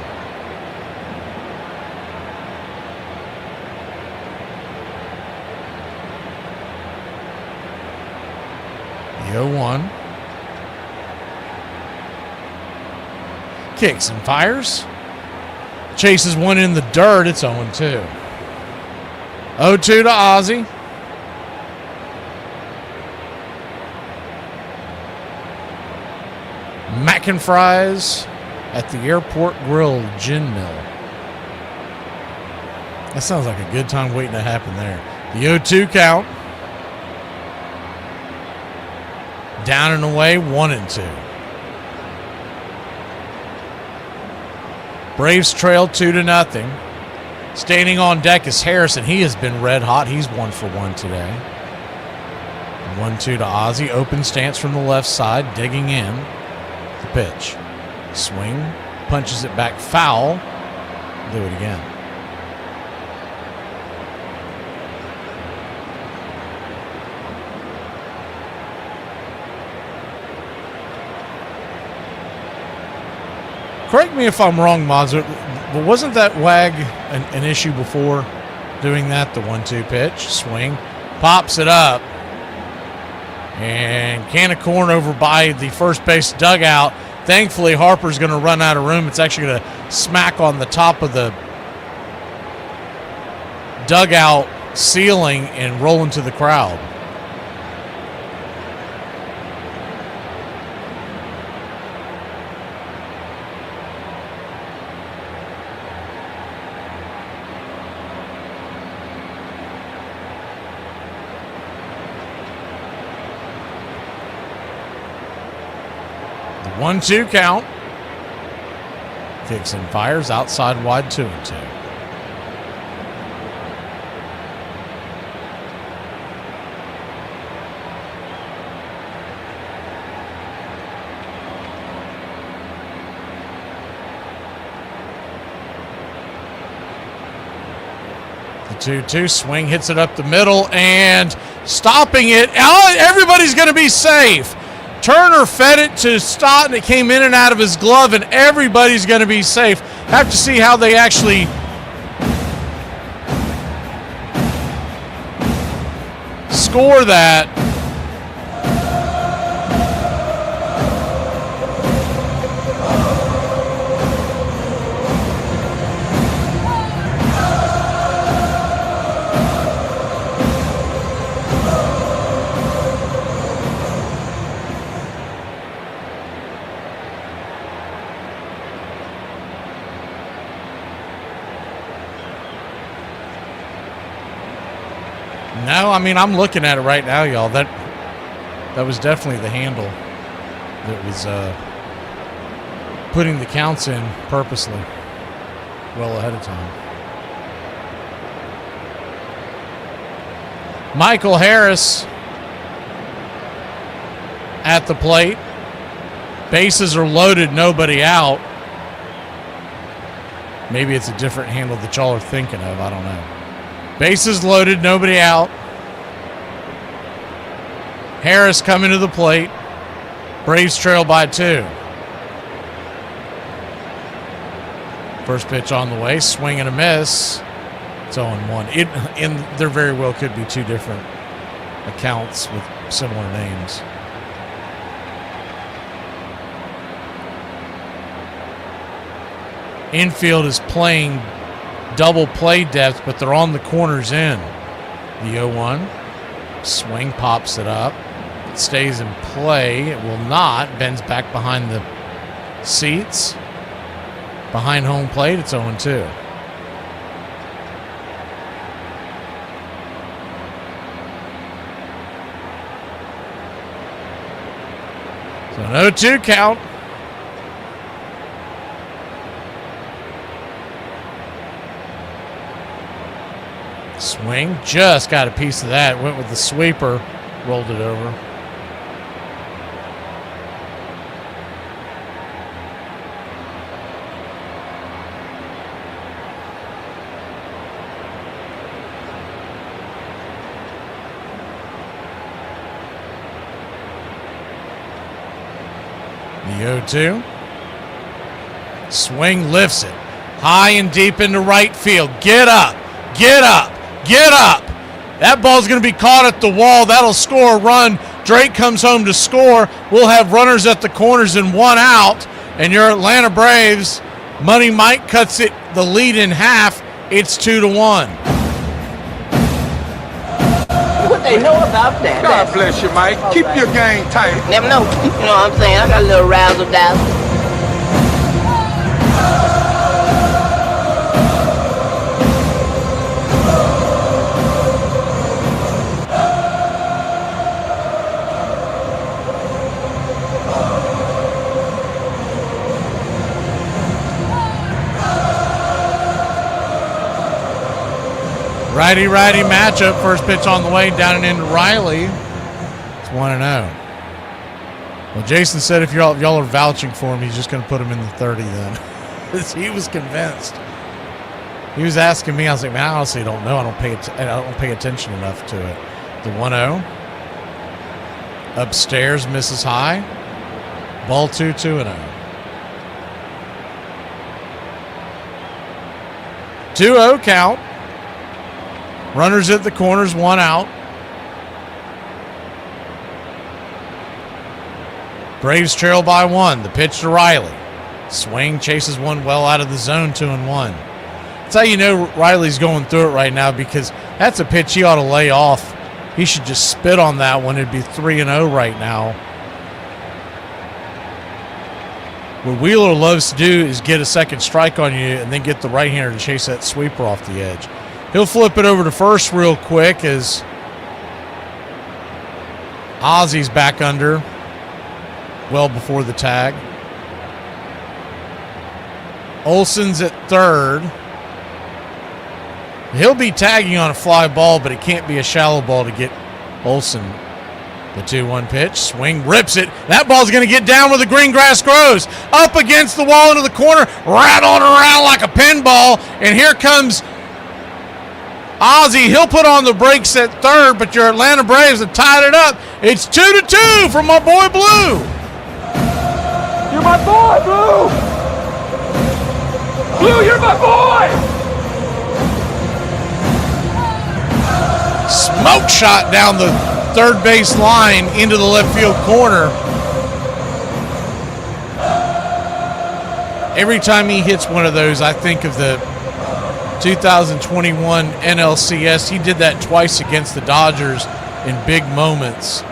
The 0-1. Kicks and fires. Chases one in the dirt. It's 0-2. 0-2 to Ozzie. Mac and fries at the Airport Grill Gin Mill. That sounds like a good time waiting to happen there. The 0-2 count. Down and away, 1-2. Braves trail 2-0. Standing on deck is Harrison. He has been red hot. He's 1 for 1 today. 1-2 to Ozzie. Open stance from the left side. Digging in. The pitch. Swing. Punches it back foul. Do it again. Correct me if I'm wrong, Moz, but wasn't that WAG an issue before doing that? The 1-2 pitch, swing, pops it up, and can of corn over by the first base dugout. Thankfully, Harper's going to run out of room. It's actually going to smack on the top of the dugout ceiling and roll into the crowd. The 1-2 count. Kicks and fires outside wide, 2-2. The 2-2 swing hits it up the middle and stopping it. Oh, everybody's going to be safe. Turner fed it to Stott, and it came in and out of his glove, and everybody's going to be safe. Have to see how they actually score that. No, I mean, I'm looking at it right now, y'all. That was definitely the handle that was putting the counts in purposely well ahead of time. Michael Harris at the plate. Bases are loaded, nobody out. Maybe it's a different handle that y'all are thinking of. I don't know. Bases loaded, nobody out. Harris coming to the plate. Braves trail by 2. First pitch on the way. Swing and a miss. It's 0-1. And there very well could be 2 different accounts with similar names. Infield is playing double play depth, but they're on the corners in. The 0-1. Swing pops it up. It stays in play. It will not. Bends back behind the seats. Behind home plate, it's 0-2. So an 0-2 count. Swing, just got a piece of that. Went with the sweeper, rolled it over. The 0-2. Swing, lifts it. High and deep into right field. Get up. Get up. Get up. That ball's going to be caught at the wall. That'll score a run. Drake comes home to score. We'll have runners at the corners and 1 out. And your Atlanta Braves, Money Mike cuts it the lead in half. It's 2-1. What they know about that? God bless you, Mike. Keep your game tight. Never know. You know what I'm saying? I got a little razzle-dazzle. Righty-righty matchup. First pitch on the way, down and into Riley. It's 1-0. Well, Jason said if y'all are vouching for him, he's just going to put him in the 30 then. He was convinced. He was asking me. I was like, man, I honestly don't know. I don't pay attention enough to it. The 1-0. Upstairs, misses high. Ball 2-0. 2-0 count. Runners at the corners, 1 out. Braves trail by 1. The pitch to Riley. Swing, chases one well out of the zone, 2-1. That's how you know Riley's going through it right now, because that's a pitch he ought to lay off. He should just spit on that one. It'd be 3-0 right now. What Wheeler loves to do is get a second strike on you and then get the right-hander to chase that sweeper off the edge. He'll flip it over to first real quick as Ozzy's back under well before the tag. Olson's at third. He'll be tagging on a fly ball, but it can't be a shallow ball to get Olson. The 2-1 pitch. Swing, rips it. That ball's going to get down where the green grass grows. Up against the wall into the corner. Rattling around like a pinball. And here comes Ozzy. He'll put on the brakes at third, but your Atlanta Braves have tied it up. It's 2-2 from my boy Blue. You're my boy, Blue! Blue, you're my boy! Smoke shot down the third base line into the left field corner. Every time he hits one of those, I think of the 2021 NLCS. He did that twice against the Dodgers in big moments.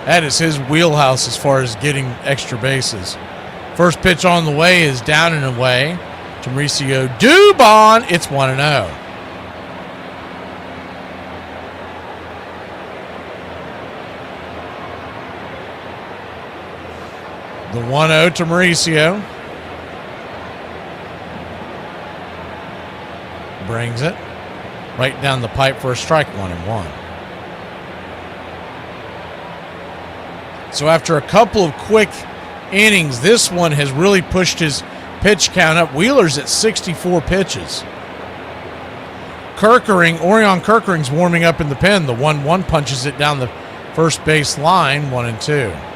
That is his wheelhouse as far as getting extra bases. First pitch on the way is down and away to Mauricio Dubon. It's 1-0. The 1-0 to Mauricio. Brings it right down the pipe for a strike, 1-1. So after a couple of quick innings, this one has really pushed his pitch count up. Wheeler's at 64 pitches. Orion Kirkering's warming up in the pen. The 1-1 punches it down the first base line, 1-2.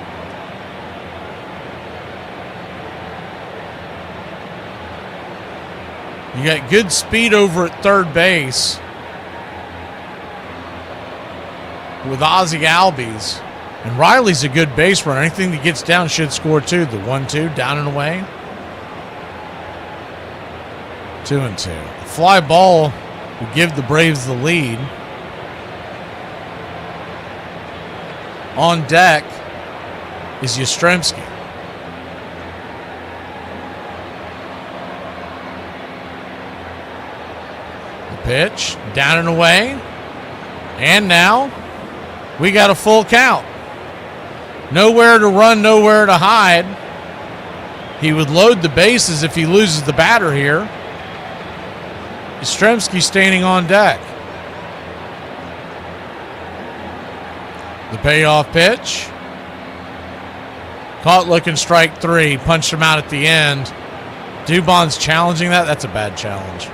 You got good speed over at third base with Ozzie Albies. And Riley's a good base runner. Anything that gets down should score too. The 1-2, down and away. 2-2. A fly ball would give the Braves the lead. On deck is Yastrzemski. The pitch, down and away. And now we got a full count. Nowhere to run, nowhere to hide. He would load the bases if he loses the batter here. Yastrzemski standing on deck. The payoff pitch. Caught looking, strike 3. Punched him out at the end. Dubon's challenging that. That's a bad challenge.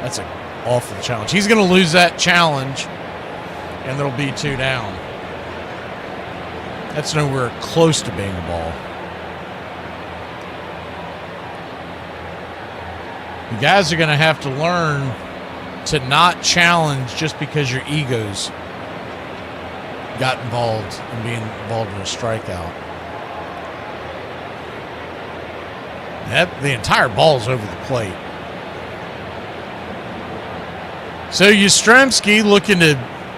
That's an awful challenge. He's going to lose that challenge, and there'll be 2 down. That's nowhere close to being a ball. You guys are going to have to learn to not challenge just because your egos got involved in being involved in a strikeout. The entire ball's over the plate. So Yastrzemski looking to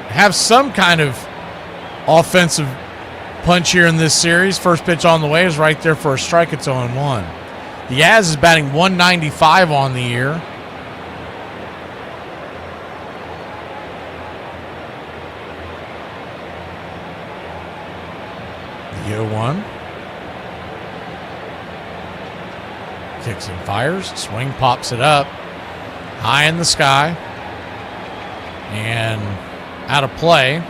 have some kind of offensive punch here in this series. First pitch on the way is right there for a strike. It's 0-1. The Yaz is batting 195 on the year. The 0-1. Kicks and fires. Swing, pops it up. High in the sky. And out of play.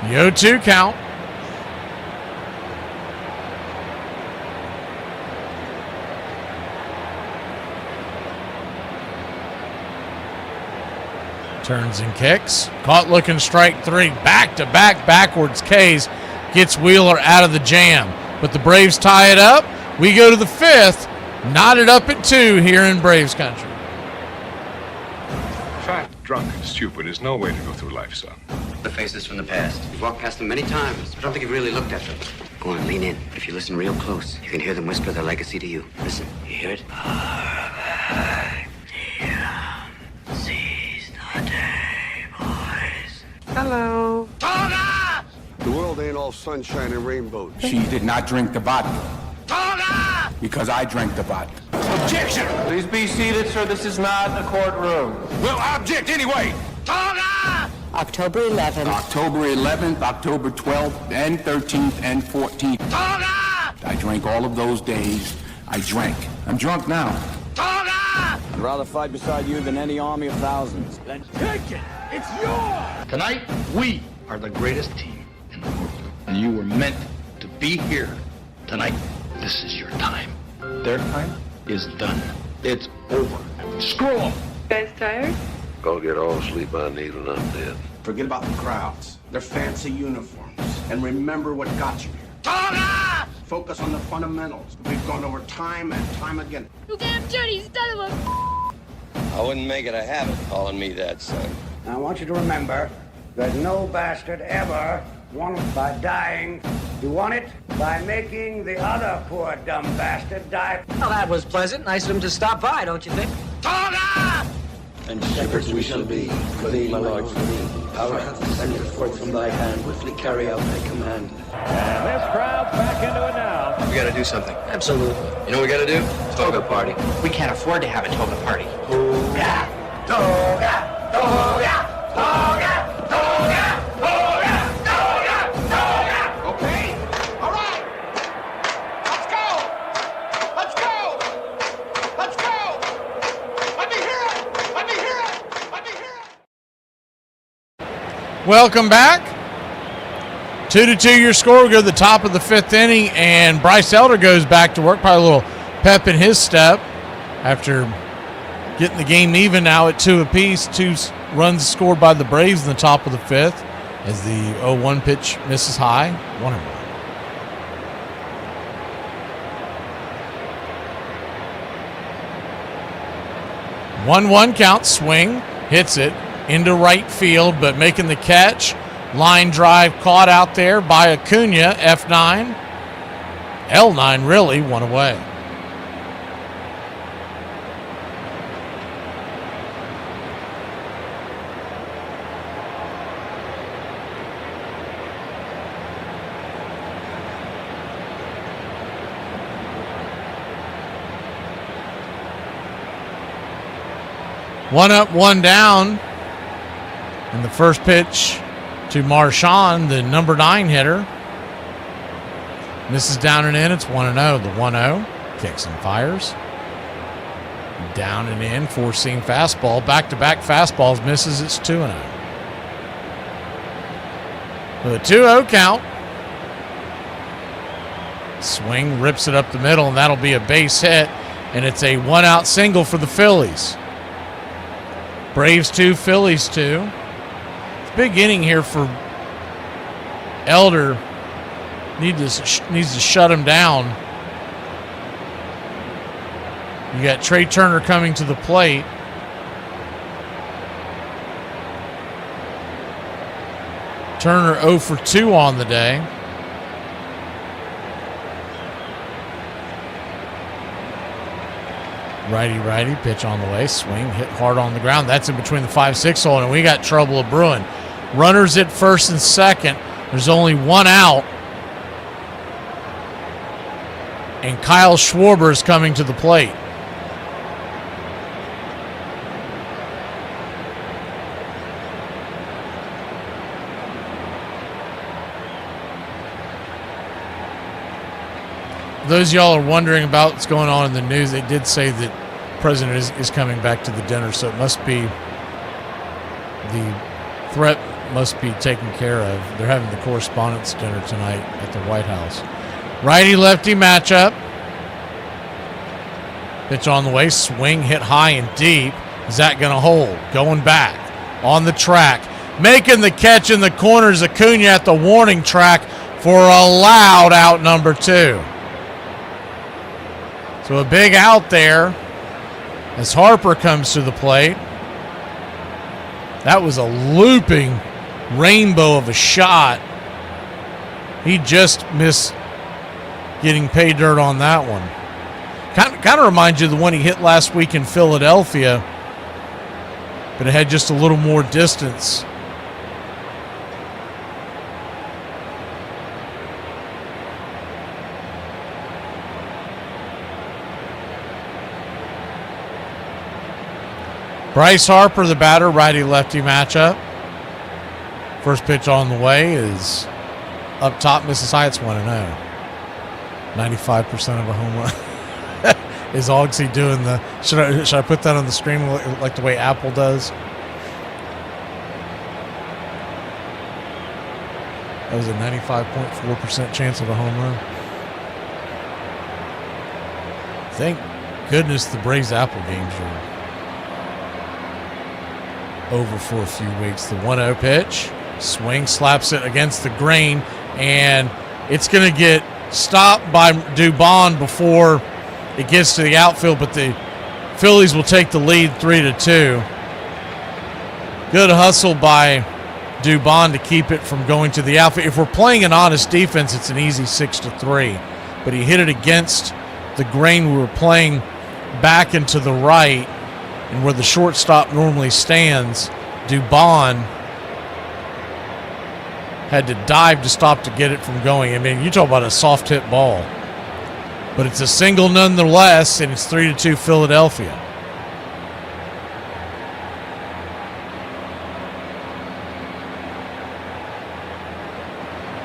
The 0-2 count. Turns and kicks. Caught looking, strike 3. Back-to-back backwards K's. Gets Wheeler out of the jam. But the Braves tie it up. We go to the 5th. Knotted up at 2 here in Braves country. Fat, drunk, and stupid is no way to go through life, son. The faces from the past. You've walked past them many times, but I don't think you've really looked at them. Go on, lean in. If you listen real close, you can hear them whisper their legacy to you. Listen, you hear it? Seize the day, boys. Hello. The world ain't all sunshine and rainbows. She did not drink the vodka. Because I drank the vodka. Objection! Please be seated, sir. This is not a courtroom. Well, I object anyway! October 11th. October 11th, October 12th, and 13th, and 14th. I drank all of those days. I drank. I'm drunk now. I'd rather fight beside you than any army of thousands. Then take it! It's yours! Tonight, we are the greatest team in the world. And you were meant to be here. Tonight, this is your time. Their time is done. It's over. Screw them! Guys tired? Go get all sleep I need and I'm dead. Forget about the crowds, their fancy uniforms, and remember what got you here. Focus on the fundamentals. We've gone over time and time again. You damn dirty son of a... I wouldn't make it a habit calling me that, son. I want you to remember that no bastard ever won it by dying. You won it by making the other poor dumb bastard die. Well, that was pleasant. Nice of him to stop by, don't you think? and shepherds we shall be. For thee, my lord, for thee. Power hath descended forth from thy hand. Swiftly carry out thy command. And this crowd's back into it now. We gotta do something. Absolutely. You know what we gotta do? Toga party. We can't afford to have a toga party. Toga! Toga! Toga! Toga! Toga! Toga! Toga! Toga! Okay? All right. Let's go. Let's go. Let's go. Let me hear it. Let me hear it. Let me hear it. Welcome back. 2-2 your score. We go to the top of the fifth inning, and Bryce Elder goes back to work. Probably a little pep in his step after getting the game even now at 2 apiece. 2 runs scored by the Braves in the top of the fifth as the 0-1 pitch misses high. 1-1. One count, swing, hits it into right field, but making the catch. Line drive caught out there by Acuna, F9. L9 really, one away. One up, one down. And the first pitch to Marchand, the number 9 hitter. Misses down and in. It's 1-0. The 1-0. Kicks and fires. Down and in. Four-seam fastball. Back-to-back fastballs. Misses. It's 2-0. With a 2-0 count. Swing. Rips it up the middle, and that'll be a base hit. And it's a one-out single for the Phillies. Braves 2, Phillies 2. Big inning here for Elder. Needs to shut him down. You got Trey Turner coming to the plate. Turner 0 for 2 on the day. Righty, pitch on the way. Swing, hit hard on the ground. That's in between the 5-6 hole, and we got trouble of brewing. Runners at first and second. There's only one out. And Kyle Schwarber is coming to the plate. Those of y'all are wondering about what's going on in the news, they did say that the president is coming back to the dinner, so it must be the threat must be taken care of. They're having the correspondence dinner tonight at the White House. Righty-lefty matchup. Pitch on the way. Swing, hit high and deep. Is that going to hold? Going back on the track. Making the catch in the corners. Acuna at the warning track for a loud out number 2. So a big out there as Harper comes to the plate. That was a looping rainbow of a shot. He just missed getting pay dirt on that one. Kind of reminds you of the one he hit last week in Philadelphia, but it had just a little more distance. Bryce Harper, the batter, righty-lefty matchup. First pitch on the way is up top, misses high. It's 1-0. 95% of a home run. Is Augsy doing the... Should I put that on the screen like the way Apple does? That was a 95.4% chance of a home run. Thank goodness the Braves Apple games are over for a few weeks. The 1-0 pitch. Swing, slaps it against the grain, and it's going to get stopped by Dubon before it gets to the outfield, but the Phillies will take the lead 3-2. Good hustle by Dubon to keep it from going to the outfield. If we're playing an honest defense, it's an easy 6-3, but he hit it against the grain. We were playing back and to the right, and where the shortstop normally stands, Dubon had to dive to stop to get it from going. I mean, you talk about a soft hit ball. But it's a single nonetheless, and it's 3-2 Philadelphia.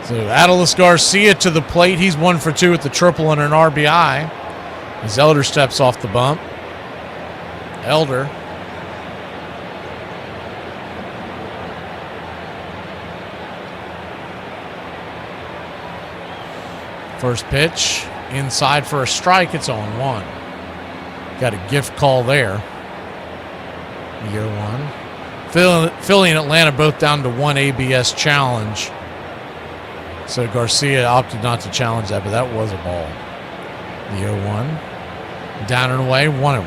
So Adolis Garcia to the plate. He's 1 for 2 with the triple and an RBI. As Elder steps off the bump. Elder. First pitch. Inside for a strike. It's 0-1. Got a gift call there. 0-1. Philly and Atlanta both down to 1 ABS challenge. So Garcia opted not to challenge that, but that was a ball. The 0-1. Down and away, 1-1.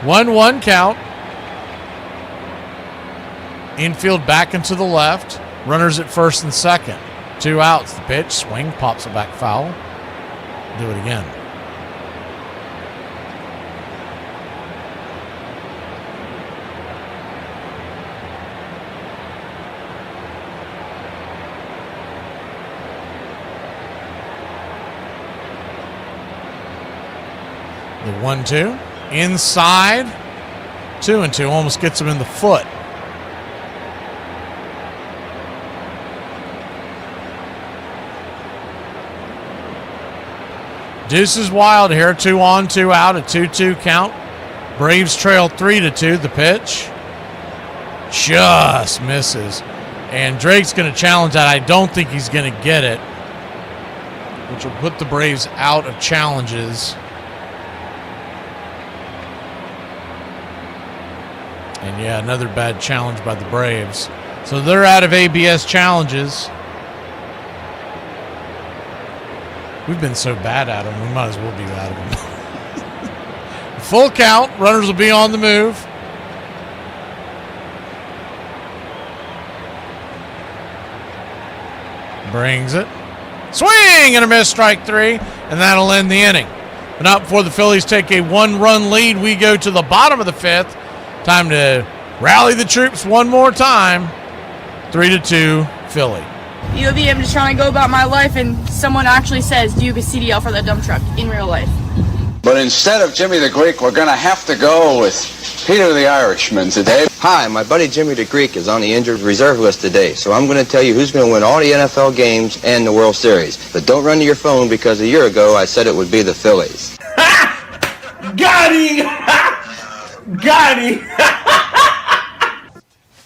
1-1 count. Infield back and to the left. Runners at first and second. 2 outs. The pitch, swing, pops it back foul. Do it again. The 1-2. Inside. 2-2. Almost gets him in the foot. Deuce is wild here. 2 on, 2 out. A 2-2 count. Braves trail 3-2. The pitch. Just misses. And Drake's going to challenge that. I don't think he's going to get it. Which will put the Braves out of challenges. And yeah, another bad challenge by the Braves. So they're out of ABS challenges. We've been so bad at them, we might as well be out of them. Full count. Runners will be on the move. Brings it. Swing and a miss, strike 3. And that'll end the inning. But not before the Phillies take a 1-run lead. We go to the bottom of the 5th. Time to rally the troops one more time. 3-2 Philly. UAB, I'm just trying to go about my life, and someone actually says, do you have a CDL for that dump truck in real life? But instead of Jimmy the Greek, we're going to have to go with Peter the Irishman today. Hi, my buddy Jimmy the Greek is on the injured reserve list today, so I'm going to tell you who's going to win all the NFL games and the World Series. But don't run to your phone, because a year ago I said it would be the Phillies. Got him! Got him!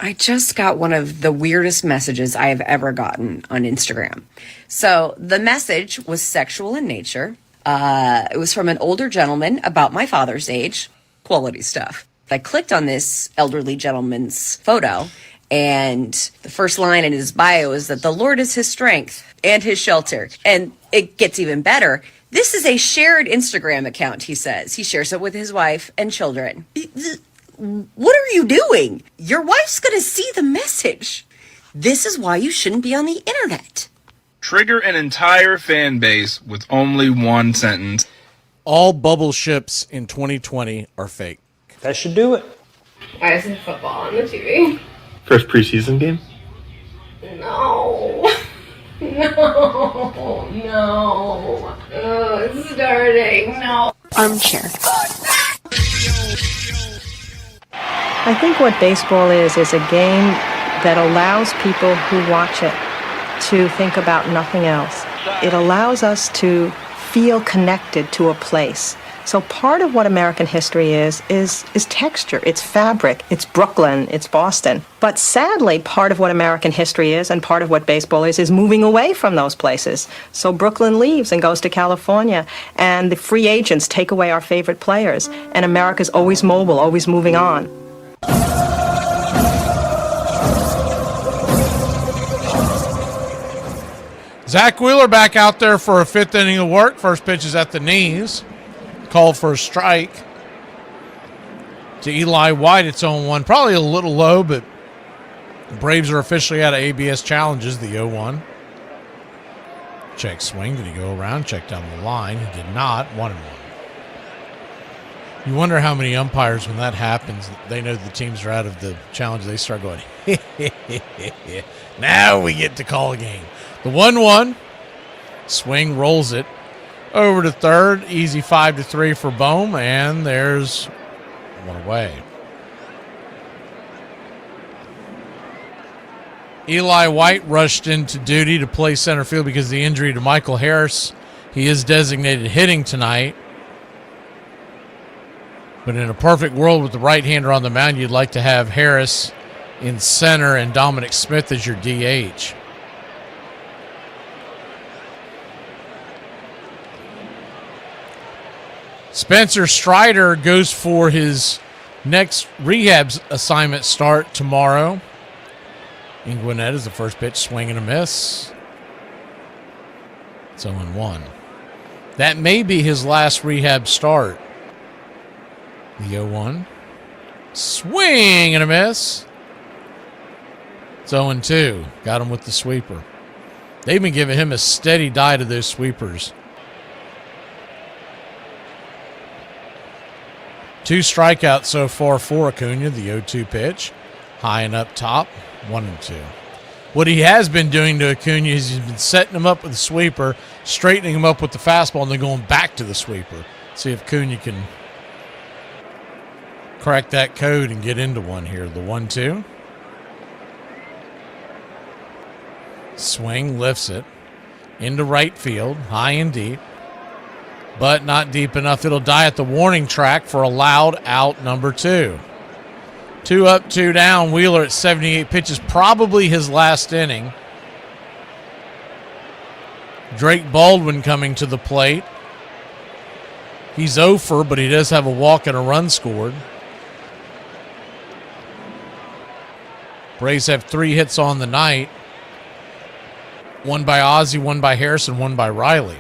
I just got one of the weirdest messages I have ever gotten on Instagram. So the message was sexual in nature. It was from an older gentleman about my father's age. Quality stuff. I clicked on this elderly gentleman's photo, and the first line in his bio is that the Lord is his strength and his shelter. And it gets even better. This is a shared Instagram account, he says. He shares it with his wife and children. What are you doing? Your wife's going to see the message. This is why you shouldn't be on the internet. Trigger an entire fan base with only one sentence. All bubble ships in 2020 are fake. That should do it. Why isn't football on the TV? First preseason game? No. No. Oh, it's starting. No. Armchair. I think what baseball is a game that allows people who watch it to think about nothing else. It allows us to feel connected to a place. So part of what American history is texture, it's fabric, it's Brooklyn, it's Boston. But sadly, part of what American history is and part of what baseball is moving away from those places. So Brooklyn leaves and goes to California, and the free agents take away our favorite players, and America's always mobile, always moving on. Zach Wheeler back out there for a 5th inning of work. First pitch is at the knees. Called for a strike. To Eli White, it's 0-1. Probably a little low, but the Braves are officially out of ABS challenges, the 0-1. Check swing. Did he go around? Check down the line. He did not. 1-1. You wonder how many umpires, when that happens, they know the teams are out of the challenge. They start going, now we get to call a game. The 1-1. Swing, rolls it over to third. Easy 5-3 for Bohm, and there's one away. Eli White rushed into duty to play center field because of the injury to Michael Harris. He is designated hitting tonight. But in a perfect world with the right-hander on the mound, you'd like to have Harris in center and Dominic Smith as your DH. Spencer Strider goes for his next rehab assignment start tomorrow. In Gwinnett is the first pitch, swing and a miss. It's 0-1. That may be his last rehab start. The 0-1. Swing and a miss. It's 0-2. Got him with the sweeper. They've been giving him a steady diet of those sweepers. 2 strikeouts so far for Acuna, the 0-2 pitch. High and up top, 1-2. What he has been doing to Acuna is he's been setting him up with the sweeper, straightening him up with the fastball, and then going back to the sweeper. See if Acuna can crack that code and get into one here. The 1-2. Swing, lifts it into right field, high and deep, but not deep enough. It'll die at the warning track for a loud out number 2. 2 up, 2 down. Wheeler at 78 pitches, probably his last inning. Drake Baldwin coming to the plate. He's 0-for, but he does have a walk and a run scored. Braves have 3 hits on the night. 1 by Ozzie, 1 by Harrison, 1 by Riley.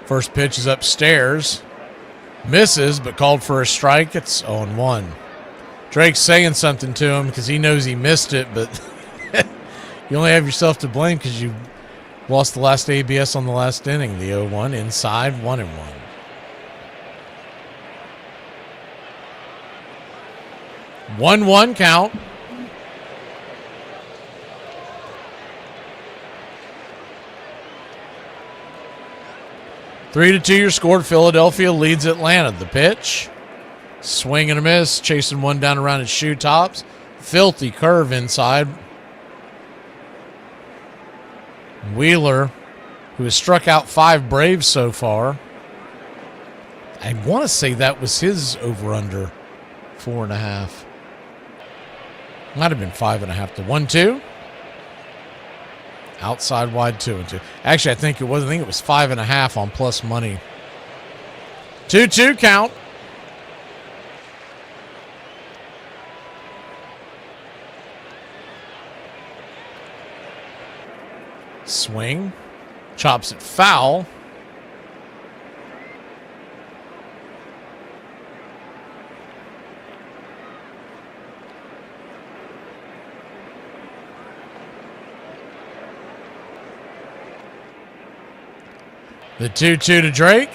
First pitch is upstairs. Misses, but called for a strike. It's 0-1. Drake's saying something to him because he knows he missed it, but you only have yourself to blame because you lost the last ABS on the last inning. The 0-1 inside, 1-1. One count. Three to 2 your score. Philadelphia leads Atlanta. The pitch. Swing and a miss. Chasing one down around his shoe tops. Filthy curve inside. Wheeler, who has struck out 5 Braves so far. I want to say that was his over-under 4.5. Might have been 5.5. The 1-2. Outside wide 2-2. Actually, I think it was 5.5 on plus money. 2-2 count. Swing. Chops it foul. The 2-2 to Drake.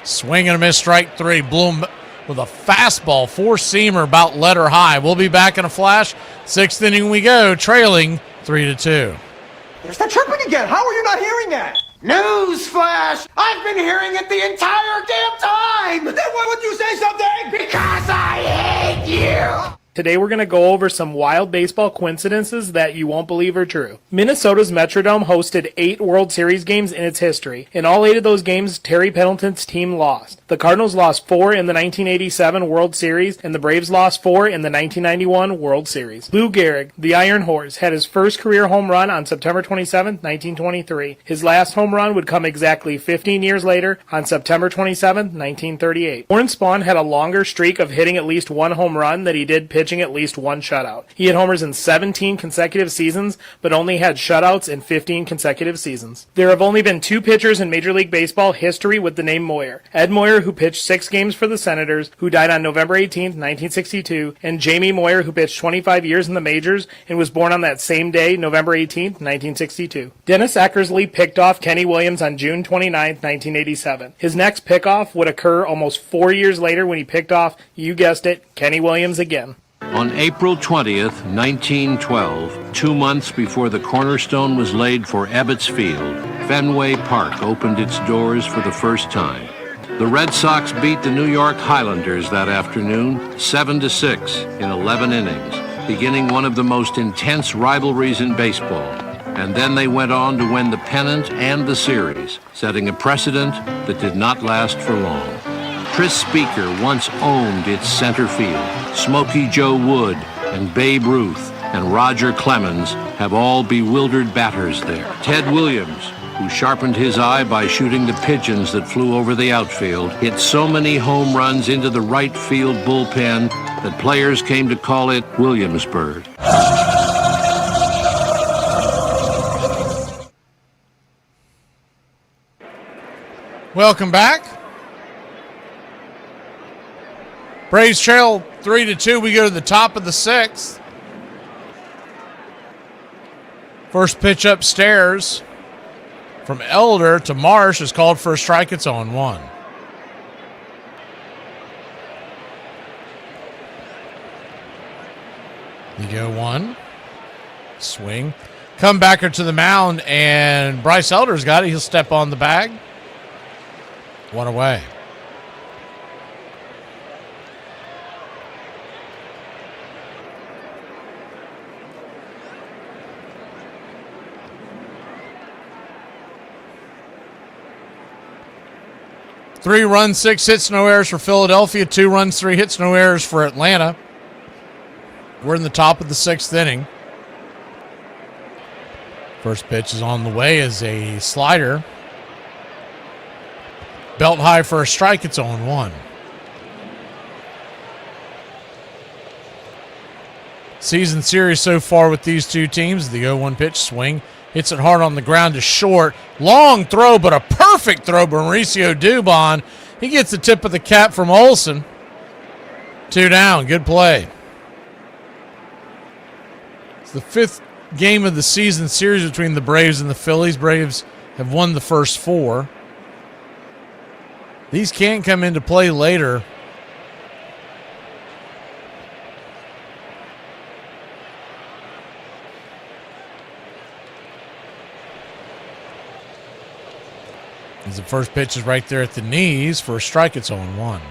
Swing and a miss, strike 3. Bloom with a fastball, 4-seamer, about letter high. We'll be back in a flash. 6th inning we go, trailing 3-2. There's that chirping again. How are you not hearing that? Newsflash! I've been hearing it the entire damn time! Then why would you say something? Because I hate you! Today we're going to go over some wild baseball coincidences that you won't believe are true. Minnesota's Metrodome hosted 8 World Series games in its history. In all 8 of those games, Terry Pendleton's team lost. The Cardinals lost 4 in the 1987 World Series, and the Braves lost 4 in the 1991 World Series. Lou Gehrig, the Iron Horse, had his first career home run on September 27, 1923. His last home run would come exactly 15 years later on September 27, 1938. Warren Spahn had a longer streak of hitting at least 1 home run that he did pitch pitching at least one shutout. He hit homers in 17 consecutive seasons, but only had shutouts in 15 consecutive seasons. There have only been 2 pitchers in Major League Baseball history with the name Moyer. Ed Moyer, who pitched 6 games for the Senators, who died on November 18, 1962, and Jamie Moyer, who pitched 25 years in the majors and was born on that same day, November 18, 1962. Dennis Eckersley picked off Kenny Williams on June 29, 1987. His next pickoff would occur almost 4 years later when he picked off, you guessed it, Kenny Williams again. On April 20th, 1912, 2 months before the cornerstone was laid for Ebbets Field, Fenway Park opened its doors for the first time. The Red Sox beat the New York Highlanders that afternoon 7-6 in 11 innings, beginning one of the most intense rivalries in baseball. And then they went on to win the pennant and the series, setting a precedent that did not last for long. Tris Speaker once owned its center field. Smokey Joe Wood and Babe Ruth and Roger Clemens have all bewildered batters there. Ted Williams, who sharpened his eye by shooting the pigeons that flew over the outfield, hit so many home runs into the right field bullpen that players came to call it Williamsburg. Welcome back. Braves trail 3-2. We go to the top of the 6th. First pitch upstairs from Elder to Marsh is called for a strike. It's on 1. You go 1. Swing. Comebacker to the mound, and Bryce Elder's got it. He'll step on the bag. 1 away. Three runs, 6 hits, no errors for Philadelphia. 2 runs, 3 hits, no errors for Atlanta. We're in the top of the 6th inning. First pitch is on the way as a slider. Belt high for a strike. It's 0-1. Season series so far with these two teams. The 0-1 pitch, swing. Hits it hard on the ground to short. Long throw, but a perfect throw by Mauricio Dubon. He gets the tip of the cap from Olsen. 2 down. Good play. It's the 5th game of the season series between the Braves and the Phillies. Braves have won the first 4. These can come into play later. As the first pitch is right there at the knees for a strike, it's 0-1.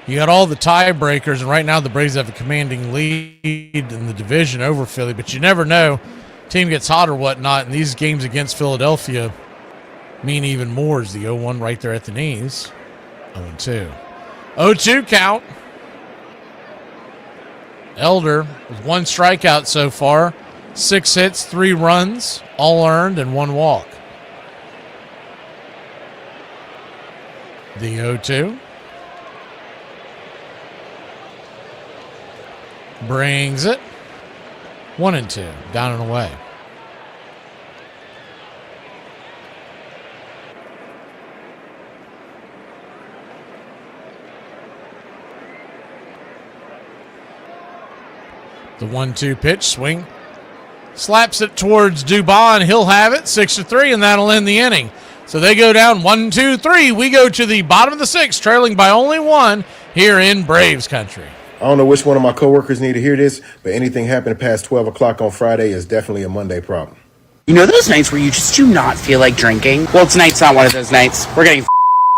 You got all the tiebreakers, and right now the Braves have a commanding lead in the division over Philly, but you never know. Team gets hot or whatnot, and these games against Philadelphia mean even more as the 0-1 right there at the knees. 0-2. 0-2 count. Elder with 1 strikeout so far. 6 hits, 3 runs, all earned, and 1 walk. The 0-2. Brings it. 1-2. Down and away. The 1-2 pitch, swing. Slaps it towards Dubon. He'll have it. 6-3, and that'll end the inning. So they go down 1-2-3. We go to the bottom of the 6th, trailing by only 1 here in Braves country. I don't know which one of my coworkers need to hear this, but anything happening past 12 o'clock on Friday is definitely a Monday problem. You know those nights where you just do not feel like drinking? Well, tonight's not one of those nights. We're getting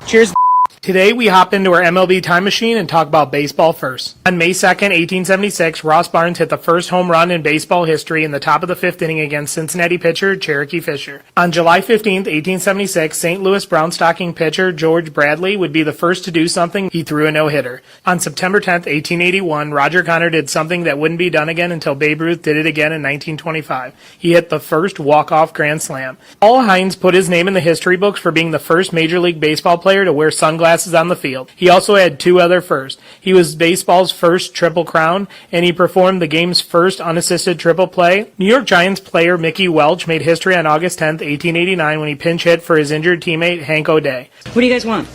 cheers. Today, we hop into our MLB time machine and talk about baseball first. On May 2nd, 1876, Ross Barnes hit the first home run in baseball history in the top of the 5th inning against Cincinnati pitcher Cherokee Fisher. On July 15th, 1876, St. Louis Brown stocking pitcher George Bradley would be the first to do something. He threw a no-hitter. On September 10th, 1881, Roger Connor did something that wouldn't be done again until Babe Ruth did it again in 1925. He hit the first walk-off grand slam. Paul Hines put his name in the history books for being the first Major League Baseball player to wear sunglasses sunglasses on the field. He also had 2 other firsts. He was baseball's first Triple Crown, and he performed the game's first unassisted triple play. New York Giants player Mickey Welch made history on August 10th, 1889, when he pinch hit for his injured teammate Hank O'Day. What do you guys want?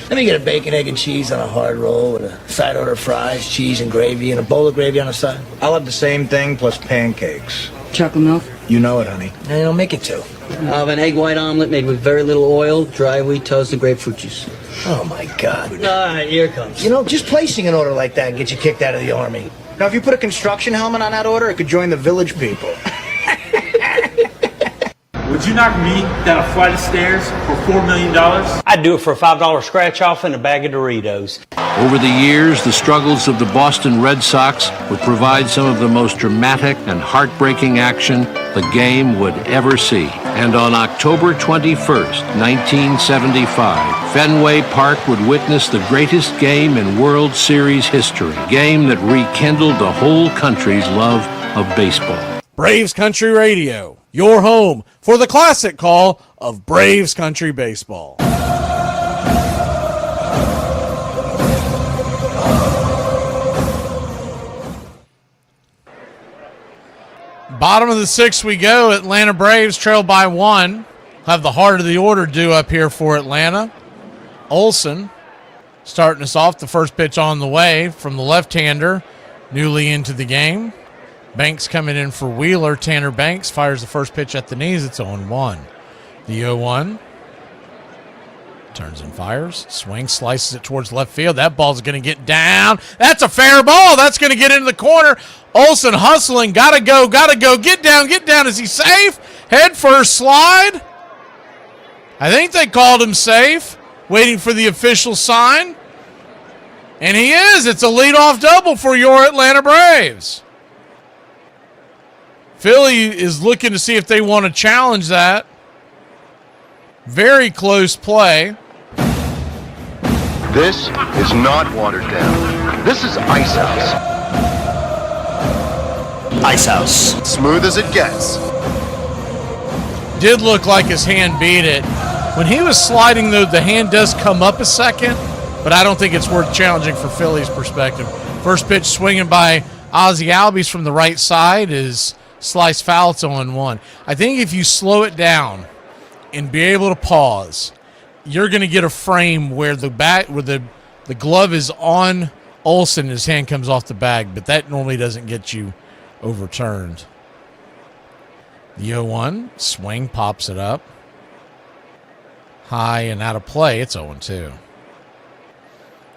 Let me get a bacon, egg, and cheese on a hard roll with a side order of fries, cheese, and gravy, and a bowl of gravy on the side. I'll have the same thing plus pancakes. Chocolate milk? You know it, honey. And I'll make it 2. I'll have an egg white omelet made with very little oil, dry wheat toast, and grapefruit juice. Oh, my God. All right, here it comes. You know, just placing an order like that can get you kicked out of the Army. Now, if you put a construction helmet on that order, it could join the village people. Would you knock me down a flight of stairs for $4 million? I'd do it for a $5 scratch-off and a bag of Doritos. Over the years, the struggles of the Boston Red Sox would provide some of the most dramatic and heartbreaking action the game would ever see. And on October 21st, 1975, Fenway Park would witness the greatest game in World Series history, a game that rekindled the whole country's love of baseball. Braves Country Radio, your home for the classic call of Braves Country Baseball. Bottom of the 6th we go. Atlanta Braves trail by 1. Have the heart of the order due up here for Atlanta. Olson starting us off. The first pitch on the way from the left-hander, newly into the game. Banks coming in for Wheeler. Tanner Banks fires the first pitch at the knees. It's 0-1. The 0-1. Turns and fires. Swings, slices it towards left field. That ball's going to get down. That's a fair ball. That's going to get into the corner. Olson hustling. Gotta go. Get down. Is he safe? Head first slide. I think they called him safe. Waiting for the official sign. And he is. It's a leadoff double for your Atlanta Braves. Philly is looking to see if they want to challenge that. Very close play. This is not watered down. This is Ice House. Ice House. Smooth as it gets. Did look like his hand beat it. When he was sliding, though, the hand does come up a second, but I don't think it's worth challenging for Philly's perspective. First pitch swinging by Ozzie Albies from the right side is slice foul. It's 0-1. I think if you slow it down and be able to pause, you're going to get a frame where the glove is on Olson and his hand comes off the bag, but that normally doesn't get you overturned. The 0-1 swing pops it up high and out of play. It's 0-2.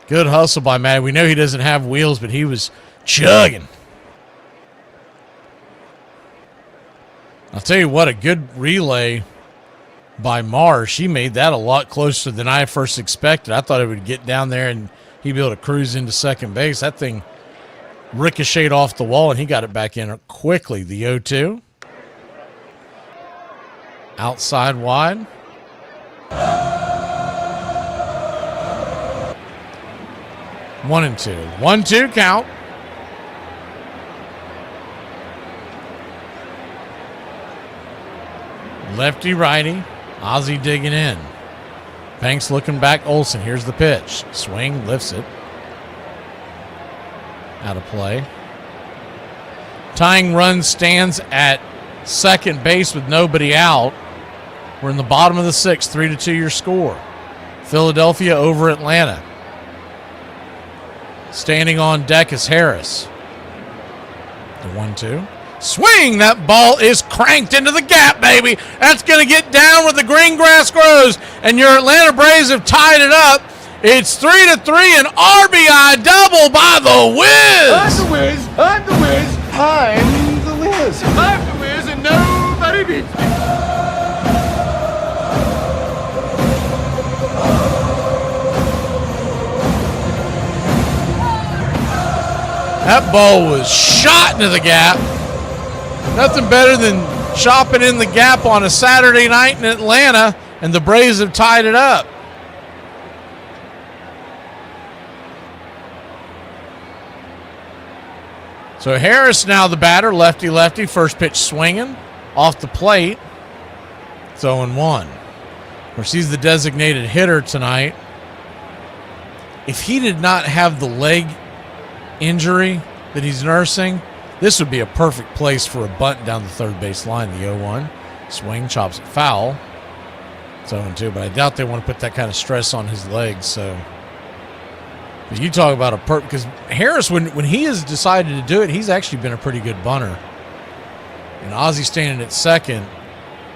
Good hustle by Matt. We know he doesn't have wheels, but he was chugging. I'll tell you what, a good relay by Marsh. He made that a lot closer than I first expected. I thought it would get down there and he'd be able to cruise into second base. That thing ricocheted off the wall and he got it back in quickly. The 0-2. Outside wide. 1-2. 1-2 count. Lefty, righty. Ozzie digging in. Banks looking back. Olson, here's the pitch. Swing, lifts it. Out of play. Tying run stands at second base with nobody out. We're in the bottom of the 6th. 3-2 your score. Philadelphia over Atlanta. Standing on deck is Harris. The 1-2. Swing! That ball is cranked into the gap, baby. That's going to get down where the green grass grows. And your Atlanta Braves have tied it up. It's 3-3, an RBI double by the Wiz. I'm the Wiz. I'm the Wiz. I'm the Wiz. I'm the Wiz, and nobody beats me. That ball was shot into the gap. Nothing better than shopping in the gap on a Saturday night in Atlanta, and the Braves have tied it up. So Harris now the batter, lefty-lefty, first pitch swinging off the plate. It's 0-1. Of course, he's the designated hitter tonight. if he did not have the leg injury that he's nursing, this would be a perfect place for a bunt down the third base line. The 0-1. Swing, chops it foul. It's 0-2, but I doubt they want to put that kind of stress on his legs. So, but you talk about because Harris, when he has decided to do it, he's actually been a pretty good bunter. And Ozzie standing at second,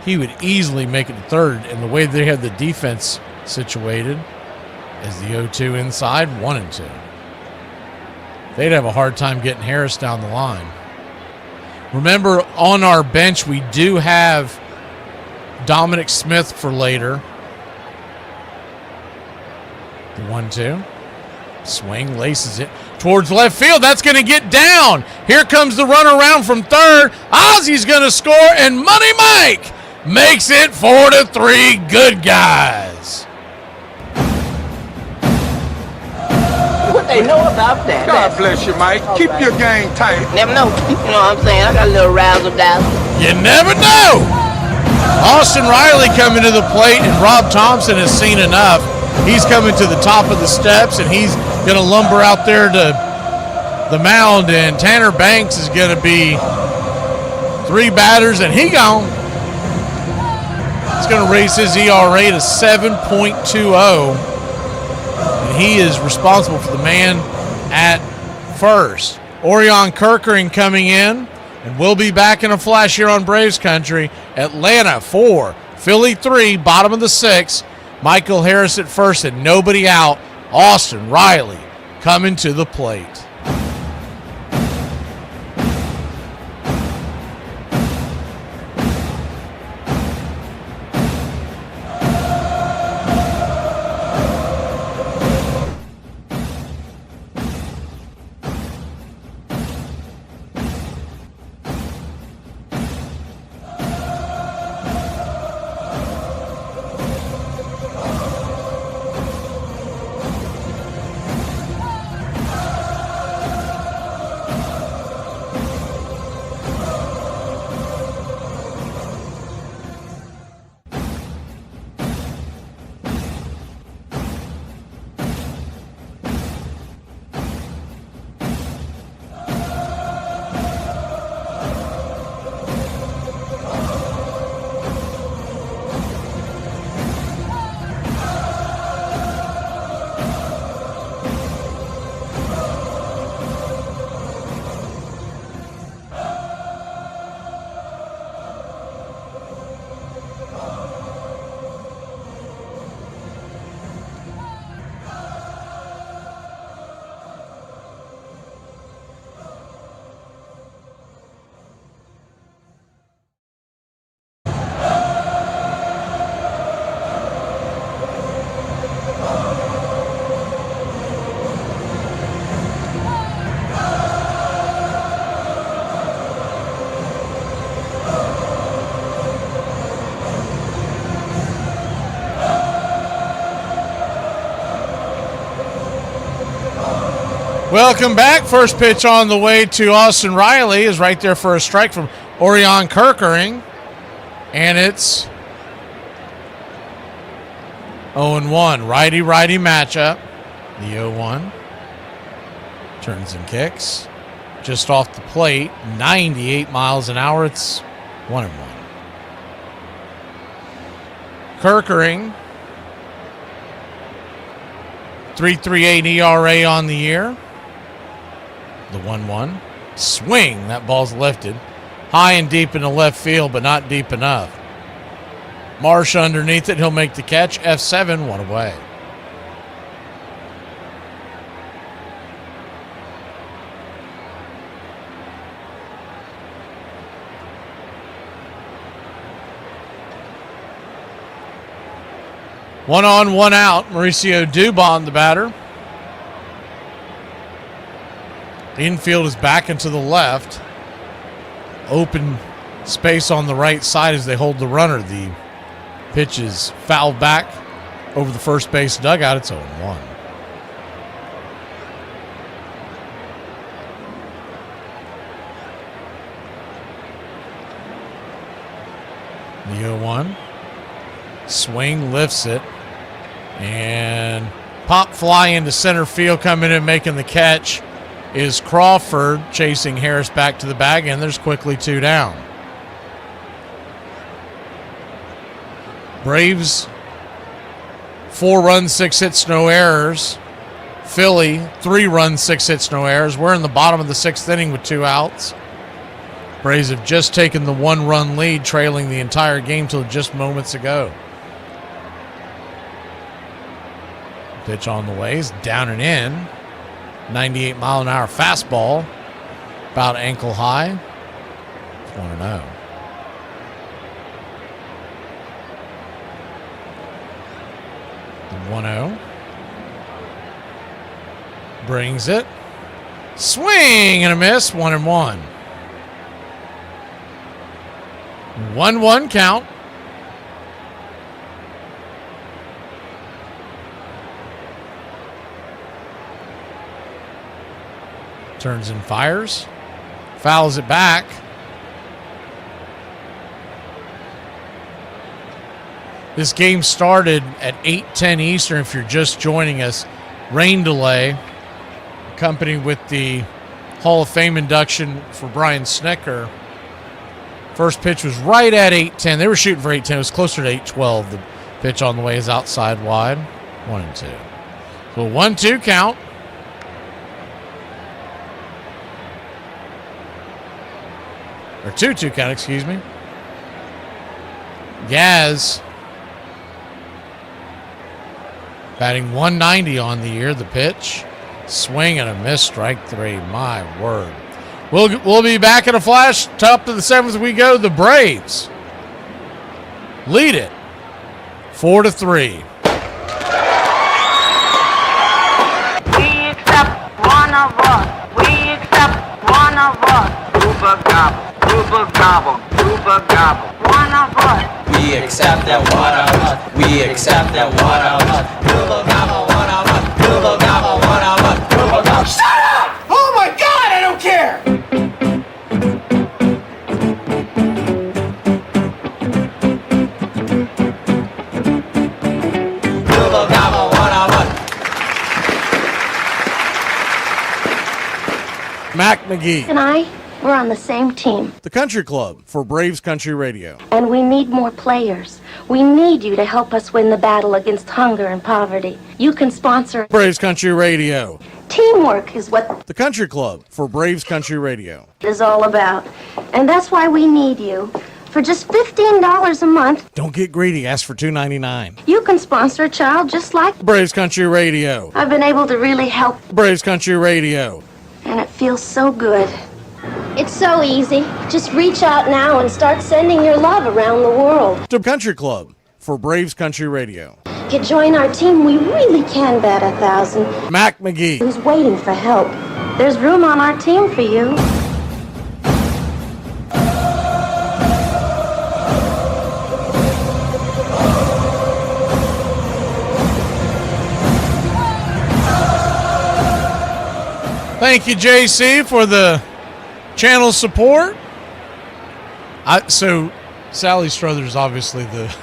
he would easily make it to third. And the way they have the defense situated as the 0-2 inside, 1-2. They'd have a hard time getting Harris down the line. Remember, on our bench, we do have Dominic Smith for later. The 1-2. Swing, laces it towards left field. That's going to get down. Here comes the run around from third. Ozzie's going to score, and Money Mike makes it 4-3. Good guys. What they know about that? God bless you, Mike. Keep your game tight. Never know. You know what I'm saying? I got a little razzle-dazzle. You never know. Austin Riley coming to the plate, and Rob Thompson has seen enough. He's coming to the top of the steps, and he's going to lumber out there to the mound, and Tanner Banks is going to be 3 batters, and he gone. He's going to raise his ERA to 7.20. And he is responsible for the man at first. Orion Kirkering coming in, and we'll be back in a flash here on Braves Country. Atlanta 4, Philly 3, bottom of the 6th. Michael Harris at first and nobody out. Austin Riley coming to the plate. Welcome back. First pitch on the way to Austin Riley is right there for a strike from Orion Kirkering. And it's 0-1. Righty-righty matchup. The 0-1. Turns and kicks. Just off the plate. 98 miles an hour. It's 1-1. Kirkering. 3.38 ERA on the year. The 1-1. Swing. That ball's lifted. High and deep in the left field, but not deep enough. Marsh underneath it. He'll make the catch. F7, 1 away. One on, one out. Mauricio Dubon, the batter. Infield is back and to the left. Open space on the right side as they hold the runner. The pitch is fouled back over the first base dugout. It's 0-1. The 0-1. Swing, lifts it, and Pop fly into center field, coming in and making the catch is Crawford, chasing Harris back to the bag, and there's quickly 2 down. Braves, 4 runs, 6 hits, no errors. Philly, 3 runs, 6 hits, no errors. We're in the bottom of the 6th inning with 2 outs. Braves have just taken the 1-run lead, trailing the entire game till just moments ago. Pitch on the way is down and in. 98-mile-an-hour fastball, about ankle high. 1-0. The 1-0. Brings it. Swing and a miss. 1-1. 1-1 count. Turns and fires. Fouls it back. This game started at 8:10 Eastern if you're just joining us. Rain delay, accompanied with the Hall of Fame induction for Brian Snicker. First pitch was right at 8:10. They were shooting for 8:10. It was closer to 8:12. The pitch on the way is outside wide. 1-2. So 1-2 count. Or 2-2 count, excuse me. Gaz batting 190 on the year. The pitch. Swing and a miss. Strike 3. My word. We'll be back in a flash. Top of the 7th we go. The Braves lead it 4-3. We accept one of us. We accept one of us. Uber gobble. Uber gobble, Uber gobble, one of us. We accept that one of us. We accept that one of us. Uber gobble, one of us. Uber gobble, one of us. Uber gobble. Shut up! Oh my God, I don't care! Uber gobble, one of us. Mac McGee And I, we're on the same team. The Country Club for Braves Country Radio. And we need more players. We need you to help us win the battle against hunger and poverty. You can sponsor Braves Country Radio. Teamwork is what The Country Club for Braves Country Radio. it is all about. And that's why we need you. For just $15 a month, Don't get greedy. Ask for $2.99. you can sponsor a child just like Braves Country Radio. I've been able to really help, Braves Country Radio. and it feels so good. It's so easy. Just reach out now and start sending your love around the world. The Country Club for Braves Country Radio. Get join our team. We really can bat 1,000. Mac McGee. Who's waiting for help? There's room on our team for you. Thank you, JC, for the channel support. So Sally Struthers, obviously the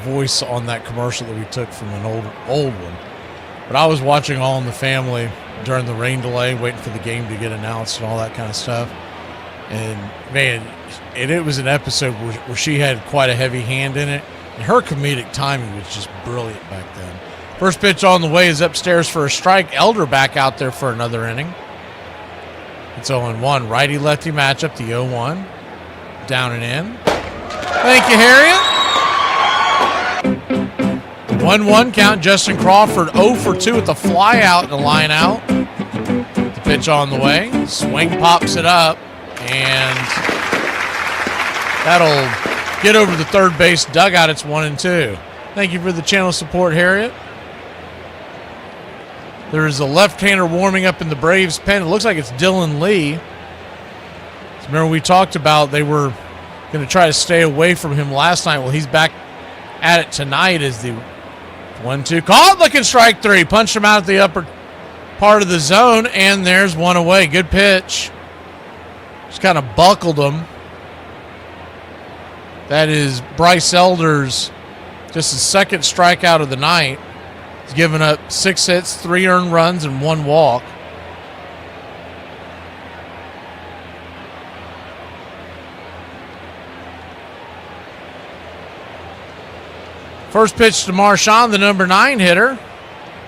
voice on that commercial that we took from an old one. But I was watching All in the Family during the rain delay, waiting for the game to get announced and all that kind of stuff. And man, it was an episode where she had quite a heavy hand in it, and her comedic timing was just brilliant back then. First pitch on the way is upstairs for a strike. Elder back out there for another inning. It's 0-1. Righty-lefty matchup, the 0-1. Down and in. Thank you, Harriet. 1-1 count. Justin Crawford 0-for-2 with the fly out and the line out. The pitch on the way. Swing pops it up. And that'll get over the third base dugout. It's 1-2. Thank you for the channel support, Harriet. There's a left-hander warming up in the Braves pen. It looks like it's Dylan Lee. Remember we talked about they were going to try to stay away from him last night. Well, he's back at it tonight as the 1-2. Caught looking strike 3. Punched him out at the upper part of the zone, and there's one away. Good pitch. Just kind of buckled him. That is Bryce Elder's just his second strikeout of the night. He's given up 6 hits, 3 earned runs, and 1 walk. First pitch to Marchand, the number 9 hitter.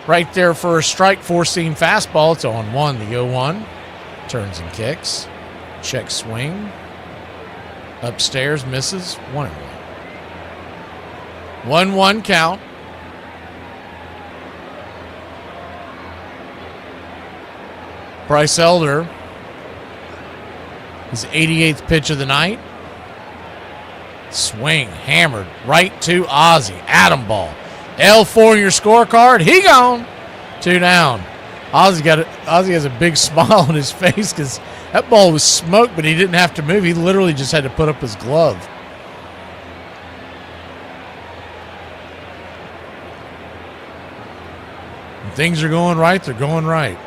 Right there for a strike, 4-seam fastball. It's on 1, the 0-1. Turns and kicks. Check swing. Upstairs, misses. 1-1. 1-1 count. Bryce Elder, his 88th pitch of the night. Swing, hammered, right to Ozzie. Atom ball. L4 in your scorecard. He gone. 2 down. Ozzie has a big smile on his face because that ball was smoked, but he didn't have to move. He literally just had to put up his glove. When things are going right, they're going right.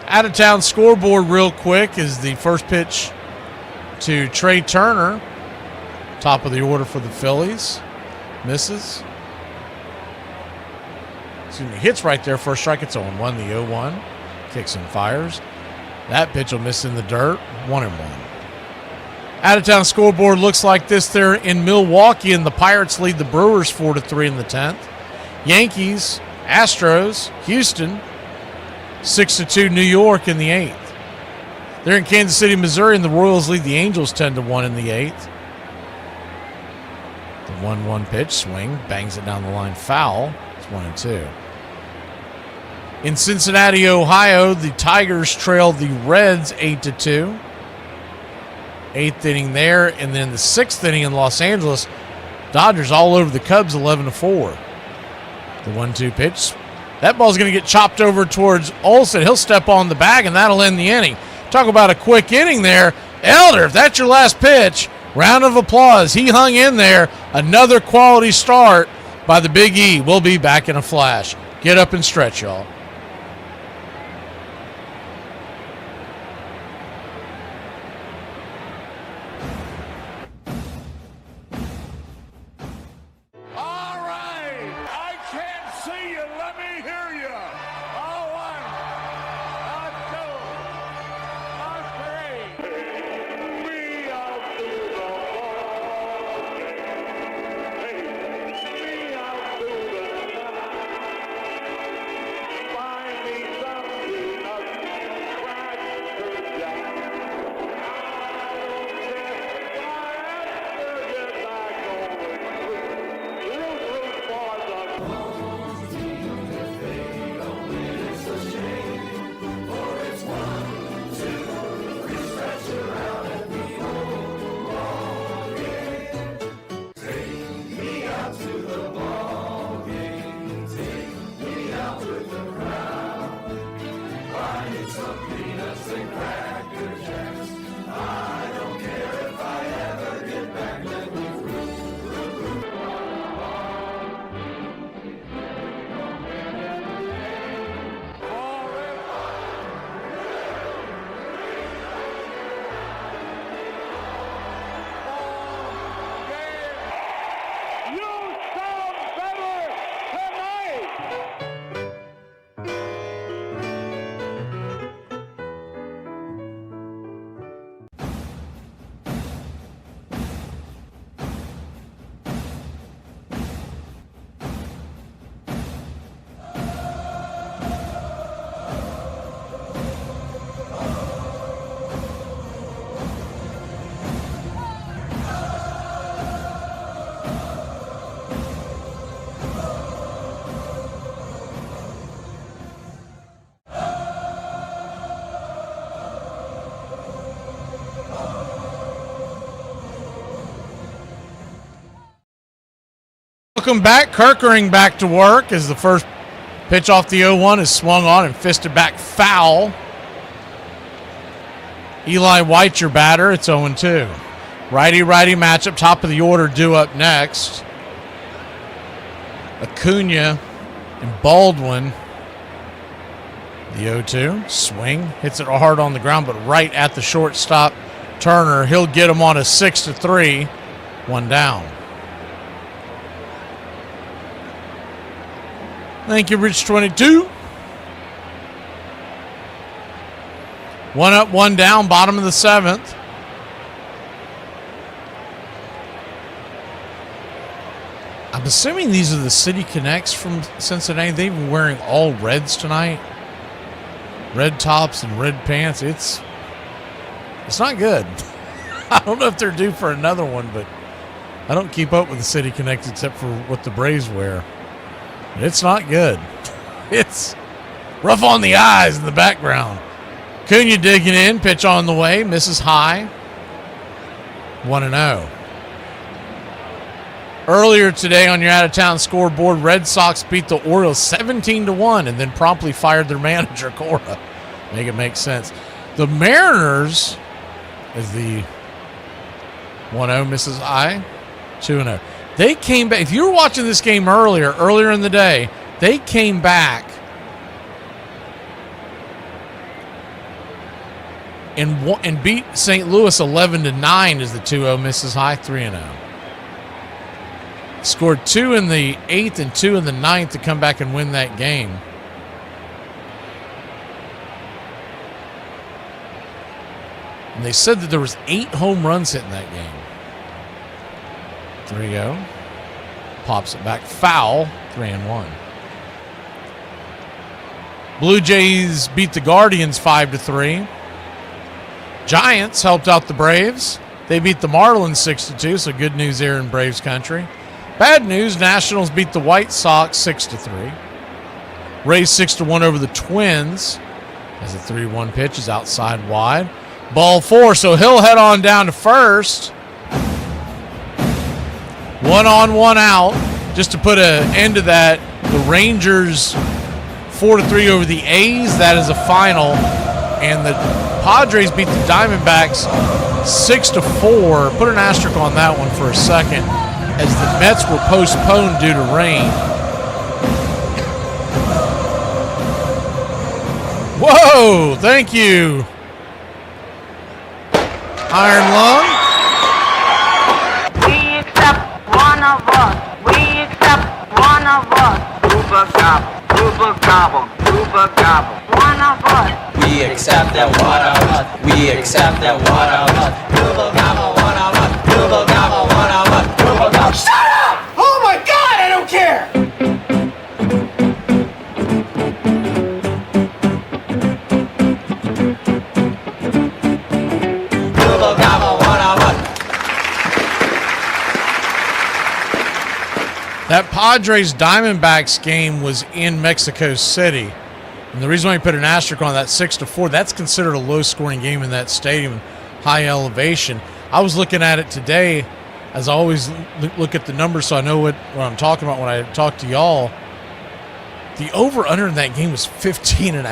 Out of town scoreboard real quick is the first pitch to Trey Turner. Top of the order for the Phillies. Misses. Excuse me, hits right there for a strike. It's 0-1, the 0-1. Kicks and fires. That pitch will miss in the dirt. 1-1. Out of town scoreboard looks like this there in Milwaukee, and the Pirates lead the Brewers 4-3 in the 10th. Yankees, Astros, Houston, 6-2 New York in the 8th. They're in Kansas City, Missouri, and the Royals lead the Angels 10-1 in the 8th. The 1-1 pitch, swing, bangs it down the line, foul. It's 1-2. In Cincinnati, Ohio, the Tigers trail the Reds 8-2. 8th inning there, and then the 6th inning in Los Angeles, Dodgers all over the Cubs 11-4. The 1-2 pitch. That ball's going to get chopped over towards Olsen. He'll step on the bag, and that'll end the inning. Talk about a quick inning there. Elder, if that's your last pitch, round of applause. He hung in there. Another quality start by the Big E. We'll be back in a flash. Get up and stretch, y'all. Welcome back. Kirkering back to work as the first pitch off the 0-1 is swung on and fisted back foul. Eli White, your batter. It's 0-2. Righty-righty matchup, top of the order due up next. Acuna and Baldwin. The 0-2. Swing. Hits it hard on the ground, but right at the shortstop, Turner. He'll get him on a 6-3. 1 down. Thank you, Rich 22. 1 up, 1 down, bottom of the 7th. I'm assuming these are the City Connects from Cincinnati. They were wearing all reds tonight. Red tops and red pants. It's not good. I don't know if they're due for another one, but I don't keep up with the City Connects except for what the Braves wear. It's not good. It's rough on the eyes in the background. Cunha digging in, pitch on the way, misses high. 1-0. Earlier today on your out-of-town scoreboard, Red Sox beat the Orioles 17-1 and then promptly fired their manager, Cora. Make it make sense. The Mariners, as the 1-0 misses high, 2-0. They came back. If you were watching this game earlier in the day, they came back and beat St. Louis 11-9 as the 2-0 misses high, 3-0. Scored 2 in the 8th and 2 in the 9th to come back and win that game. And they said that there was 8 home runs hit in that game. 3-0. Pops it back. Foul. 3-1. Blue Jays beat the Guardians 5-3. Giants helped out the Braves. They beat the Marlins 6-2, so good news there in Braves country. Bad news, Nationals beat the White Sox 6-3. Rays 6-1 over the Twins as the 3-1 pitch is outside wide. Ball 4, so he'll head on down to first. 1 on, 1 out. Just to put an end to that, the Rangers 4-3 over the A's. That is a final. And the Padres beat the Diamondbacks 6-4. Put an asterisk on that one for a second, as the Mets were postponed due to rain. Whoa, thank you, Iron Lung. We accept one of us. We accept one of us. Uber gobble, Uber gobble, Uber gobble. One of us. We accept that one of us. We accept that one of us. Uber gobble, one of us. Uber gobble, one of us. Uber gobble. Shut up! Oh my God, I don't care! Uber gobble, one of us. That Padres Diamondbacks game was in Mexico City. And the reason why I put an asterisk on that 6-4, that's considered a low-scoring game in that stadium, high elevation. I was looking at it today, as I always look at the numbers so I know what I'm talking about when I talk to y'all. The over-under in that game was 15.5.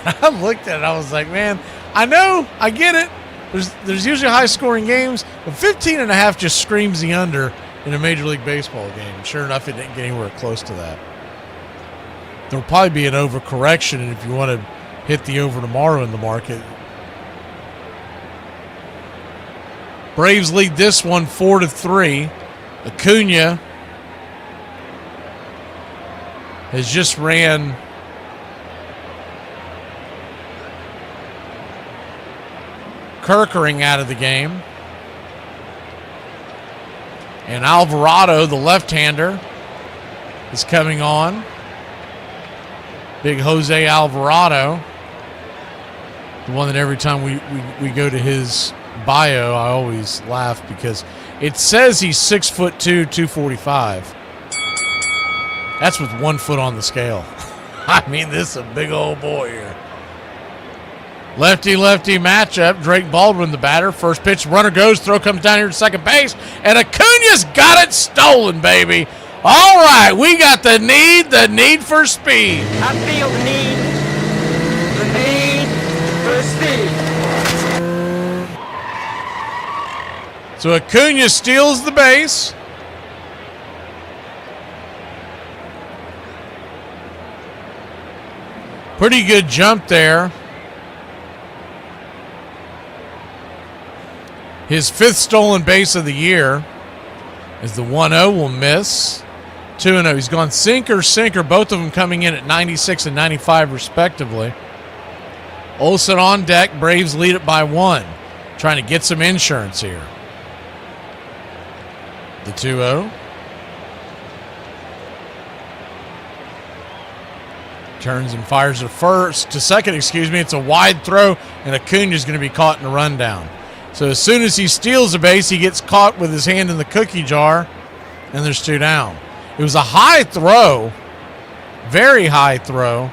I looked at it, I was like, man, I know, I get it. There's usually high-scoring games, but 15.5 just screams the under in a Major League Baseball game. Sure enough, it didn't get anywhere close to that. There'll probably be an overcorrection, and if you want to hit the over tomorrow in the market. Braves lead this one 4-3. Acuna has just ran Kerkering out of the game. And Alvarado, the left-hander, is coming on. Big Jose Alvarado. The one that every time we go to his bio, I always laugh because it says he's 6'2", 245. That's with 1 foot on the scale. I mean, this is a big old boy here. Lefty-lefty matchup. Drake Baldwin, the batter. First pitch, runner goes, throw comes down here to second base, and Acuna's got it stolen, baby. All right, we got the need for speed. I feel the need for speed. So Acuna steals the base. Pretty good jump there. His 5th stolen base of the year, as the 1-0 will miss. 2-0. He's gone sinker, both of them coming in at 96 and 95 respectively. Olsen on deck. Braves lead it by 1. Trying to get some insurance here. The 2-0. Turns and fires to second. It's a wide throw, and Acuna's going to be caught in a rundown. So as soon as he steals a base, he gets caught with his hand in the cookie jar, and there's 2 down. It was a high throw, very high throw,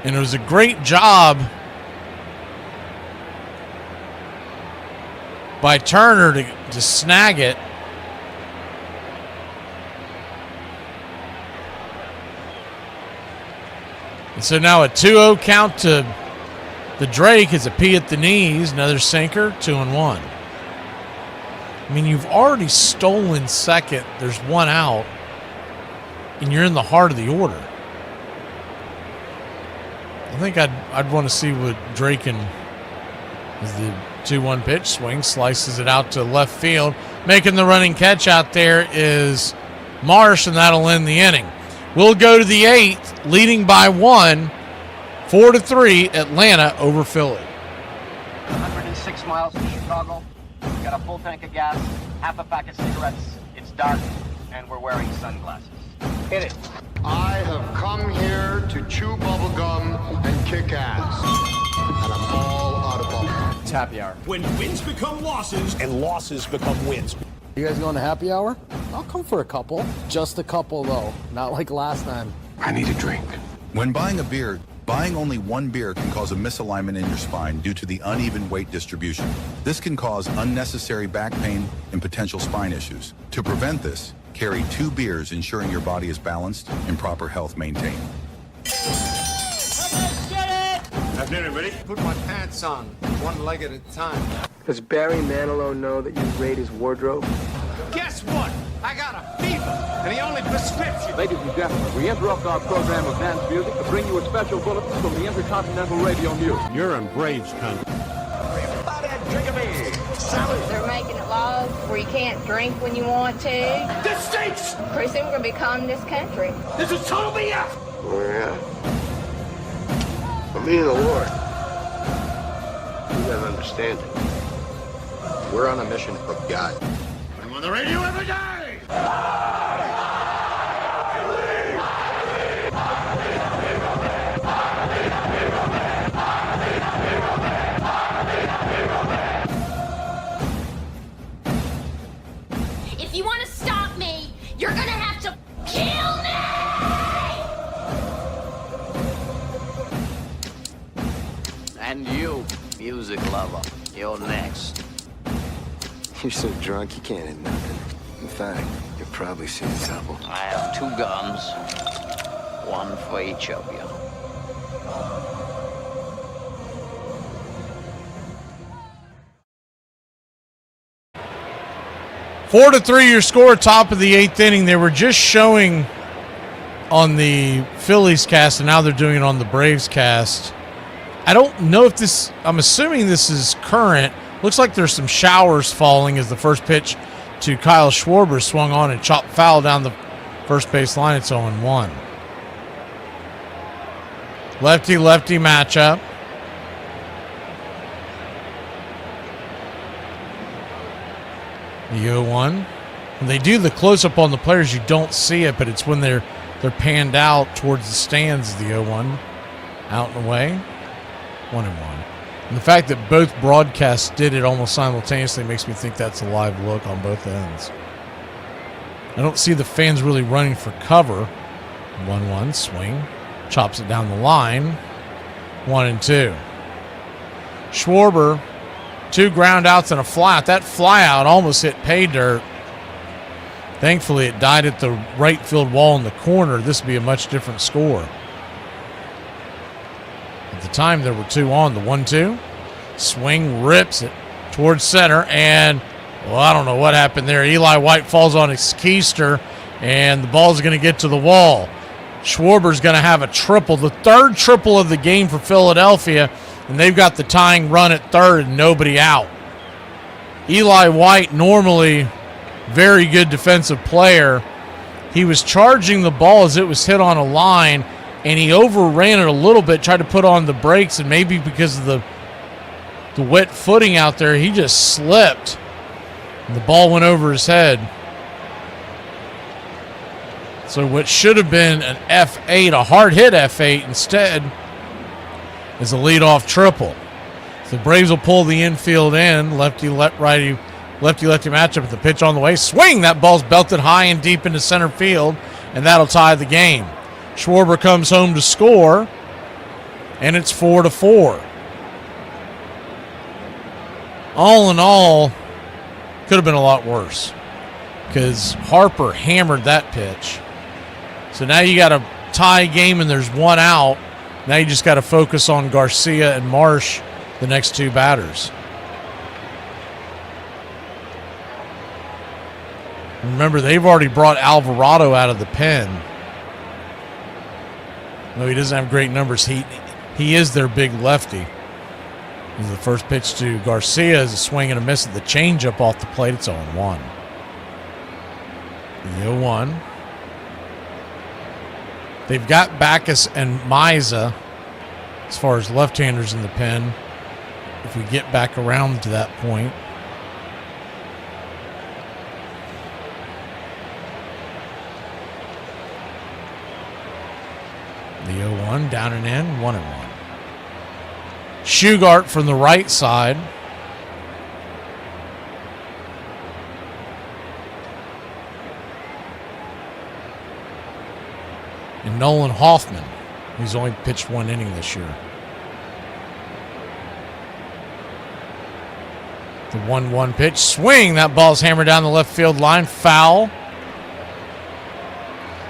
and it was a great job by Turner to snag it. And so now a 2-0 count to the Drake is a P at the knees, another sinker, 2-1. I mean, you've already stolen second. There's 1 out, and you're in the heart of the order. I think I'd want to see what Drake as the 2-1 pitch swing, slices it out to left field. Making the running catch out there is Marsh, and that'll end the inning. We'll go to the 8th, leading by 1. 4-3, Atlanta over Philly. 106 miles from Chicago. We've got a full tank of gas, half a pack of cigarettes. It's dark, and we're wearing sunglasses. Hit it. I have come here to chew bubblegum and kick ass. And I'm all out of bubblegum. It's happy hour. When wins become losses and losses become wins. You guys going to happy hour? I'll come for a couple. Just a couple, though. Not like last time. I need a drink. When buying a beer, buying only one beer can cause a misalignment in your spine due to the uneven weight distribution. This can cause unnecessary back pain and potential spine issues. To prevent this, carry 2 beers, ensuring your body is balanced and proper health maintained. Have dinner, ready? Put my pants on, one leg at a time. Does Barry Manilow know that you raid his wardrobe? Guess what? I got a fever, and the only prescription. Ladies and gentlemen, we interrupt our program of dance music to bring you a special bulletin from the Intercontinental Radio News. You're in Braves country. Everybody drink a beer. Salad. They're making it laws where you can't drink when you want to. This stinks. Pretty soon we're going to be calling this country. This is total BS. Oh, yeah? I mean, the Lord. You gotta understand it. We're on a mission from God. I'm on the radio every day. If you want to stop me, you're gonna have to kill me! And you, music lover, you're next. You're so drunk you can't hit nothing. In fact, you're probably seeing double. I have 2 guns, one for each of you. Four to 3 your score, top of the 8th inning. They were just showing on the Phillies cast, and now they're doing it on the Braves cast. I don't know if this, I'm assuming this is current. Looks like there's some showers falling as the first pitch to Kyle Schwarber swung on and chopped foul down the first base line. It's 0-1. Lefty-lefty matchup. The 0-1. When they do the close-up on the players, you don't see it, but it's when they're panned out towards the stands, the 0-1. Out and away. 1-1. And the fact that both broadcasts did it almost simultaneously makes me think that's a live look on both ends. I don't see the fans really running for cover. 1-1 swing. Chops it down the line. 1-2. Schwarber, 2 ground outs and a fly out. That fly out almost hit pay dirt. Thankfully, it died at the right field wall in the corner. This would be a much different score. At the time, there were 2 on. The 1-2. Swing, rips it towards center, and, well, I don't know what happened there. Eli White falls on his keister, and the ball's going to get to the wall. Schwarber's going to have a triple, the 3rd triple of the game for Philadelphia, and they've got the tying run at 3rd and nobody out. Eli White normally very good defensive player. He was charging the ball as it was hit on a line, and he overran it a little bit, tried to put on the brakes, and maybe because of the wet footing out there, he just slipped, and the ball went over his head. So what should have been an F8, a hard hit F8, instead is a leadoff triple. So the Braves will pull the infield in, lefty-righty matchup with the pitch on the way. Swing! That ball's belted high and deep into center field, and that'll tie the game. Schwarber comes home to score, and it's 4-4. All in all, could have been a lot worse because Harper hammered that pitch. So now you got a tie game and there's one out. Now you just got to focus on Garcia and Marsh, the next two batters. Remember, they've already brought Alvarado out of the pen. No, he doesn't have great numbers. He is their big lefty. The first pitch to Garcia is a swing and a miss at the changeup off the plate. It's 0-1. The 0-1. They've got Backus and Miza as far as left-handers in the pen. If we get back around to that point. The 0-1, down and in, 1-1. Shugart from the right side. And Nolan Hoffman, who's only pitched one inning this year. The 1-1 pitch. Swing! That ball's hammered down the left field line. Foul.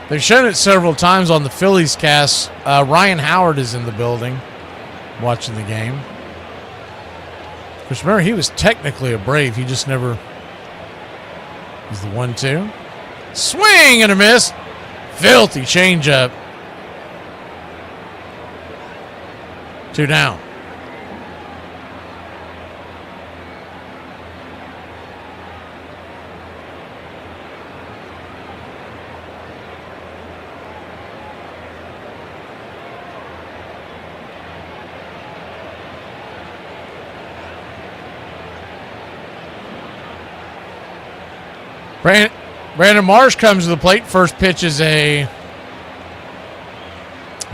They've shown it several times on the Phillies cast. Ryan Howard is in the building watching the game. Because remember, he was technically a Brave. He just never was the 1-2. Swing and a miss. Filthy changeup. 2 down. Brandon Marsh comes to the plate. First pitch is I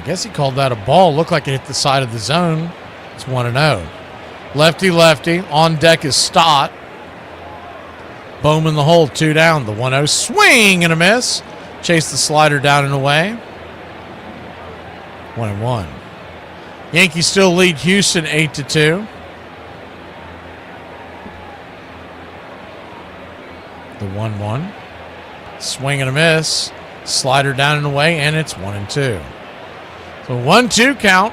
guess he called that a ball. Looked like it hit the side of the zone. It's 1-0. Lefty. On deck is Stott. Bowman the hole, 2 down. The 1-0 swing and a miss. Chase the slider down and away. 1-1. Yankees still lead Houston 8-2. The 1-1. Swing and a miss. Slider down and away, and it's 1-2. So 1-2 count.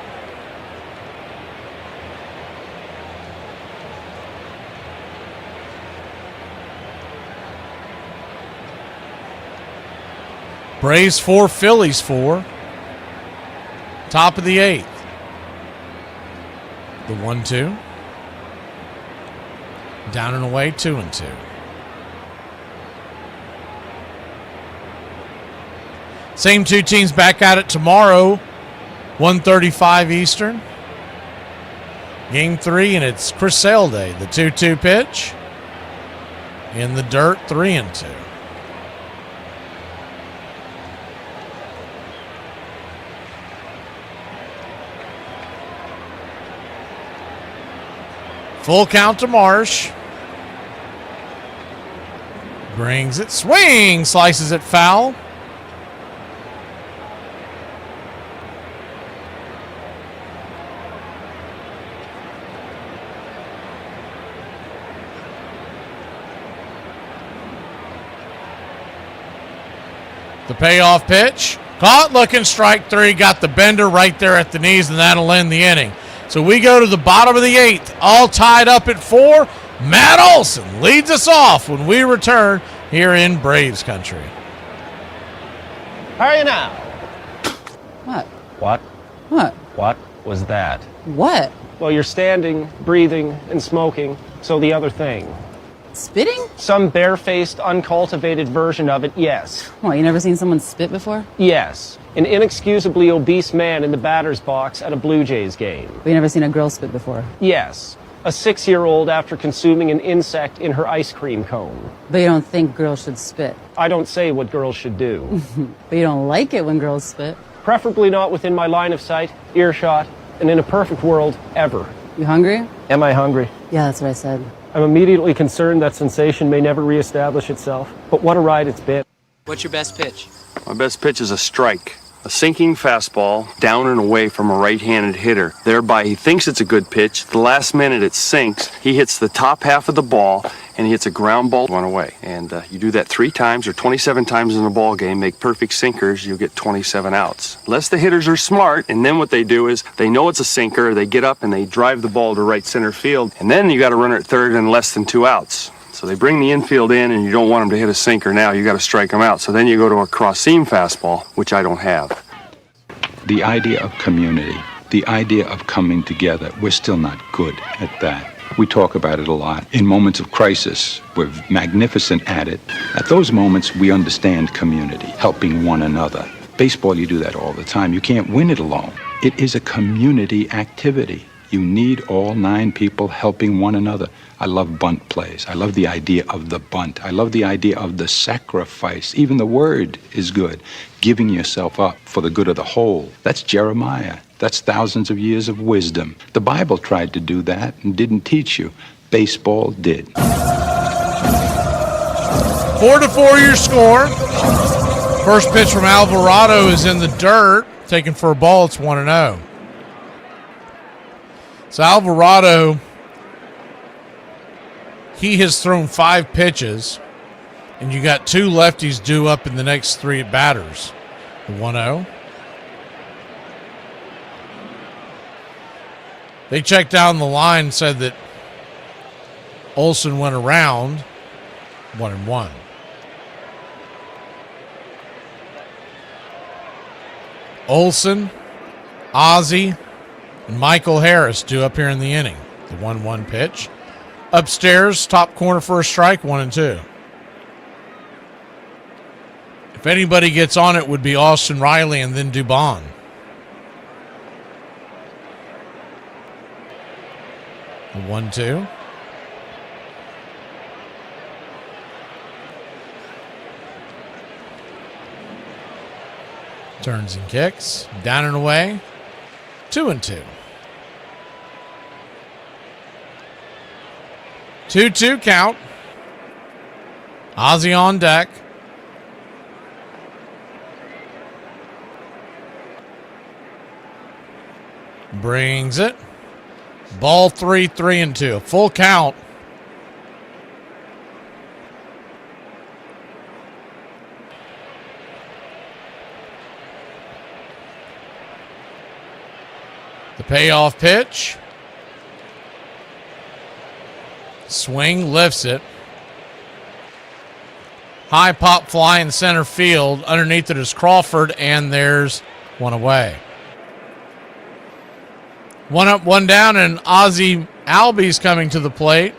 Braves 4, Phillies 4. Top of the 8th. The 1-2. Down and away, 2-2. Same two teams back at it tomorrow, 1:35 Eastern. Game 3, and it's Chris Sale Day. The 2-2 pitch. In the dirt, 3-2. Full count to Marsh. Brings it. Swing! Slices it foul. The payoff pitch. Caught looking, strike 3. Got the bender right there at the knees, and that'll end the inning. So we go to the bottom of the 8th, all tied up at 4. Matt Olson leads us off when we return here in Braves country. Hurry now. What? What? What? What was that? What? Well, you're standing, breathing, and smoking, so the other thing. Spitting? Some barefaced, uncultivated version of it, yes. What, you never seen someone spit before? Yes. An inexcusably obese man in the batter's box at a Blue Jays game. But you never seen a girl spit before? Yes. A 6-year-old after consuming an insect in her ice cream cone. But you don't think girls should spit? I don't say what girls should do. But you don't like it when girls spit? Preferably not within my line of sight, earshot, and in a perfect world, ever. You hungry? Am I hungry? Yeah, that's what I said. I'm immediately concerned that sensation may never reestablish itself. But what a ride it's been. What's your best pitch? My best pitch is a strike. A sinking fastball down and away from a right-handed hitter. Thereby, he thinks it's a good pitch. The last minute it sinks. He hits the top half of the ball, and he hits a ground ball one away. And you do that 3 times or 27 times in a ball game, make perfect sinkers, you'll get 27 outs. Unless the hitters are smart, and then what they do is they know it's a sinker, they get up and they drive the ball to right center field, and then you got to run at third in less than 2 outs. So they bring the infield in, and you don't want them to hit a sinker now. You got to strike them out. So then you go to a cross-seam fastball, which I don't have. The idea of community, the idea of coming together, we're still not good at that. We talk about it a lot. In moments of crisis, we're magnificent at it. At those moments, we understand community, helping one another. Baseball, you do that all the time. You can't win it alone. It is a community activity. You need all 9 people helping one another. I love bunt plays. I love the idea of the bunt. I love the idea of the sacrifice. Even the word is good. Giving yourself up for the good of the whole. That's Jeremiah. That's thousands of years of wisdom. The Bible tried to do that and didn't teach you. Baseball did. 4-4 your score. First pitch from Alvarado is in the dirt. Taken for a ball. It's 1-0. So Alvarado, he has thrown 5 pitches, and you got 2 lefties due up in the next 3 batters. The 1-0. They checked down the line and said that Olsen went around 1-1. Olsen, Ozzie, and Michael Harris due up here in the inning. The 1-1 pitch. Upstairs, top corner for a strike, 1-2. If anybody gets on it, would be Austin Riley and then Dubon. The 1-2. Turns and kicks. Down and away. 2-2. 2-2 count. Ozzie on deck. Brings it. Ball 3, 3-2. A full count. The payoff pitch. Swing, lifts it. High pop fly in center field. Underneath it is Crawford, and there's one away. 1 up, 1 down, and Ozzie Albies coming to the plate.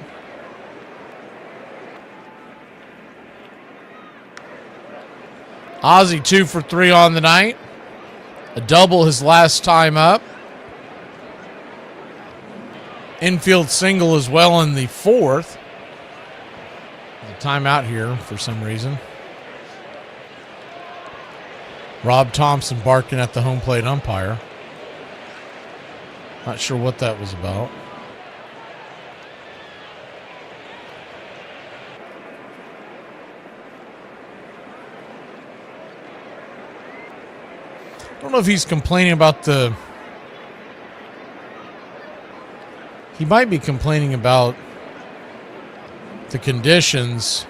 Ozzie 2 for 3 on the night. A double his last time up. Infield single as well in the 4th. There's a timeout here for some reason. Rob Thompson barking at the home plate umpire. Not sure what that was about. I don't know if he's complaining about the... He might be complaining about the conditions.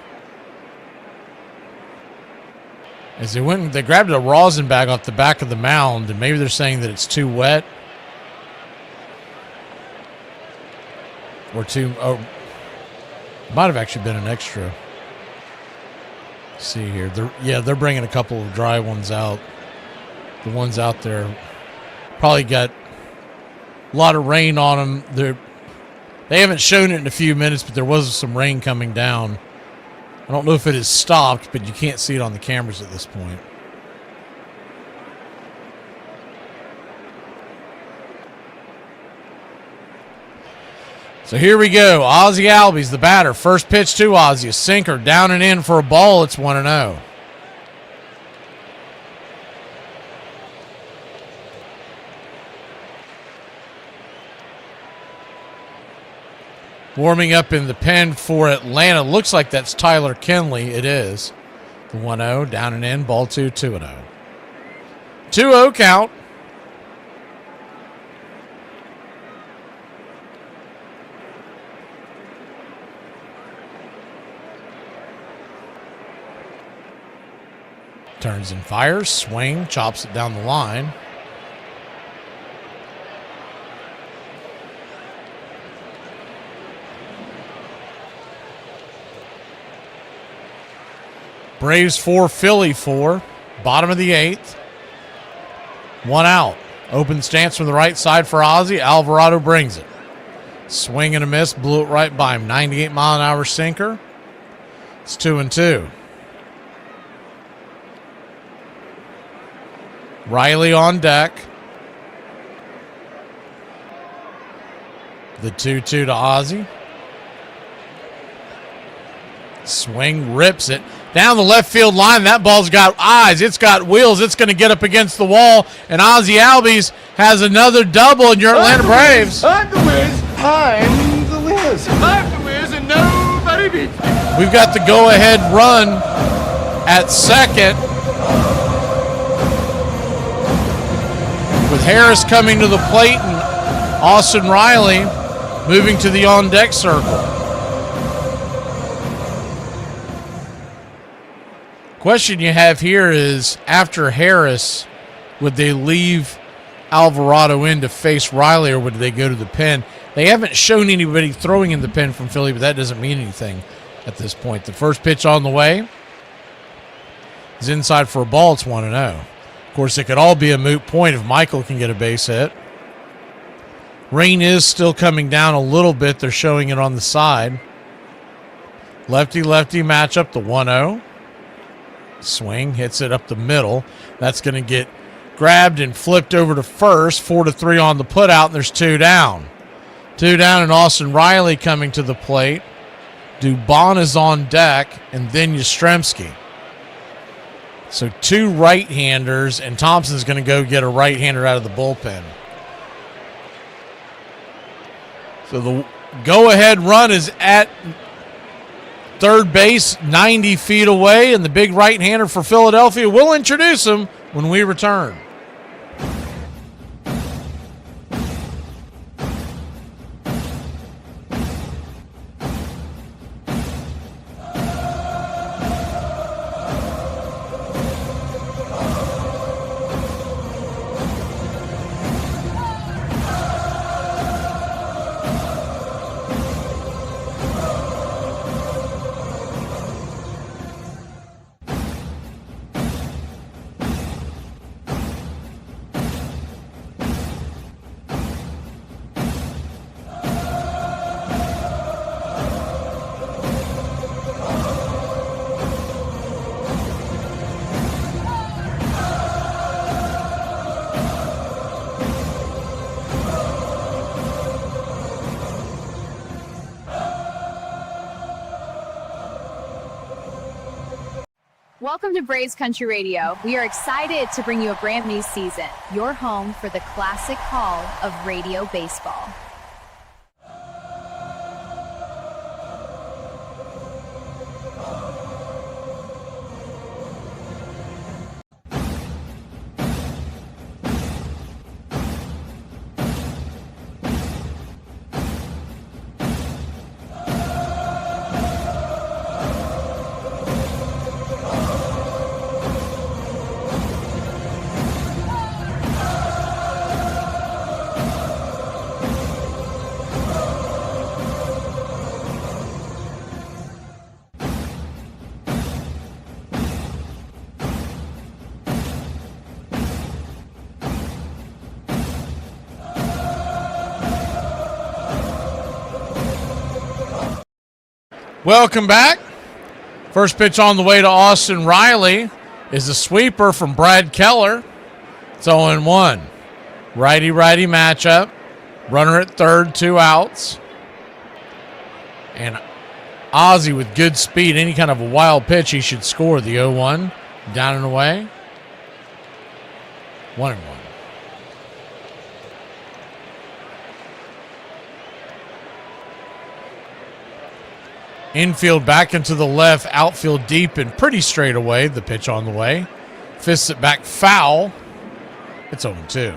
As they grabbed a rosin bag off the back of the mound, and maybe they're saying that it's too wet. Or too, oh, might have actually been an extra. Let's see here. They're bringing a couple of dry ones out. The ones out there probably got a lot of rain on them. They haven't shown it in a few minutes, but there was some rain coming down. I don't know if it has stopped, but you can't see it on the cameras at this point. So here we go. Ozzie Albies, the batter. First pitch to Ozzie. A sinker down and in for a ball. It's 1-0. Warming up in the pen for Atlanta. Looks like that's Tyler Kenley. It is. The 1-0, down and in, ball 2, 2-0. 2-0 count. Turns and fires, swing, chops it down the line. Braves 4, Philly 4. Bottom of the 8th. 1 out. Open stance from the right side for Ozzie. Alvarado brings it. Swing and a miss. Blew it right by him. 98-mile-an-hour sinker. It's 2-2. Riley on deck. The 2-2 to Ozzie. Swing, rips it. Down the left field line, that ball's got eyes. It's got wheels. It's going to get up against the wall. And Ozzie Albies has another double in your Atlanta Braves. I'm the Wiz. I'm the Wiz. I'm the Wiz, and nobody beats me. We've got the go-ahead run at second, with Harris coming to the plate and Austin Riley moving to the on-deck circle. Question you have here is, after Harris, would they leave Alvarado in to face Riley, or would they go to the pen? They haven't shown anybody throwing in the pen from Philly, but that doesn't mean anything at this point. The first pitch on the way is inside for a ball. It's 1-0. Of course, it could all be a moot point if Michael can get a base hit. Rain is still coming down a little bit. They're showing it on the side. Lefty-lefty matchup, the 1-0. Swing, hits it up the middle. That's going to get grabbed and flipped over to first. 4-3 on the putout, and there's 2 down. 2 down, and Austin Riley coming to the plate. Dubon is on deck, and then Yastrzemski. So 2 right-handers, and Thompson's going to go get a right-hander out of the bullpen. So the go-ahead run is at third base, 90 feet away, and the big right-hander for Philadelphia. We'll introduce him when we return. Welcome to Braves Country Radio. We are excited to bring you a brand new season, your home for the classic hall of radio baseball. Welcome back. First pitch on the way to Austin Riley is a sweeper from Brad Keller. It's 0-1. Righty-righty matchup. Runner at third, 2 outs. And Ozzie with good speed. Any kind of a wild pitch, he should score the 0-1. Down and away. 1-1. Infield back into the left, outfield deep and pretty straight away. The pitch on the way. Fists it back foul. It's 0-2.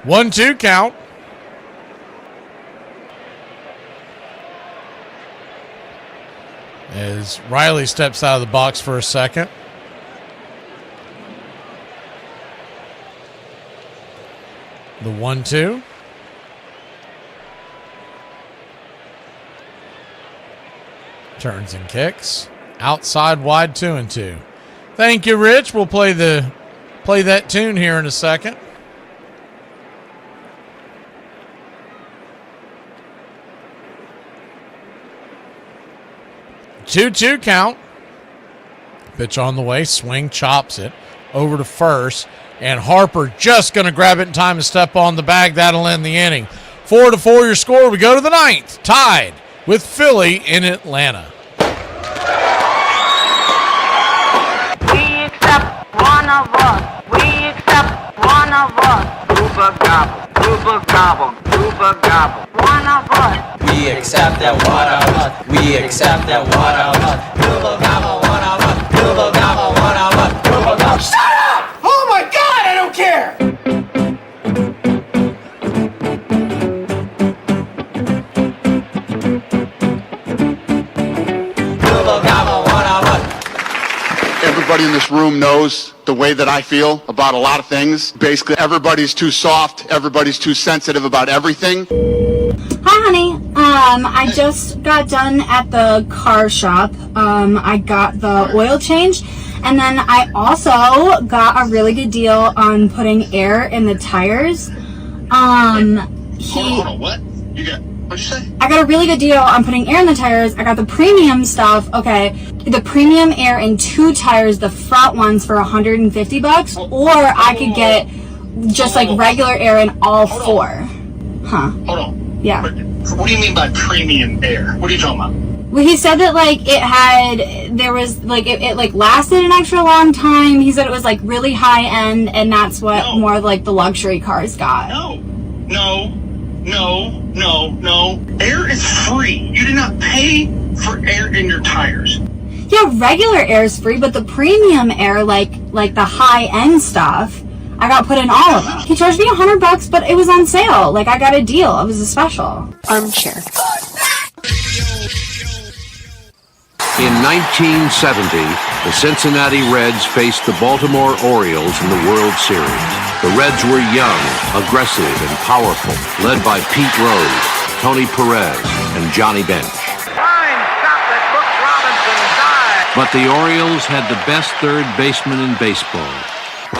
One-two count. As Riley steps out of the box for a second. The 1-2. Turns and kicks. Outside wide, 2-2. Thank you, Rich. We'll play that tune here in a second. Two count. Pitch on the way. Swing, chops it over to first. And Harper just going to grab it in time to step on the bag. That'll end the inning. 4-4 your score. We go to the ninth. Tied with Philly in Atlanta. We accept one of us. We accept one of us. Gooba gobble, gooba gobble, gooba gobble. One of us. We accept that one of us. We accept that one of us. Gooba gobble, one of us. Gooba gobble, one of us. Gooba gobble. Shut up! Oh my God, I don't care! Gooba gobble, one of us. Everybody in this room knows the way that I feel about a lot of things. Basically, everybody's too soft. Everybody's too sensitive about everything. Hi, honey. I just got done at the car shop. I got the oil change, and then I also got a really good deal on putting air in the tires. Hold on, what? What'd you say? I got a really good deal on putting air in the tires. I got the premium stuff. Okay, the premium air in 2 tires, the front ones for $150, or I could get just like regular air in all 4. Huh? Hold on. Yeah. What do you mean by premium air? What are you talking about? Well, he said that like it like lasted an extra long time. He said it was like really high end, and that's what more like the luxury cars got. No. Air is free. You do not pay for air in your tires. Yeah, regular air is free, but the premium air, like the high end stuff, I got put in all of them. He charged me $100, but it was on sale. Like I got a deal. It was a special. Armchair. In 1970, the Cincinnati Reds faced the Baltimore Orioles in the World Series. The Reds were young, aggressive, and powerful, led by Pete Rose, Tony Perez, and Johnny Bench. But the Orioles had the best third baseman in baseball.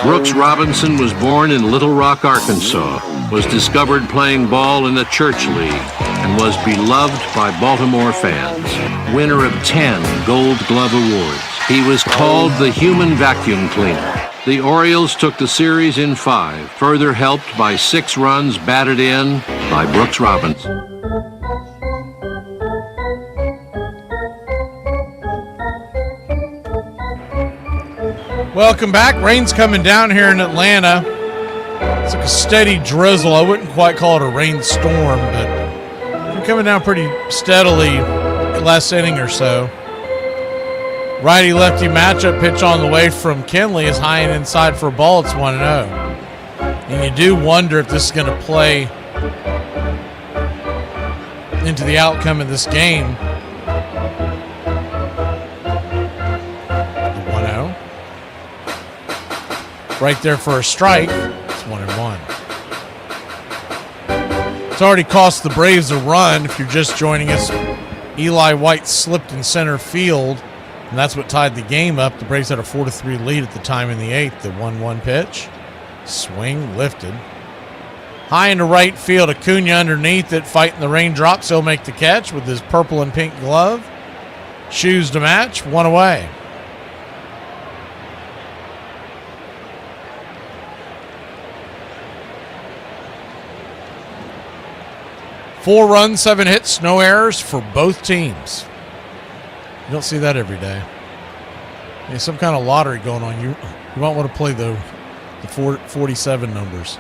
Brooks Robinson was born in Little Rock, Arkansas, was discovered playing ball in the Church League, and was beloved by Baltimore fans. Winner of 10 Gold Glove Awards. He was called the Human Vacuum Cleaner. The Orioles took the series in 5, further helped by 6 runs batted in by Brooks Robinson. Welcome back. Rain's coming down here in Atlanta. It's like a steady drizzle. I wouldn't quite call it a rainstorm, but it's coming down pretty steadily last inning or so. Righty-lefty matchup, pitch on the way from Kenley is high and inside for a ball. It's 1-0. And you do wonder if this is going to play into the outcome of this game. Right there for a strike. It's 1-1. It's already cost the Braves a run. If you're just joining us, Eli White slipped in center field, and that's what tied the game up. The Braves had a 4-3 lead at the time in the 8th, the 1-1 pitch. Swing lifted. High into right field. Acuna underneath it, fighting the raindrops. He'll make the catch with his purple and pink glove. Shoes to match. 1 away. Four runs, 7 hits, no errors for both teams. You don't see that every day. There's some kind of lottery going on. You might want to play the 47 numbers.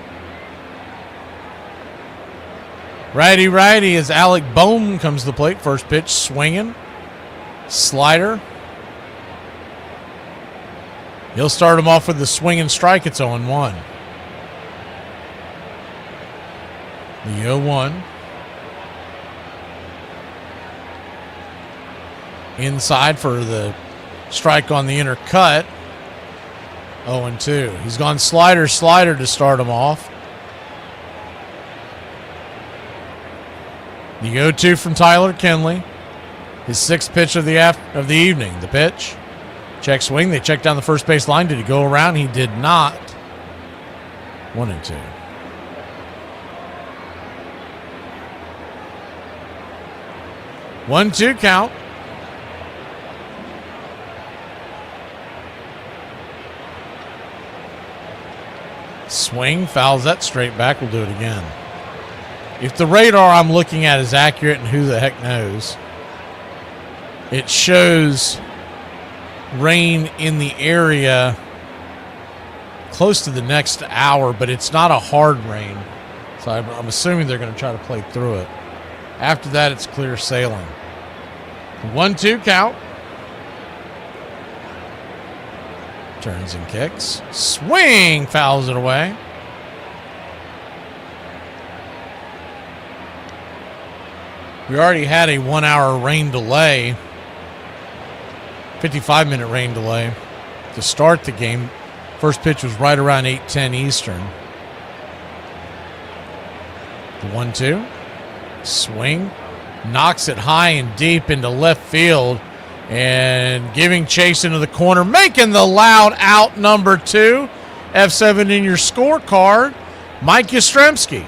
Righty as Alec Bohm comes to the plate. First pitch, swinging. Slider. He'll start him off with the swing and strike. It's 0-1. The 0-1. Inside for the strike on the inner cut. 0-2. He's gone slider to start him off. The 0-2 from Tyler Kenley. His 6th pitch of the evening. The pitch. Check swing. They check down the first base line. Did he go around? He did not. 1-2. One-two count. Swing, fouls that straight back. We'll do it again. If the radar I'm looking at is accurate, and who the heck knows, it shows rain in the area close to the next hour, but it's not a hard rain. So I'm assuming they're going to try to play through it. After that, it's clear sailing. 1-2 count. Turns and kicks. Swing, fouls it away. We already had a 1 hour rain delay, 55-minute rain delay to start the game. First pitch was right around 8:10 Eastern. The 1-2. Swing. Knocks it high and deep into left field. And giving chase into the corner, making the loud out number 2. F7 in your scorecard. Mike Yastrzemski.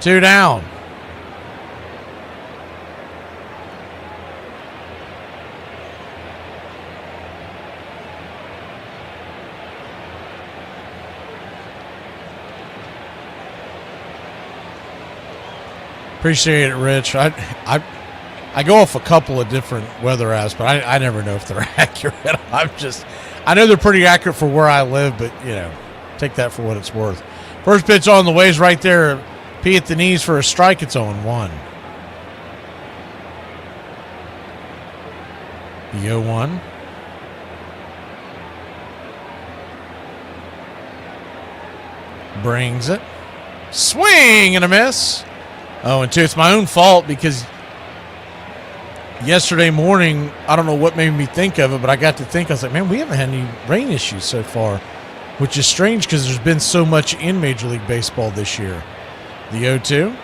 2 down. Appreciate it, Rich. I go off a couple of different weather apps, but I never know if they're accurate. I know they're pretty accurate for where I live, but, take that for what it's worth. First pitch on the ways right there. P at the knees for a strike. It's 0-1. The 0-1. Brings it. Swing and a miss. 0-2. It's my own fault because yesterday morning, I don't know what made me think of it, but I got to think, I was like, man, we haven't had any rain issues so far, which is strange because there's been so much in Major League Baseball this year. The 0-2.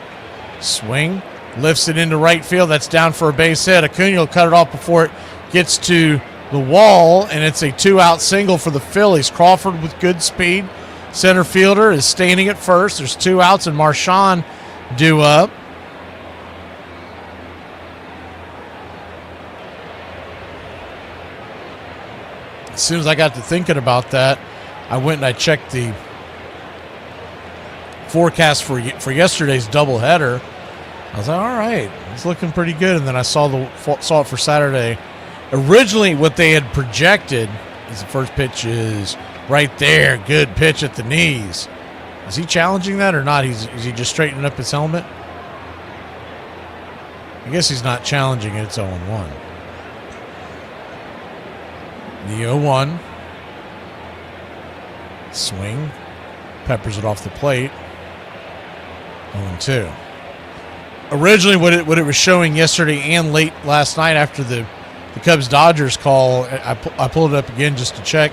Swing. Lifts it into right field. That's down for a base hit. Acuna will cut it off before it gets to the wall, and it's a 2-out single for the Phillies. Crawford with good speed. Center fielder is standing at first. There's 2 outs, and Marchand due up. As soon as I got to thinking about that, I went and I checked the forecast for yesterday's doubleheader. I was like, all right, it's looking pretty good. And then I saw it for Saturday. Originally, what they had projected is the first pitch is right there, good pitch at the knees. Is he challenging that or not? Is he just straightening up his helmet? I guess he's not challenging it. It's 0-1. The 0-1. Swing. Peppers it off the plate. 0-2. Originally, what it was showing yesterday and late last night after the Cubs-Dodgers call, I pulled it up again just to check.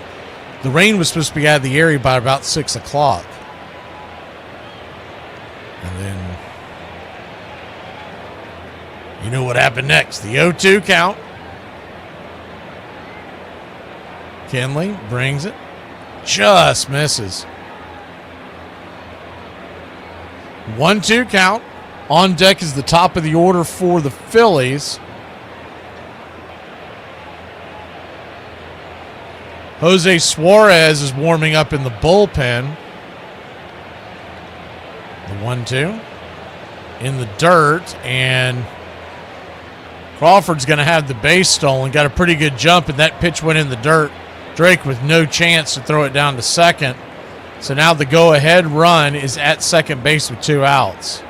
The rain was supposed to be out of the area by about 6 o'clock. And then, you know what happened next. The 0-2 count. Kenley brings it. Just misses. 1-2 count. On deck is the top of the order for the Phillies. Jose Suarez is warming up in the bullpen. The 1-2 in the dirt, and Crawford's going to have the base stolen. Got a pretty good jump, and that pitch went in the dirt. Drake with no chance to throw it down to second. So now the go-ahead run is at second base with 2 outs.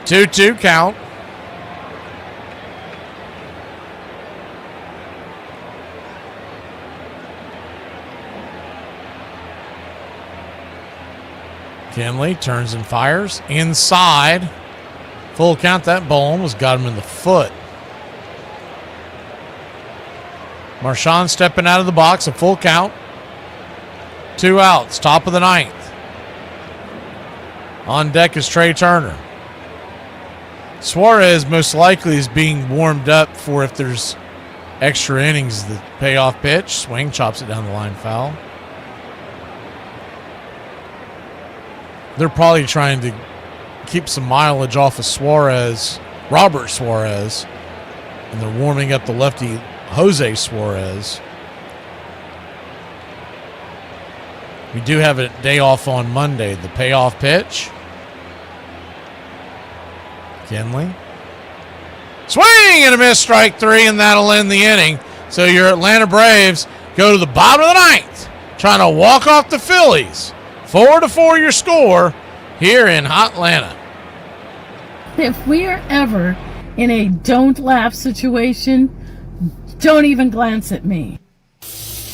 Two count. Kenley turns and fires. Inside. Full count. That ball almost got him in the foot. Marchand stepping out of the box. A full count. 2 outs. Top of the 9th. On deck is Trey Turner. Suarez most likely is being warmed up for if there's extra innings. The payoff pitch. Swing. Chops it down the line. Foul. They're probably trying to keep some mileage off of Suarez, Robert Suarez, and they're warming up the lefty Jose Suarez. We do have a day off on Monday. The payoff pitch. Kenley. Swing and a miss, strike 3, and that'll end the inning. So your Atlanta Braves go to the bottom of the 9th, trying to walk off the Phillies. 4-4 your score here in Atlanta. If we are ever in a don't laugh situation, don't even glance at me.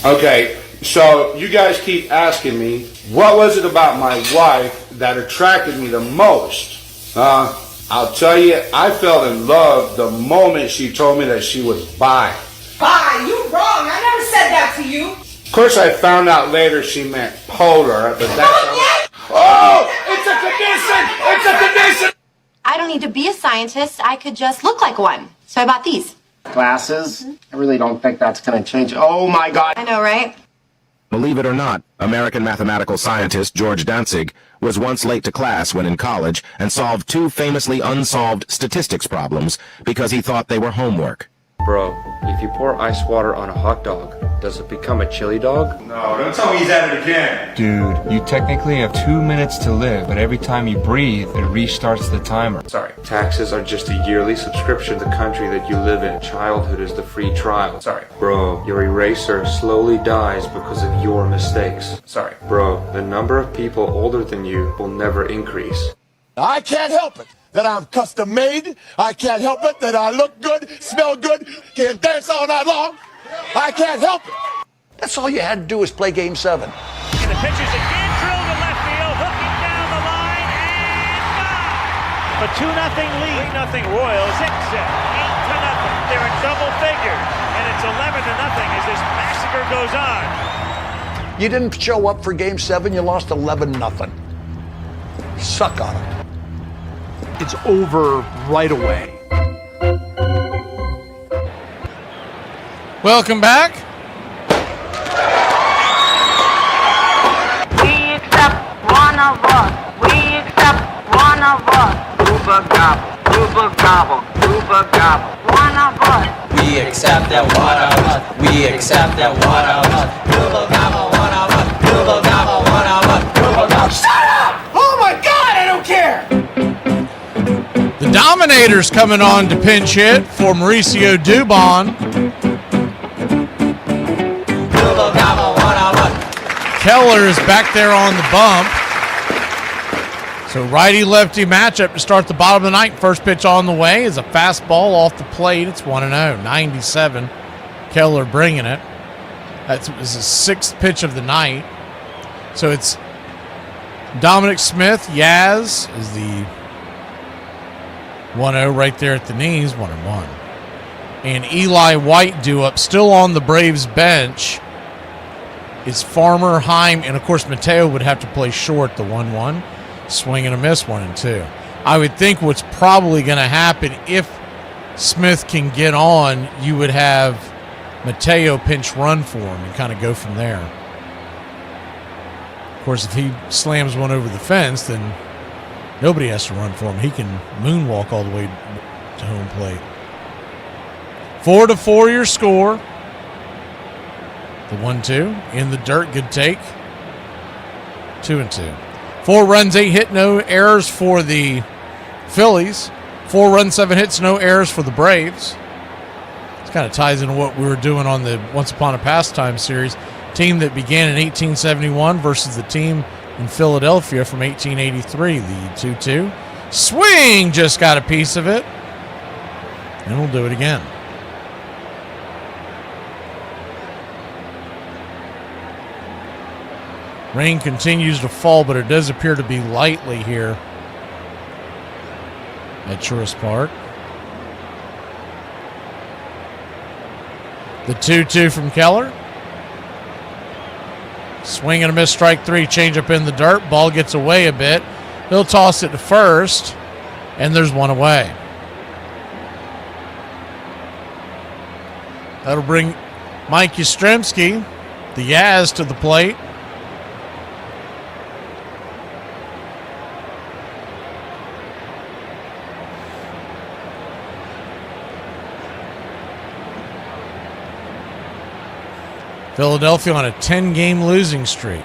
Okay, so you guys keep asking me, what was it about my wife that attracted me the most? I'll tell you, I fell in love the moment she told me that she was bi. Bi? You wrong. I never said that to you. Of course, I found out later she meant polar, but that's... Oh! It's a condition! It's a condition! I don't need to be a scientist. I could just look like one. So I bought these. Glasses? I really don't think that's going to change. Oh, my God. I know, right? Believe it or not, American mathematical scientist George Dantzig was once late to class when in college and solved 2 famously unsolved statistics problems because he thought they were homework. Bro, if you pour ice water on a hot dog, does it become a chili dog? No, don't tell me he's at it again. Dude, you technically have 2 minutes to live, but every time you breathe, it restarts the timer. Sorry. Taxes are just a yearly subscription to the country that you live in. Childhood is the free trial. Sorry. Bro, your eraser slowly dies because of your mistakes. Sorry. Bro, the number of people older than you will never increase. I can't help it that I'm custom made. I can't help it that I look good, smell good, can dance all night long. I can't help it. That's all you had to do was play Game 7. And the pitch is again drilled to left field, hooking down the line, and gone. A 2-0 lead. 3-0 Royals. 6-0. 8-0. They're in double figures, and it's 11-0 as this massacre goes on. You didn't show up for Game 7, you lost 11-0. Suck on it. It's over right away. Welcome back. We accept one of us. We accept one of us. Uber gobble, Uber gobble, Uber gobble. One of us. We accept that one of us. We accept that one of us. Uber gobble, one of us. Uber gobble, one of us. Uber gobble. Shut up! Oh my God, I don't care! The Dominators coming on to pinch hit for Mauricio Dubon. Keller is back there on the bump. So righty-lefty matchup to start the bottom of the 9th. First pitch on the way is a fastball off the plate. It's 1-0, 97. Keller bringing it. That's the 6th pitch of the night. So it's Dominic Smith. Yaz is the 1-0 right there at the knees, 1-1. And Eli White due up, still on the Braves bench. It's Farmer, Heim, and of course Mateo would have to play short, the 1-1. Swing and a miss, 1-2. I would think what's probably going to happen if Smith can get on, you would have Mateo pinch run for him and kind of go from there. course, if he slams one over the fence, then nobody has to run for him. He can moonwalk all the way to home plate. 4-4 your score. The 1-2 in the dirt, good take. 2-2. 4 runs, 8 hit, no errors for the Phillies. 4 runs, 7 hits, no errors for the Braves. This kind of ties into what we were doing on the Once Upon a Pastime series. Team that began in 1871 versus the team in Philadelphia from 1883. The 2-2. Swing! Just got a piece of it. And we'll do it again. Rain continues to fall, but it does appear to be lightly here at Truist Park. The 2-2 from Keller. Swing and a miss, strike 3, change up in the dirt. Ball gets away a bit. He'll toss it to first, and there's one away. That'll bring Mike Yastrzemski, the Yaz, to the plate. Philadelphia on a 10-game losing streak.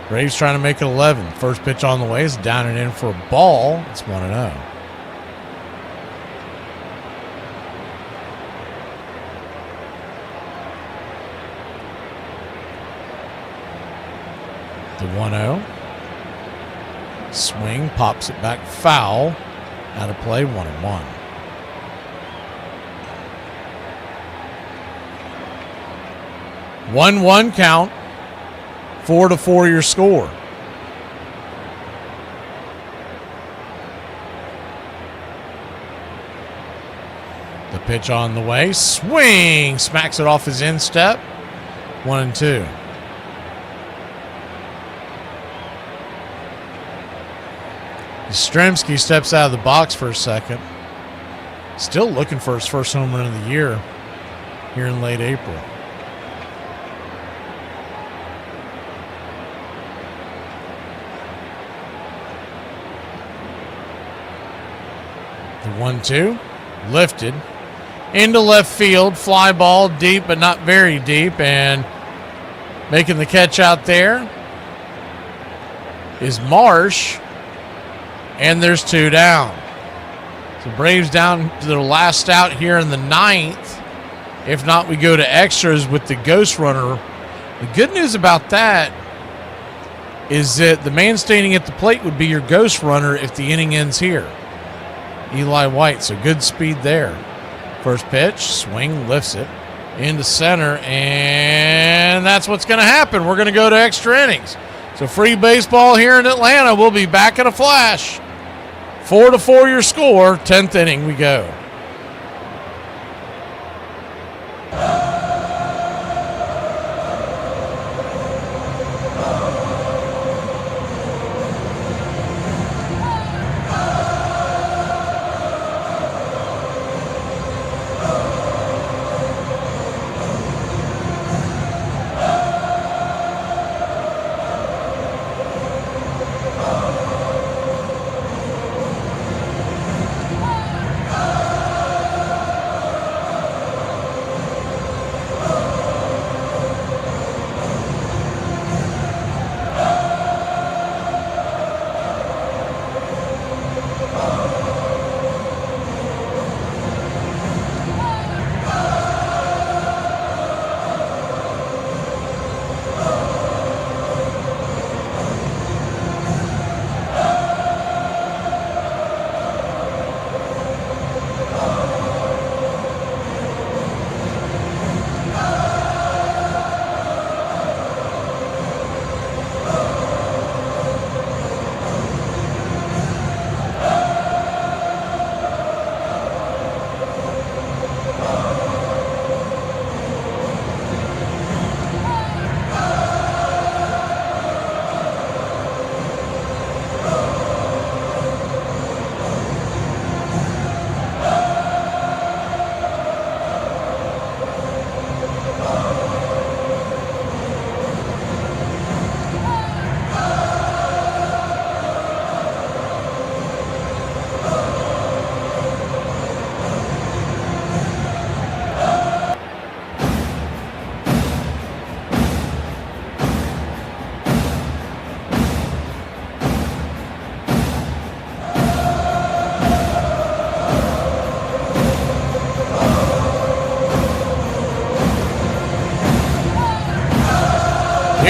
Braves trying to make it 11. First pitch on the way is down and in for a ball. It's 1-0. The 1-0. Swing, pops it back, foul. Out of play, 1-1. 1-1 count. 4-4 your score. The pitch on the way. Swing! Smacks it off his instep. 1-2. Yastrzemski steps out of the box for a second. Still looking for his first home run of the year here in late April. The 1-2, lifted into left field, fly ball, deep but not very deep, and making the catch out there is Marsh, and there's 2 down. So Braves down to their last out here in the 9th. If not, we go to extras with the ghost runner. The good news about that is that the man standing at the plate would be your ghost runner if the inning ends here. Eli White, so good speed there. First pitch, swing, lifts it into center, and that's what's going to happen. We're going to go to extra innings. So free baseball here in Atlanta. We'll be back in a flash. 4-4 your score. 10th inning we go.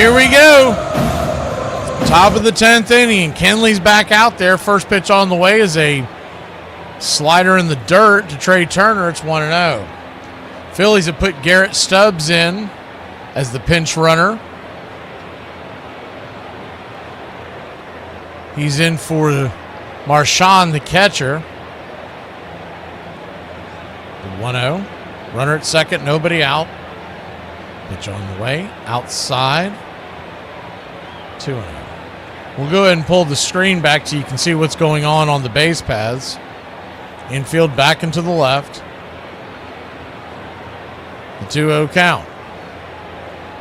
Here we go. Top of the 10th inning. Kenley's back out there. First pitch on the way is a slider in the dirt to Trey Turner. It's 1-0. Phillies have put Garrett Stubbs in as the pinch runner. He's in for Marchand, the catcher. The 1-0. Runner at second, nobody out. Pitch on the way. Outside. 2-0. We'll go ahead and pull the screen back so you can see what's going on the base paths. Infield back into the left. The 2-0 count.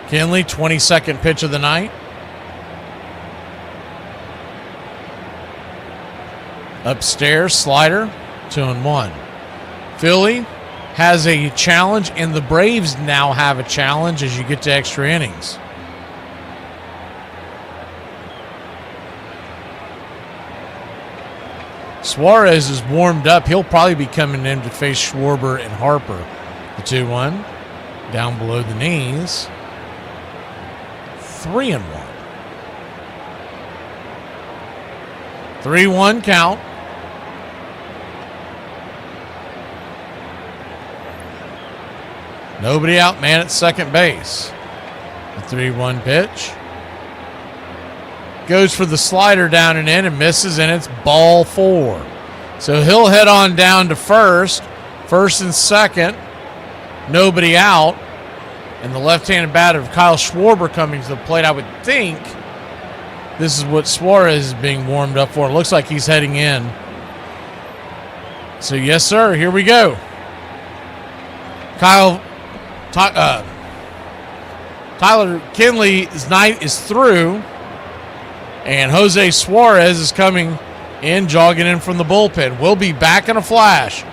Kenley, 22nd pitch of the night. Upstairs, slider, 2-1. Philly has a challenge, and the Braves now have a challenge as you get to extra innings. Suarez is warmed up. He'll probably be coming in to face Schwarber and Harper. The 2-1, down below the knees. 3-1. 3-1 count. Nobody out, man at second base. The 3-1 pitch. Goes for the slider down and in and misses, and it's ball 4. So he'll head on down to first. First and second. Nobody out. And the left-handed batter of Kyle Schwarber coming to the plate. I would think this is what Suarez is being warmed up for. It looks like he's heading in. So, yes, sir, here we go. Tyler Kenley's night is through, and Jose Suarez is coming in, jogging in from the bullpen. We'll be back in a flash.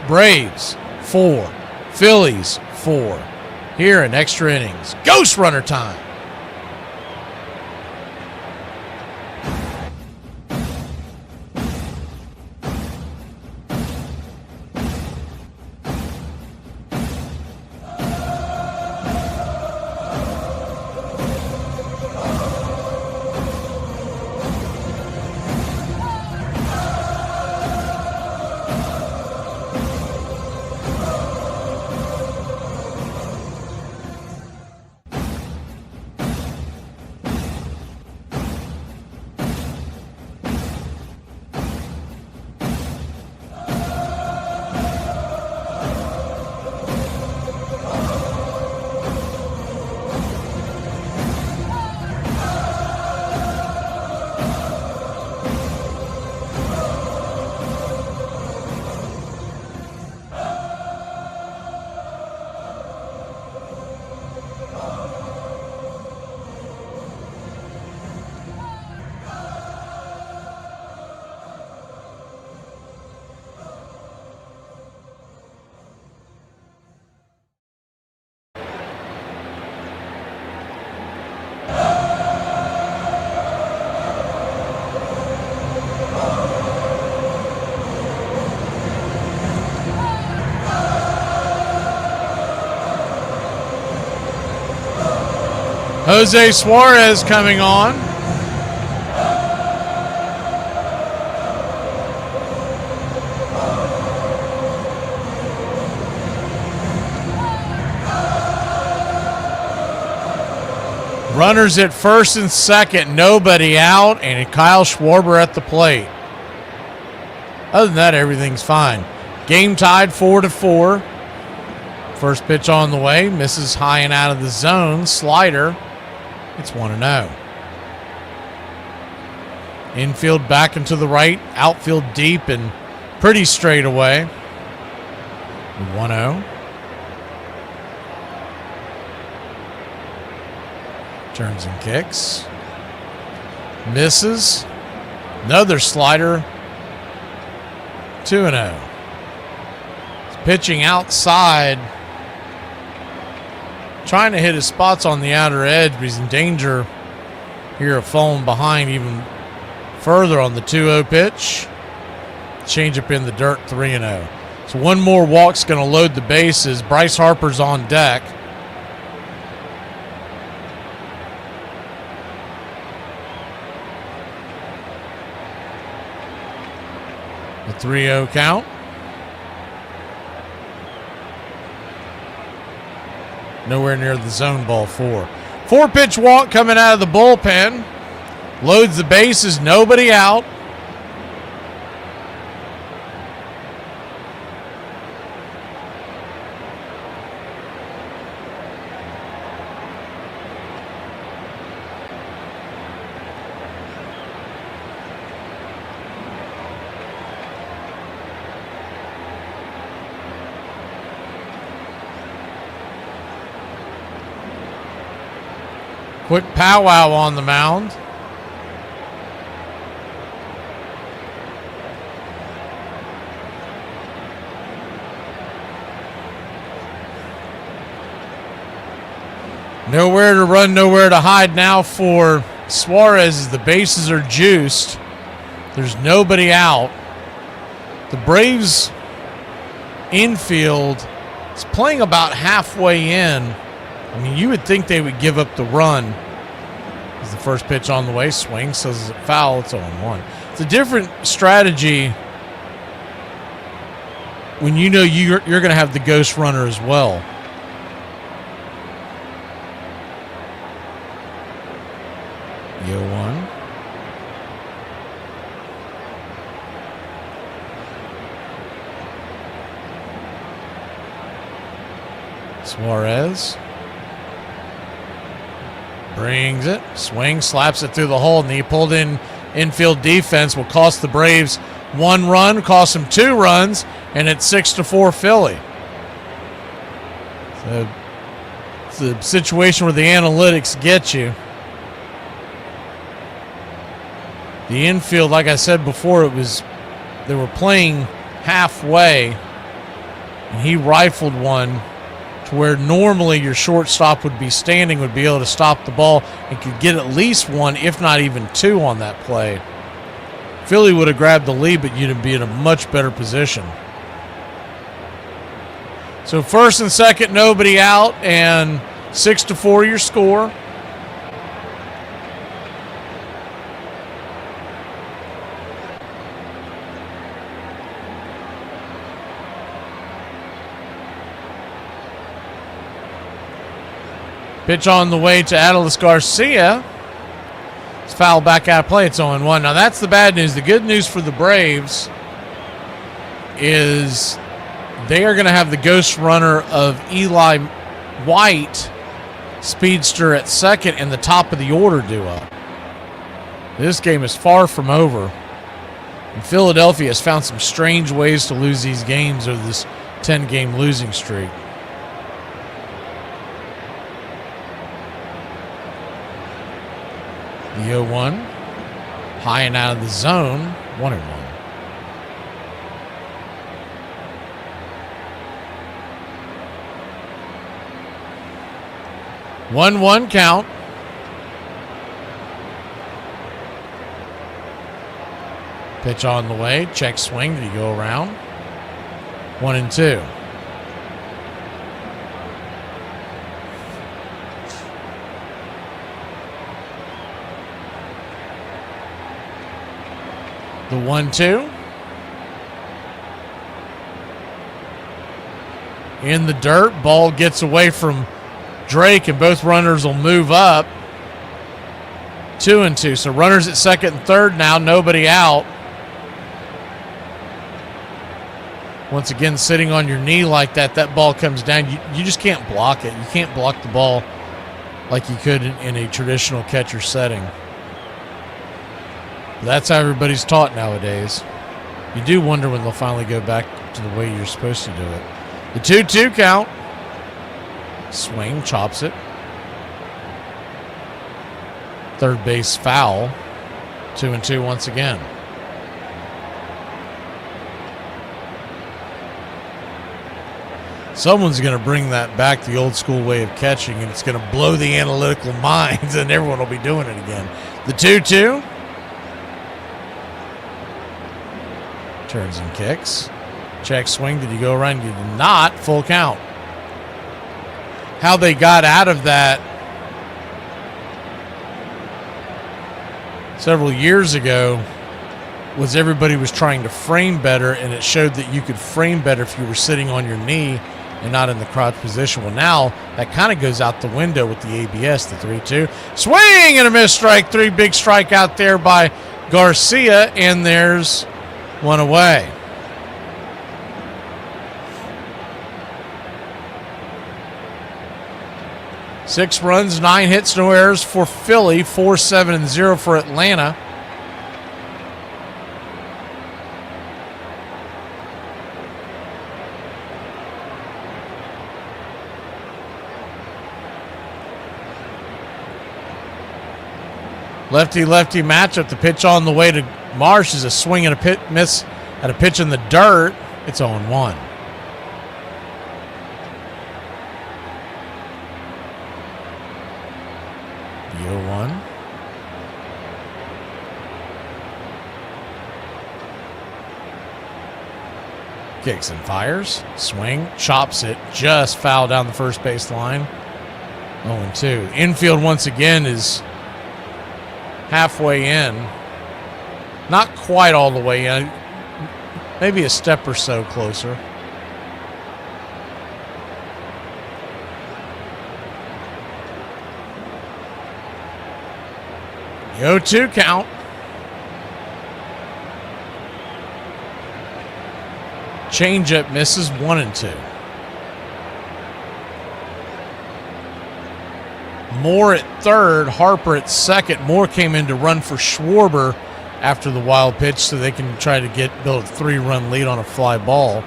Braves, 4. Phillies, 4. Here in extra innings. Ghost runner time. Jose Suarez coming on. Runners at first and second, nobody out, and Kyle Schwarber at the plate. Other than that, everything's fine. Game tied 4-4. First pitch on the way, misses high and out of the zone, slider. It's 1-0. Infield back and to the right, outfield deep and pretty straight away. 1-0. Turns and kicks. Misses. Another slider. 2-0. He's pitching outside. Trying to hit his spots on the outer edge, but he's in danger here of falling behind even further on the 2-0 pitch. Change up in the dirt, 3-0. So one more walk's going to load the bases. Bryce Harper's on deck. The 3-0 count. Nowhere near the zone, ball 4. 4-pitch walk coming out of the bullpen. Loads the bases, nobody out. Quick powwow on the mound. Nowhere to run, nowhere to hide now for Suarez as the bases are juiced. There's nobody out. The Braves infield is playing about halfway in. I mean, you would think they would give up the run. As the first pitch on the way, swing, says it's foul, it's 0-1. It's a different strategy when you know you're going to have the ghost runner as well. Yo 1. Suarez brings it, swings, slaps it through the hole, and the pulled in infield defense will cost the Braves 1 run, cost them 2 runs, and it's 6-4 Philly. So it's a situation where the analytics get you. The infield, like I said before, they were playing halfway, and he rifled one to where normally your shortstop would be standing, would be able to stop the ball and could get at least 1, if not even 2 on that play. Philly would have grabbed the lead, but you'd be in a much better position. So first and second, nobody out, and 6-4 your score. Pitch on the way to Adolis Garcia. It's foul back out of play. It's 0-1. Now that's the bad news. The good news for the Braves is they are going to have the ghost runner of Eli White, speedster, at second, and the top of the order due up. This game is far from over. And Philadelphia has found some strange ways to lose these games over this 10-game losing streak. The 0-1, high and out of the zone, 1-1. One count. Pitch on the way, check swing, did he go around? 1-2. The 1-2. In the dirt. Ball gets away from Drake, and both runners will move up. 2-2. So runners at second and third now. Nobody out. Once again, sitting on your knee like that, that ball comes down. You just can't block it. You can't block the ball like you could in a traditional catcher setting. That's how everybody's taught nowadays. You do wonder when they'll finally go back to the way you're supposed to do it. The 2-2 count. Swing, chops it. Third base foul. 2-2 once again. Someone's going to bring that back, the old school way of catching, and it's going to blow the analytical minds, and everyone will be doing it again. The 2-2. Turns and kicks. Check swing. Did he go around? He did not. Full count. How they got out of that several years ago was everybody was trying to frame better, and it showed that you could frame better if you were sitting on your knee and not in the crouch position. Well, now that kind of goes out the window with the ABS, the 3-2. Swing and a miss, strike three. Big strike out there by Garcia, and there's one away. Six runs, 9 hits, no errors for Philly, 4-7-0 for Atlanta. Lefty-lefty matchup. The pitch on the way to Marsh is a swing and a miss at a pitch in the dirt. It's 0-1. The 0-1. Kicks and fires. Swing. Chops it. Just foul down the first base line. 0-2. Infield once again is halfway in. Not quite all the way in. Maybe a step or so closer. The 0-2 count. Changeup misses, 1-2. Moore at third, Harper at second. Moore came in to run for Schwarber after the wild pitch so they can try to build a 3-run lead on a fly ball.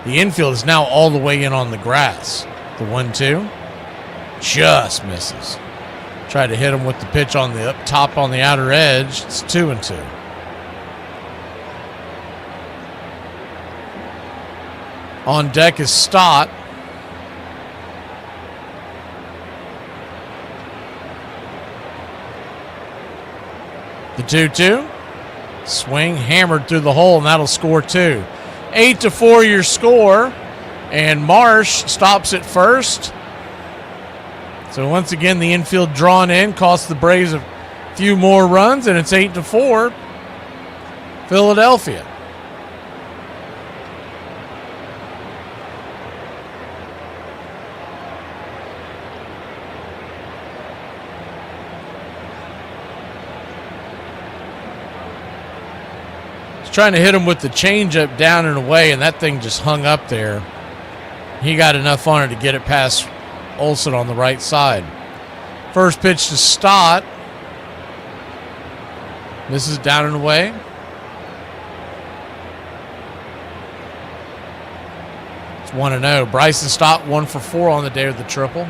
The infield is now all the way in on the grass. The 1-2 just misses. Tried to hit him with the pitch on the up top on the outer edge. It's 2-2. On deck is Stott. The 2-2. Swing hammered through the hole, and that'll score 2. 8-4 your score. And Marsh stops at first. So once again, the infield drawn in, cost the Braves a few more runs, and it's 8-4 Philadelphia. Trying to hit him with the changeup down and away, and that thing just hung up there. He got enough on it to get it past Olsen on the right side. First pitch to Stott. Misses down and away. It's 1-0. Bryson Stott 1 for 4 on the day with the triple.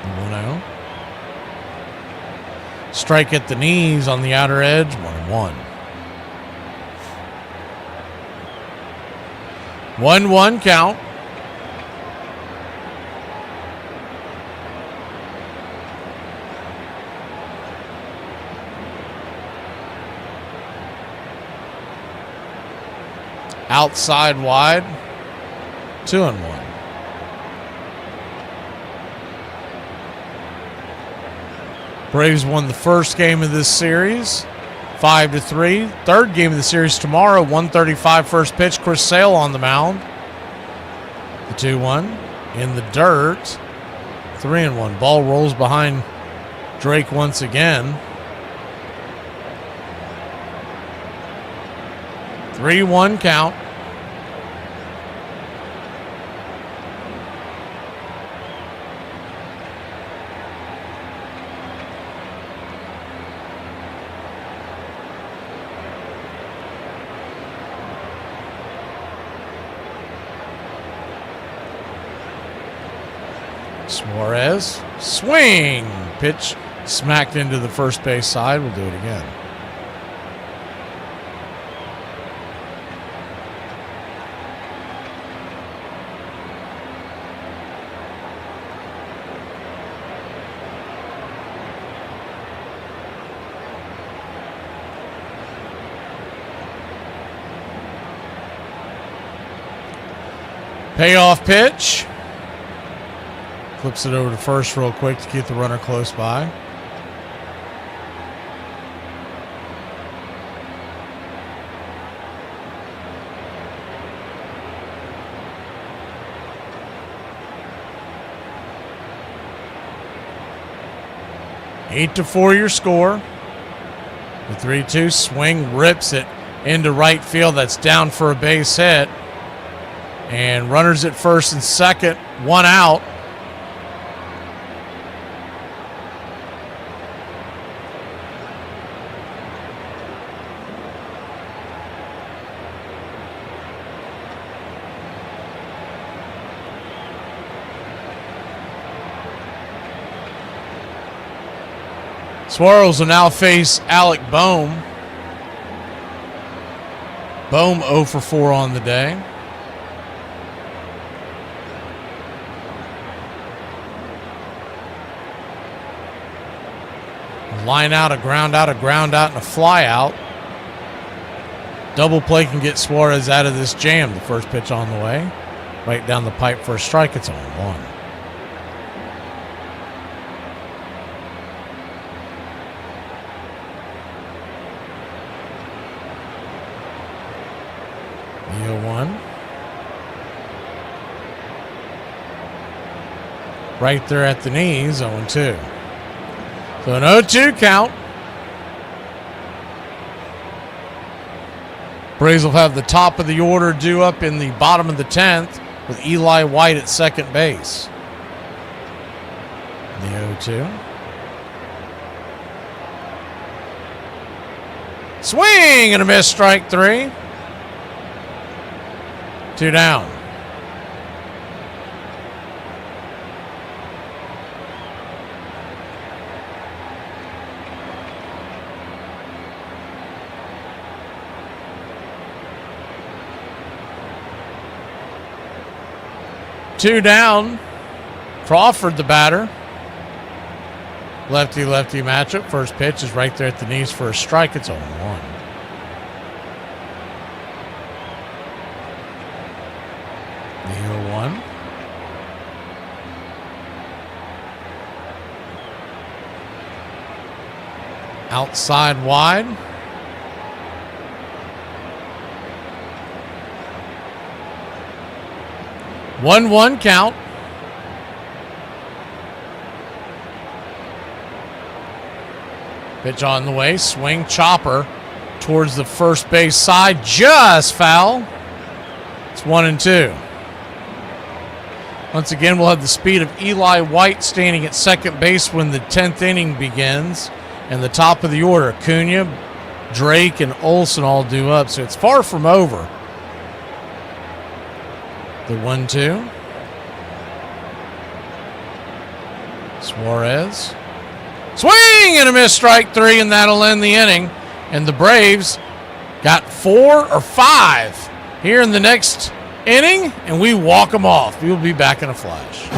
1-0. Strike at the knees on the outer edge, 1-1. 1-1 count. Outside wide, 2-1. Braves won the first game of this series, 5-3. Third game of the series tomorrow, 1:35 first pitch. Chris Sale on the mound. The 2-1 in the dirt, 3-1. Ball rolls behind Drake once again. 3-1 count. Suarez, swing, pitch smacked into the first base side. We'll do it again. Payoff pitch. Flips it over to first real quick to keep the runner close by. 8-4 your score. The 3-2 swing rips it into right field. That's down for a base hit. And runners at first and second, one out. Swirls will now face Alec Bohm. Bohm 0 for 4 on the day. Line out, a ground out, and a fly out. Double play can get Suarez out of this jam. The first pitch on the way. Right down the pipe for a strike. It's on 1. The 0-1. Right there at the knees, 0-2. So an 0-2 count. Braves will have the top of the order due up in the bottom of the 10th with Eli White at second base. The 0-2. Swing and a miss, strike 3. 2 down. Two down. Crawford, the batter. Lefty-lefty matchup. First pitch is right there at the knees for a strike. It's 0-1. The 0-1. Outside wide. 1-1 count. Pitch on the way. Swing, chopper towards the first base side. Just foul. It's 1-2. Once again, we'll have the speed of Eli White standing at second base when the 10th inning begins. And the top of the order, Acuna, Drake, and Olsen all due up. So it's far from over. The 1-2. Suarez. Swing and a miss, strike 3, and that'll end the inning. And the Braves got 4 or 5 here in the next inning, and we walk them off. We will be back in a flash.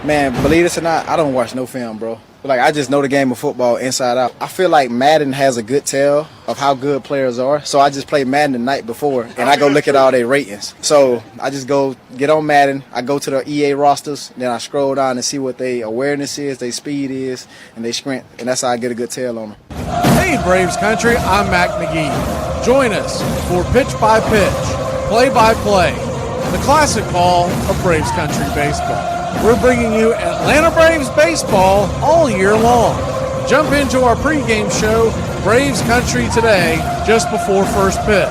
Man, believe this or not, I don't watch no film, bro. Like, I just know the game of football inside out. I feel like Madden has a good tell of how good players are. So I just play Madden the night before, and I go look at all their ratings. So I just go get on Madden. I go to the EA rosters, then I scroll down and see what their awareness is, their speed is, and their sprint. And that's how I get a good tell on them. Hey, Braves Country, I'm Mac McGee. Join us for Pitch by Pitch, Play by Play, the classic call of Braves Country baseball. We're bringing you Atlanta Braves baseball all year long. Jump into our pregame show, Braves Country Today, just before first pitch.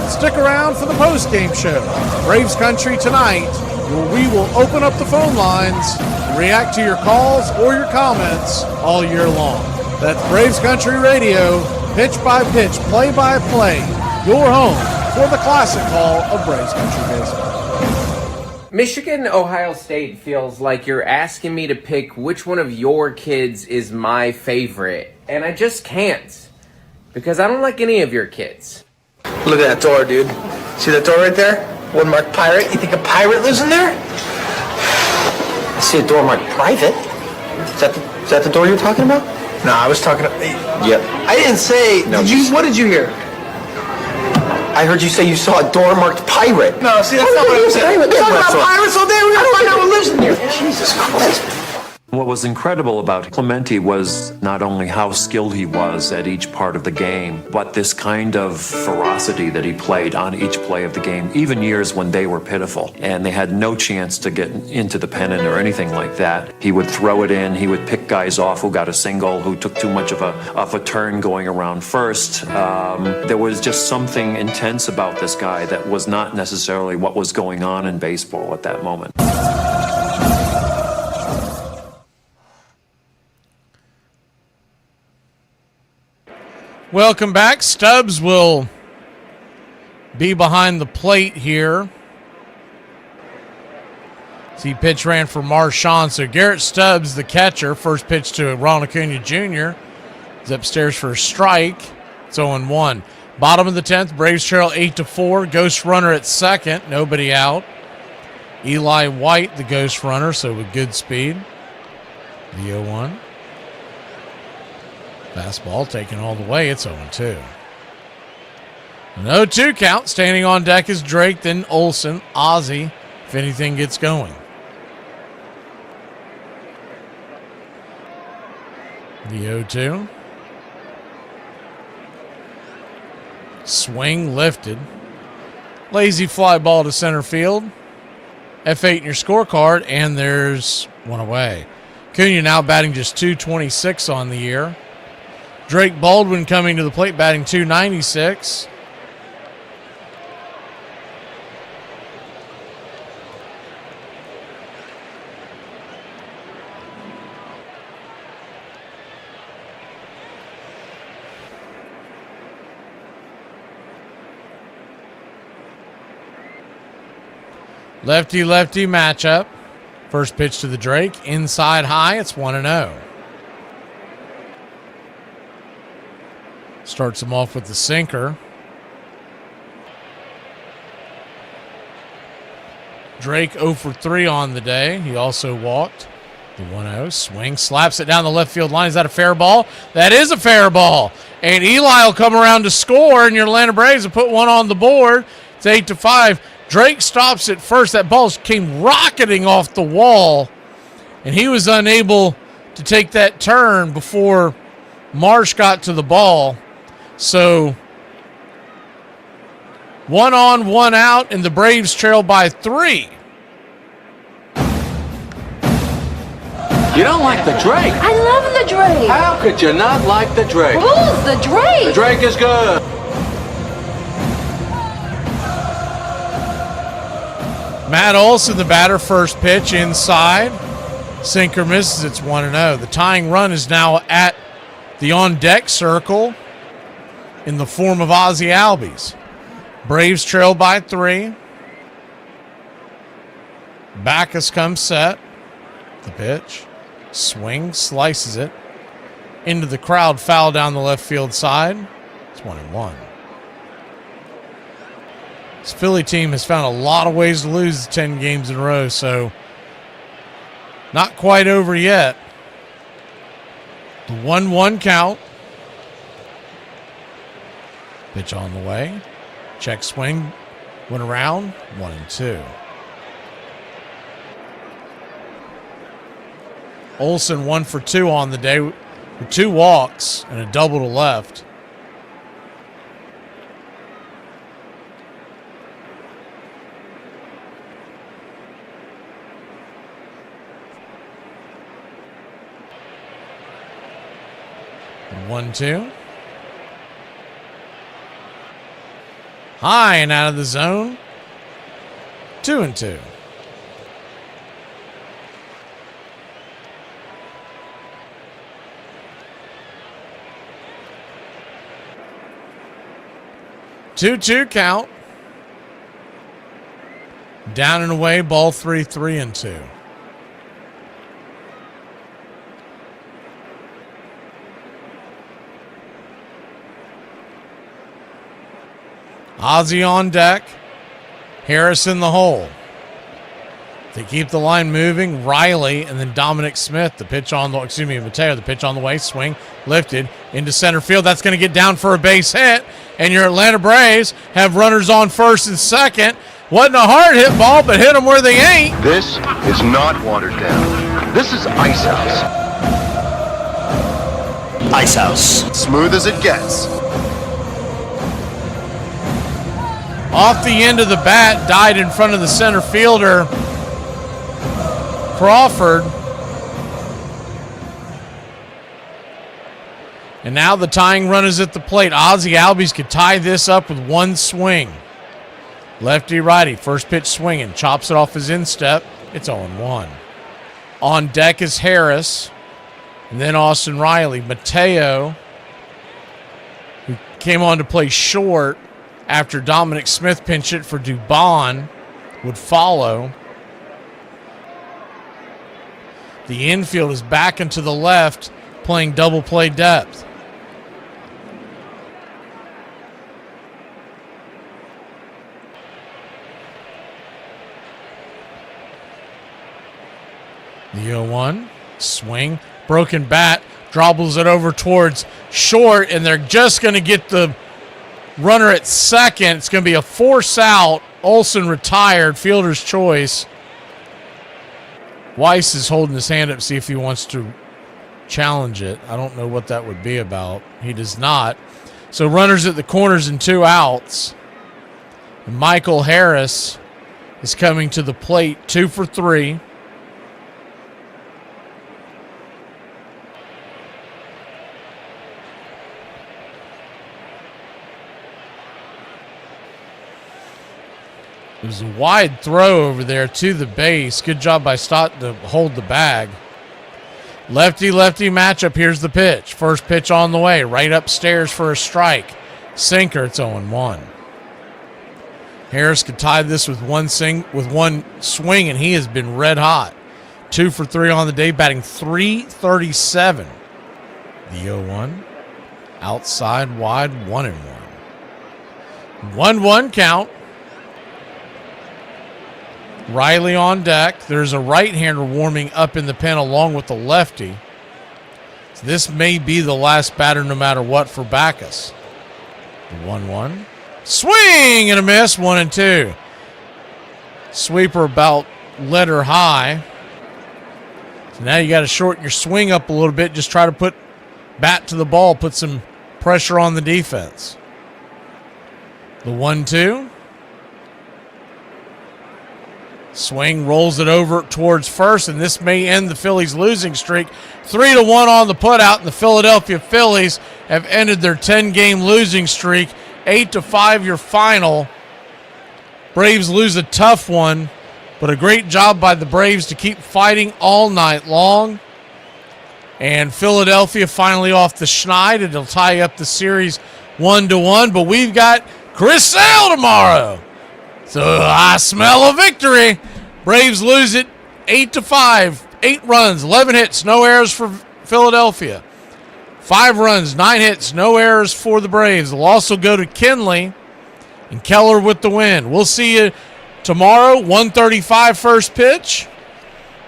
Stick around for the postgame show, Braves Country Tonight, where we will open up the phone lines and react to your calls or your comments all year long. That's Braves Country Radio, pitch by pitch, play by play, your home for the classic call of Braves Country baseball. Michigan, Ohio State feels like you're asking me to pick which one of your kids is my favorite, and I just can't, because I don't like any of your kids. Look at that door, dude. See that door right there? One marked pirate. You think a pirate lives in there? I see a door marked private. Is that the door you're talking about? No, I was talking about... Yep. I didn't say... No. What did you hear? I heard you say you saw a door marked pirate. No, see, that's not what I was saying. We're talking about pirates all day. We're going to find out what lives in here. Jesus Christ. What was incredible about Clemente was not only how skilled he was at each part of the game, but this kind of ferocity that he played on each play of the game, even years when they were pitiful and they had no chance to get into the pennant or anything like that. He would throw it in, he would pick guys off who got a single, who took too much of a turn going around first. There was just something intense about this guy that was not necessarily what was going on in baseball at that moment. Welcome back. Stubbs will be behind the plate here. See, pitch ran for Marchand. So Garrett Stubbs, the catcher, first pitch to Ronald Acuna Jr. is upstairs for a strike. It's 0-1. Bottom of the 10th, Braves trail 8-4. Ghost runner at second, nobody out. Eli White, the ghost runner, so with good speed. The 0-1. Fastball taken all the way. It's 0-2. An 0-2 count. Standing on deck is Drake, then Olsen, Ozzie, if anything gets going. The 0-2. Swing lifted. Lazy fly ball to center field. F8 in your scorecard, and there's one away. Acuna now batting just .226 on the year. Drake Baldwin coming to the plate, batting .296. Lefty-lefty matchup. First pitch to the Drake. Inside high. It's 1-0. Starts him off with the sinker. Drake 0 for 3 on the day. He also walked. The 1-0 swing. Slaps it down the left field line. Is that a fair ball? That is a fair ball. And Eli will come around to score, and your Atlanta Braves will put one on the board. It's 8-5. Drake stops at first. That ball came rocketing off the wall, and he was unable to take that turn before Marsh got to the ball. So 1 on, 1 out, and the Braves trail by 3. You don't like the Drake? I love the Drake. How could you not like the Drake? Who's the Drake? The Drake is good. Matt Olson, the batter, first pitch inside. Sinker misses. It's 1-0. The tying run is now at the on-deck circle in the form of Ozzie Albies. Braves trail by 3. Backus comes set. The pitch. Swing, slices it. Into the crowd, foul down the left field side. It's 1-1. This Philly team has found a lot of ways to lose 10 games in a row, so not quite over yet. The 1-1 count. Pitch on the way. Check swing. Went around. 1-2. Olsen 1 for 2 on the day with 2 walks and a double to left. The 1-2. High and out of the zone. 2-2. Two count. Down and away, ball 3, 3-2. Ozzie on deck. Harris in the hole. They keep the line moving. Riley and then Dominic Smith. The pitch on the, Mateo. The pitch on the way. Swing lifted into center field. That's going to get down for a base hit. And your Atlanta Braves have runners on first and second. Wasn't a hard hit ball, but hit them where they ain't. This is not watered down. This is Ice House. Ice House. Smooth as it gets. Off the end of the bat, died in front of the center fielder, Crawford. And now the tying run is at the plate. Ozzie Albies could tie this up with one swing. Lefty-righty, first pitch swinging, chops it off his instep. It's 0-1. On deck is Harris, and then Austin Riley. Mateo, who came on to play short after Dominic Smith pinched it for Dubon, would follow. The infield is back into the left, playing double play depth. The 0-1, swing, broken bat, dribbles it over towards short, and they're just going to get the runner at second. It's going to be a force out. Olsen retired, fielder's choice. Weiss is holding his hand up to see if he wants to challenge it. I don't know what that would be about. He does not. So runners at the corners and 2 outs. And Michael Harris is coming to the plate, 2 for 3. It was a wide throw over there to the base. Good job by Stott to hold the bag. Lefty-lefty matchup. Here's the pitch. First pitch on the way. Right upstairs for a strike. Sinker. It's 0-1. Harris could tie this with one swing, and he has been red hot. 2 for 3 on the day, batting .337. The 0-1. Outside wide, 1-1. 1-1 count. Riley on deck. There's a right-hander warming up in the pen along with the lefty. So this may be the last batter no matter what for Backus. The 1-1. Swing and a miss, 1-2. Sweeper about letter high. So now you got to shorten your swing up a little bit. Just try to put bat to the ball, put some pressure on the defense. The 1-2. Swing, rolls it over towards first, and this may end the Phillies' losing streak. 3-1 on the putout, and the Philadelphia Phillies have ended their 10-game losing streak. 8-5 your final. Braves lose a tough one, but a great job by the Braves to keep fighting all night long. And Philadelphia finally off the schneid. It'll tie up the series 1-1, but we've got Chris Sale tomorrow. So I smell a victory. Braves lose it 8-5. 8 runs, 11 hits, no errors for Philadelphia. 5 runs, 9 hits, no errors for the Braves. They'll also go to Kenley and Keller with the win. We'll see you tomorrow, 1:35 first pitch.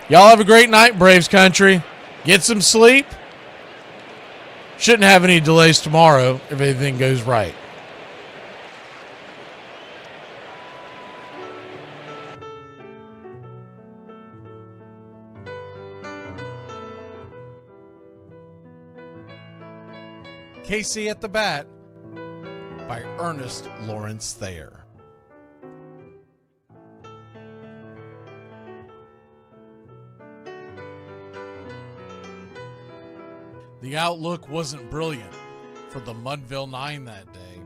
Y'all have a great night, Braves country. Get some sleep. Shouldn't have any delays tomorrow if everything goes right. Casey at the Bat by Ernest Lawrence Thayer. The outlook wasn't brilliant for the Mudville Nine that day.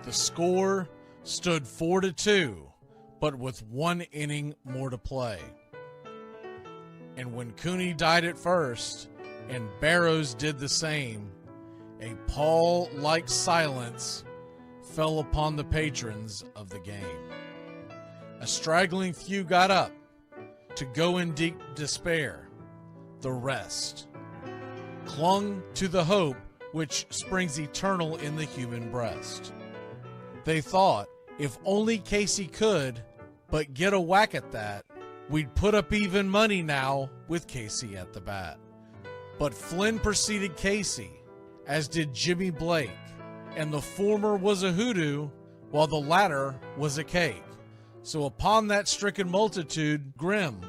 The score stood 4-2, but with 1 inning more to play. And when Cooney died at first and Barrows did the same, a pall-like silence fell upon the patrons of the game. A straggling few got up to go in deep despair. The rest clung to the hope which springs eternal in the human breast. They thought, if only Casey could but get a whack at that, we'd put up even money now with Casey at the bat. But Flynn preceded Casey, as did Jimmy Blake, and the former was a hoodoo while the latter was a cake. So upon that stricken multitude, grim,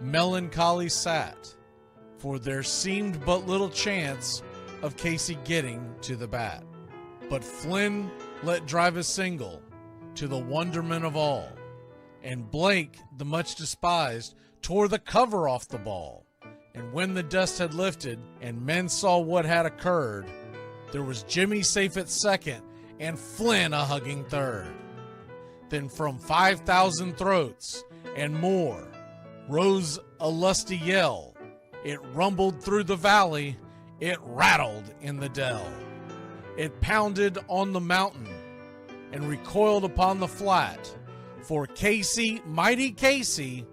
melancholy sat, for there seemed but little chance of Casey getting to the bat. But Flynn let drive a single, to the wonderment of all, and Blake, the much despised, tore the cover off the ball. And when the dust had lifted and men saw what had occurred, there was Jimmy safe at second and Flynn a hugging third. Then from 5,000 throats and more rose a lusty yell. It rumbled through the valley, it rattled in the dell. It pounded on the mountain and recoiled upon the flat, for Casey, mighty Casey,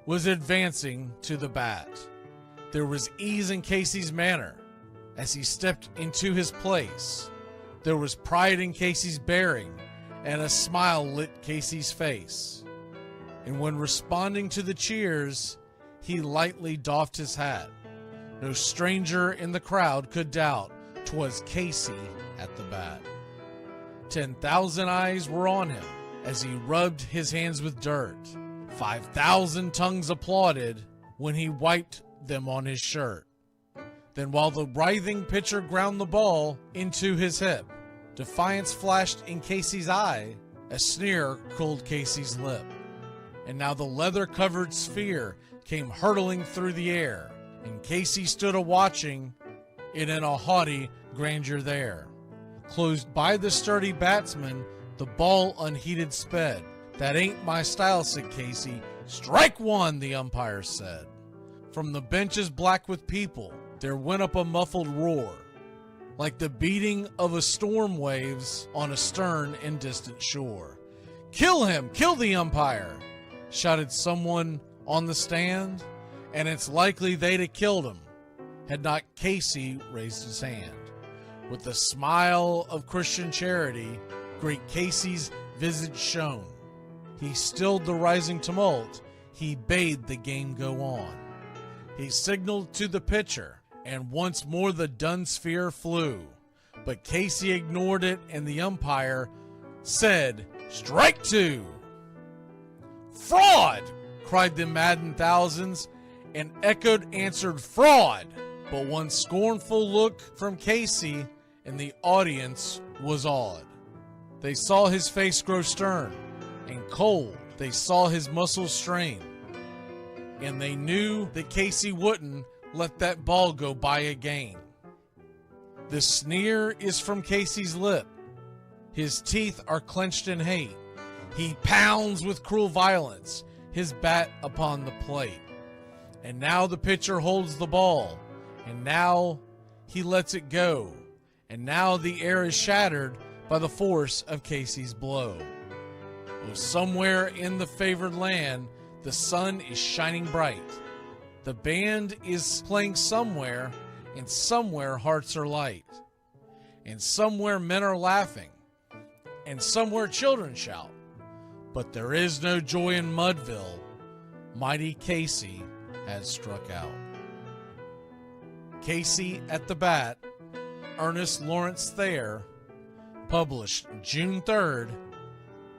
was advancing to the bat. There was ease in Casey's manner as he stepped into his place. There was pride in Casey's bearing, and a smile lit Casey's face. And when responding to the cheers, he lightly doffed his hat. No stranger in the crowd could doubt 'twas Casey at the bat. 10,000 eyes were on him as he rubbed his hands with dirt. 5,000 tongues applauded when he wiped them on his shirt. Then while the writhing pitcher ground the ball into his hip, defiance flashed in Casey's eye, a sneer cooled Casey's lip. And now the leather-covered sphere came hurtling through the air, and Casey stood a-watching it in a haughty grandeur there. Closed by the sturdy batsman, the ball unheeded sped. That ain't my style, said Casey. Strike one, the umpire said. From the benches black with people, there went up a muffled roar, like the beating of a storm waves on a stern and distant shore. Kill him! Kill the umpire! Shouted someone on the stand, and it's likely they'd have killed him had not Casey raised his hand. With a smile of Christian charity, great Casey's visage shone. He stilled the rising tumult, he bade the game go on. He signaled to the pitcher, and once more the dun sphere flew. But Casey ignored it, and the umpire said, "Strike two!" "Fraud!" cried the maddened thousands, and echoed answered, "Fraud!" But one scornful look from Casey, and the audience was awed. They saw his face grow stern and cold. They saw his muscles strain. And they knew that Casey wouldn't let that ball go by again. The sneer is from Casey's lip. His teeth are clenched in hate. He pounds with cruel violence his bat upon the plate. And now the pitcher holds the ball, and now he lets it go, and now the air is shattered by the force of Casey's blow. Oh, somewhere in the favored land, the sun is shining bright. The band is playing somewhere, and somewhere hearts are light. And somewhere men are laughing, and somewhere children shout. But there is no joy in Mudville. Mighty Casey has struck out. Casey at the Bat, Ernest Lawrence Thayer, published June 3rd,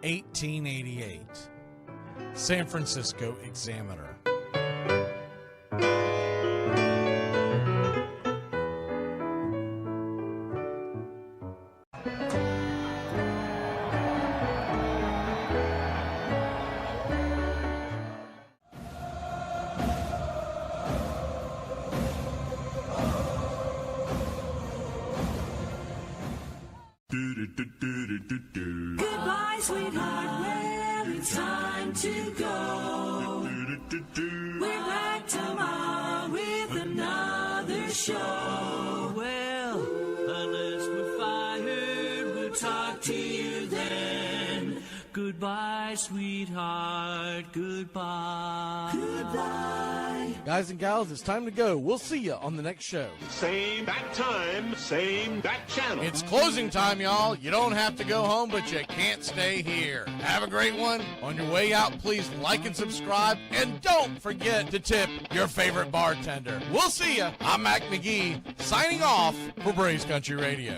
1888. San Francisco Examiner. Goodbye, sweetheart, well, it's time to go. We're back tomorrow with another show. Well, unless we're fired, we'll talk to you then. Goodbye, sweetheart, goodbye. Goodbye. Guys and gals, it's time to go. We'll see you on the next show. Same bat time, same bat channel. It's closing time, y'all. You don't have to go home, but you can't stay here. Have a great one. On your way out, please like and subscribe. And don't forget to tip your favorite bartender. We'll see you. I'm Mac McGee, signing off for Braves Country Radio.